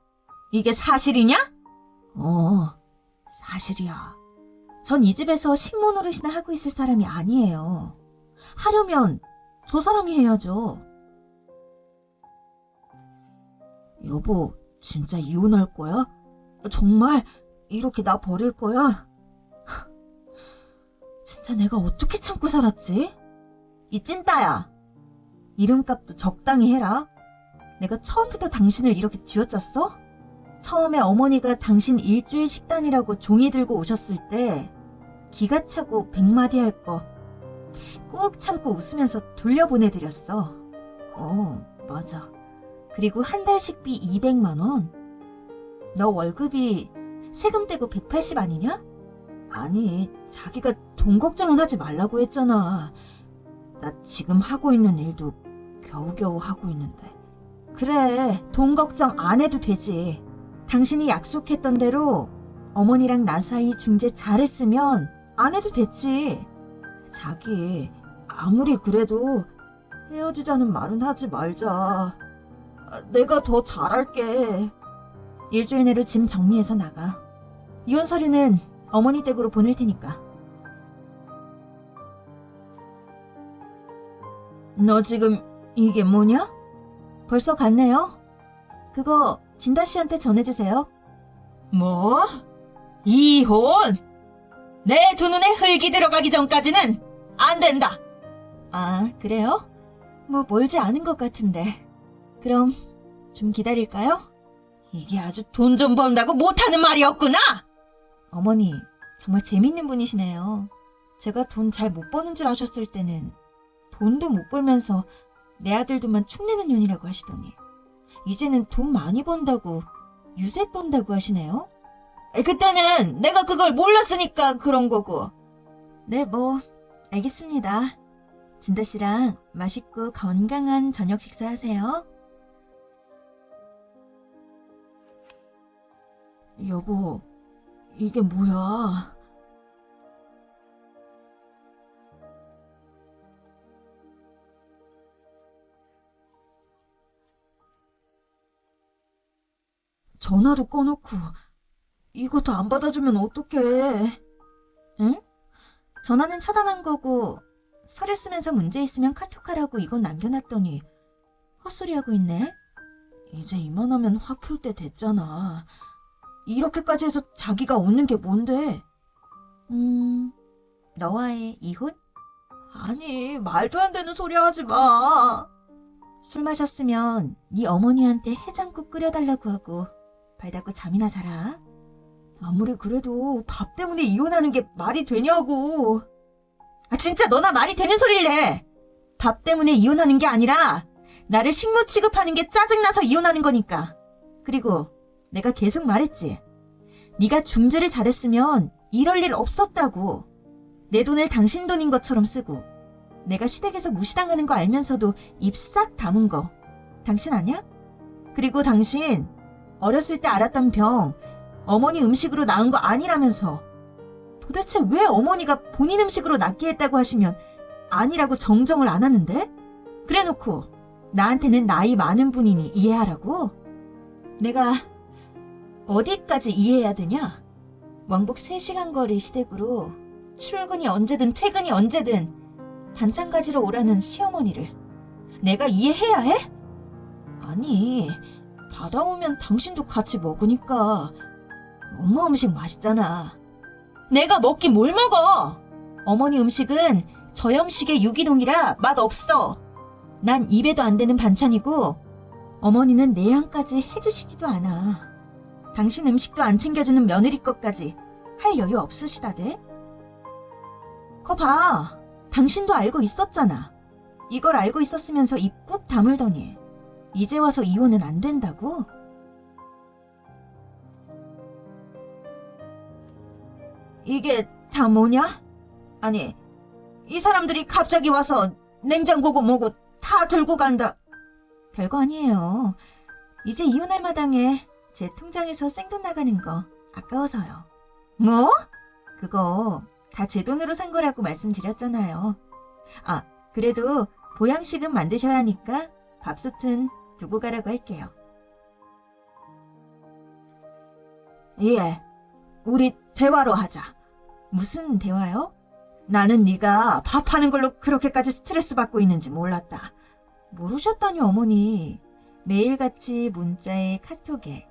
이게 사실이냐? 사실이야. 전 이 집에서 식모 노릇이나 하고 있을 사람이 아니에요. 하려면 저 사람이 해야죠. 여보, 진짜 이혼할 거야? 정말 이렇게 나 버릴 거야? 진짜 내가 어떻게 참고 살았지? 이 찐따야, 이름값도 적당히 해라. 내가 처음부터 당신을 이렇게 쥐어짰어? 처음에 어머니가 당신 일주일 식단이라고 종이 들고 오셨을 때 기가 차고 100마디 할 거 꾹 참고 웃으면서 돌려보내드렸어. 맞아. 그리고 한 달 식비 200만 원. 너 월급이 세금 떼고 180 아니냐? 아니, 자기가 돈 걱정은 하지 말라고 했잖아. 나 지금 하고 있는 일도 겨우겨우 하고 있는데. 그래, 돈 걱정 안 해도 되지. 당신이 약속했던 대로 어머니랑 나 사이 중재 잘했으면 안 해도 됐지. 자기, 아무리 그래도 헤어지자는 말은 하지 말자. 내가 더 잘할게. 일주일 내로 짐 정리해서 나가. 이혼 서류는 어머니 댁으로 보낼 테니까. 너 지금 이게 뭐냐? 벌써 갔네요. 그거 진다 씨한테 전해주세요. 뭐? 이혼? 내 두 눈에 흙이 들어가기 전까지는 안 된다. 아, 그래요? 뭐 멀지 않은 것 같은데. 그럼 좀 기다릴까요? 이게 아주 돈 좀 번다고 못하는 말이었구나. 어머니, 정말 재밌는 분이시네요. 제가 돈 잘 못 버는 줄 아셨을 때는 돈도 못 벌면서 내 아들도만 축내는 년이라고 하시더니 이제는 돈 많이 번다고 유세 떤다고 하시네요. 그때는 내가 그걸 몰랐으니까 그런 거고. 네, 뭐 알겠습니다. 진다 씨랑 맛있고 건강한 저녁 식사하세요. 여보, 이게 뭐야? 전화도 꺼놓고 이것도 안 받아주면 어떡해. 응? 전화는 차단한 거고 서류 쓰면서 문제 있으면 카톡하라고 이건 남겨놨더니 헛소리하고 있네. 이제 이만하면 화 풀 때 됐잖아. 이렇게까지 해서 자기가 얻는 게 뭔데? 너와의 이혼? 아니, 말도 안 되는 소리 하지 마. 술 마셨으면 네 어머니한테 해장국 끓여달라고 하고 발 닦고 잠이나 자라. 아무리 그래도 밥 때문에 이혼하는 게 말이 되냐고. 진짜 너나 말이 되는 소리를 해. 밥 때문에 이혼하는 게 아니라 나를 식모 취급하는 게 짜증나서 이혼하는 거니까. 그리고 내가 계속 말했지. 네가 중재를 잘했으면 이럴 일 없었다고. 내 돈을 당신 돈인 것처럼 쓰고 내가 시댁에서 무시당하는 거 알면서도 입 싹 다문 거 당신 아니야? 그리고 당신 어렸을 때 앓았던 병 어머니 음식으로 나은 거 아니라면서 도대체 왜 어머니가 본인 음식으로 낫게 했다고 하시면 아니라고 정정을 안 하는데? 그래놓고 나한테는 나이 많은 분이니 이해하라고? 내가 어디까지 이해해야 되냐? 왕복 3시간 거리 시댁으로 출근이 언제든 퇴근이 언제든 반찬 가지러 오라는 시어머니를 내가 이해해야 해? 아니, 받아오면 당신도 같이 먹으니까 엄마 음식 맛있잖아. 내가 먹긴 뭘 먹어? 어머니 음식은 저염식의 유기농이라 맛없어. 난 입에도 안 되는 반찬이고 어머니는 내양까지 해주시지도 않아. 당신 음식도 안 챙겨주는 며느리 것까지 할 여유 없으시다대? 거 봐. 당신도 알고 있었잖아. 이걸 알고 있었으면서 입 꾹 다물더니 이제 와서 이혼은 안 된다고? 이게 다 뭐냐? 아니, 이 사람들이 갑자기 와서 냉장고고 뭐고 다 들고 간다. 별거 아니에요. 이제 이혼할 마당에 제 통장에서 생돈 나가는 거 아까워서요. 뭐? 그거 다 제 돈으로 산 거라고 말씀드렸잖아요. 아, 그래도 보양식은 만드셔야 하니까 밥솥은 두고 가라고 할게요. 예, 우리 대화로 하자. 무슨 대화요? 나는 네가 밥하는 걸로 그렇게까지 스트레스 받고 있는지 몰랐다. 모르셨다니 어머니. 매일같이 문자에 카톡에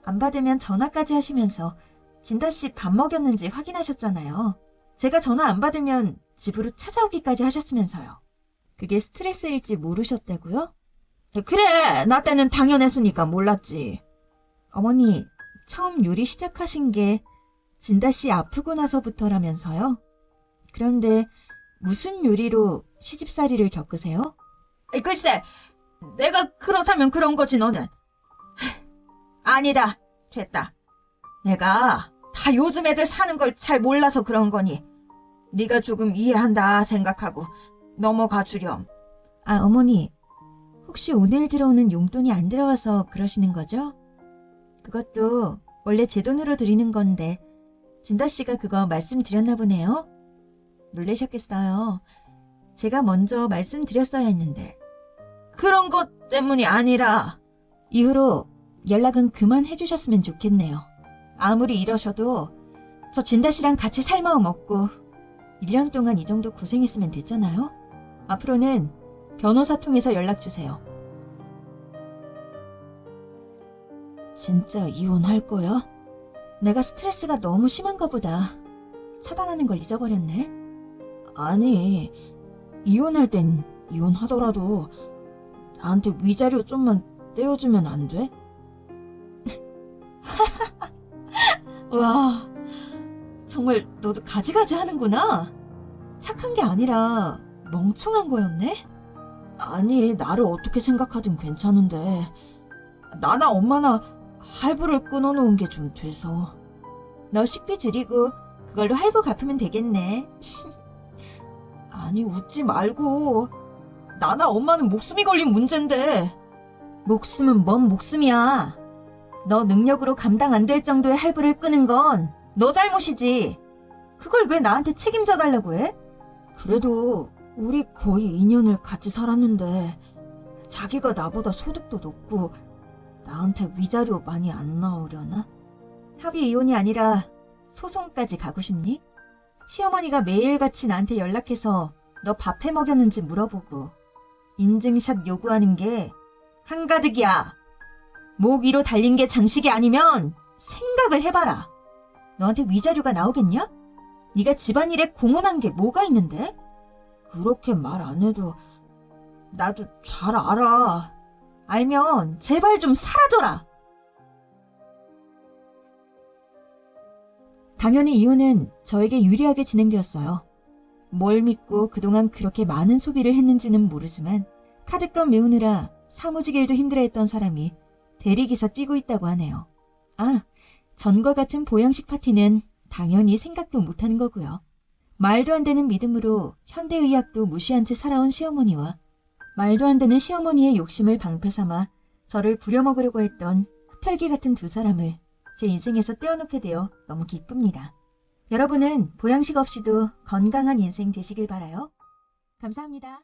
안 받으면 전화까지 하시면서 진다씨 밥 먹였는지 확인하셨잖아요. 제가 전화 안 받으면 집으로 찾아오기까지 하셨으면서요. 그게 스트레스일지 모르셨다고요? 그래, 나 때는 당연했으니까 몰랐지. 어머니, 처음 요리 시작하신 게 진다씨 아프고 나서부터라면서요? 그런데 무슨 요리로 시집살이를 겪으세요? 글쎄, 내가 그렇다면 그런 거지 너는. 아니다, 됐다. 내가 다 요즘 애들 사는 걸 잘 몰라서 그런 거니 네가 조금 이해한다 생각하고 넘어가 주렴. 아, 어머니, 혹시 오늘 들어오는 용돈이 안 들어와서 그러시는 거죠? 그것도 원래 제 돈으로 드리는 건데 진다씨가 그거 말씀드렸나 보네요. 놀라셨겠어요. 제가 먼저 말씀드렸어야 했는데. 그런 것 때문이 아니라 이후로 연락은 그만 해주셨으면 좋겠네요. 아무리 이러셔도 저 진다씨랑 같이 살 마음 없고 1년 동안 이 정도 고생했으면 됐잖아요. 앞으로는 변호사 통해서 연락 주세요. 진짜 이혼할 거야? 내가 스트레스가 너무 심한가 보다. 차단하는 걸 잊어버렸네. 아니, 이혼할 땐 이혼하더라도 나한테 위자료 좀만 떼어주면 안 돼? 와, 정말 너도 가지가지 하는구나. 착한 게 아니라 멍청한 거였네? 아니, 나를 어떻게 생각하든 괜찮은데 나나 엄마나 할부를 끊어놓은 게 좀 돼서. 너 식비 줄이고 그걸로 할부 갚으면 되겠네. 아니, 웃지 말고. 나나 엄마는 목숨이 걸린 문제인데. 목숨은 뭔 목숨이야. 너 능력으로 감당 안 될 정도의 할부를 끄는 건 너 잘못이지. 그걸 왜 나한테 책임져 달라고 해? 그래도 우리 거의 2년을 같이 살았는데 자기가 나보다 소득도 높고 나한테 위자료 많이 안 나오려나? 합의 이혼이 아니라 소송까지 가고 싶니? 시어머니가 매일같이 나한테 연락해서 너 밥 해 먹였는지 물어보고 인증샷 요구하는 게 한가득이야. 목 위로 달린 게 장식이 아니면 생각을 해봐라. 너한테 위자료가 나오겠냐? 네가 집안일에 공헌한 게 뭐가 있는데? 그렇게 말 안 해도 나도 잘 알아. 알면 제발 좀 사라져라. 당연히 이혼은 저에게 유리하게 진행되었어요. 뭘 믿고 그동안 그렇게 많은 소비를 했는지는 모르지만 카드값 메우느라 사무직 일도 힘들어했던 사람이 대리기사 뛰고 있다고 하네요. 아, 전과 같은 보양식 파티는 당연히 생각도 못하는 거고요. 말도 안 되는 믿음으로 현대의학도 무시한 채 살아온 시어머니와 말도 안 되는 시어머니의 욕심을 방패 삼아 저를 부려먹으려고 했던 흡혈귀 같은 두 사람을 제 인생에서 떼어놓게 되어 너무 기쁩니다. 여러분은 보양식 없이도 건강한 인생 되시길 바라요. 감사합니다.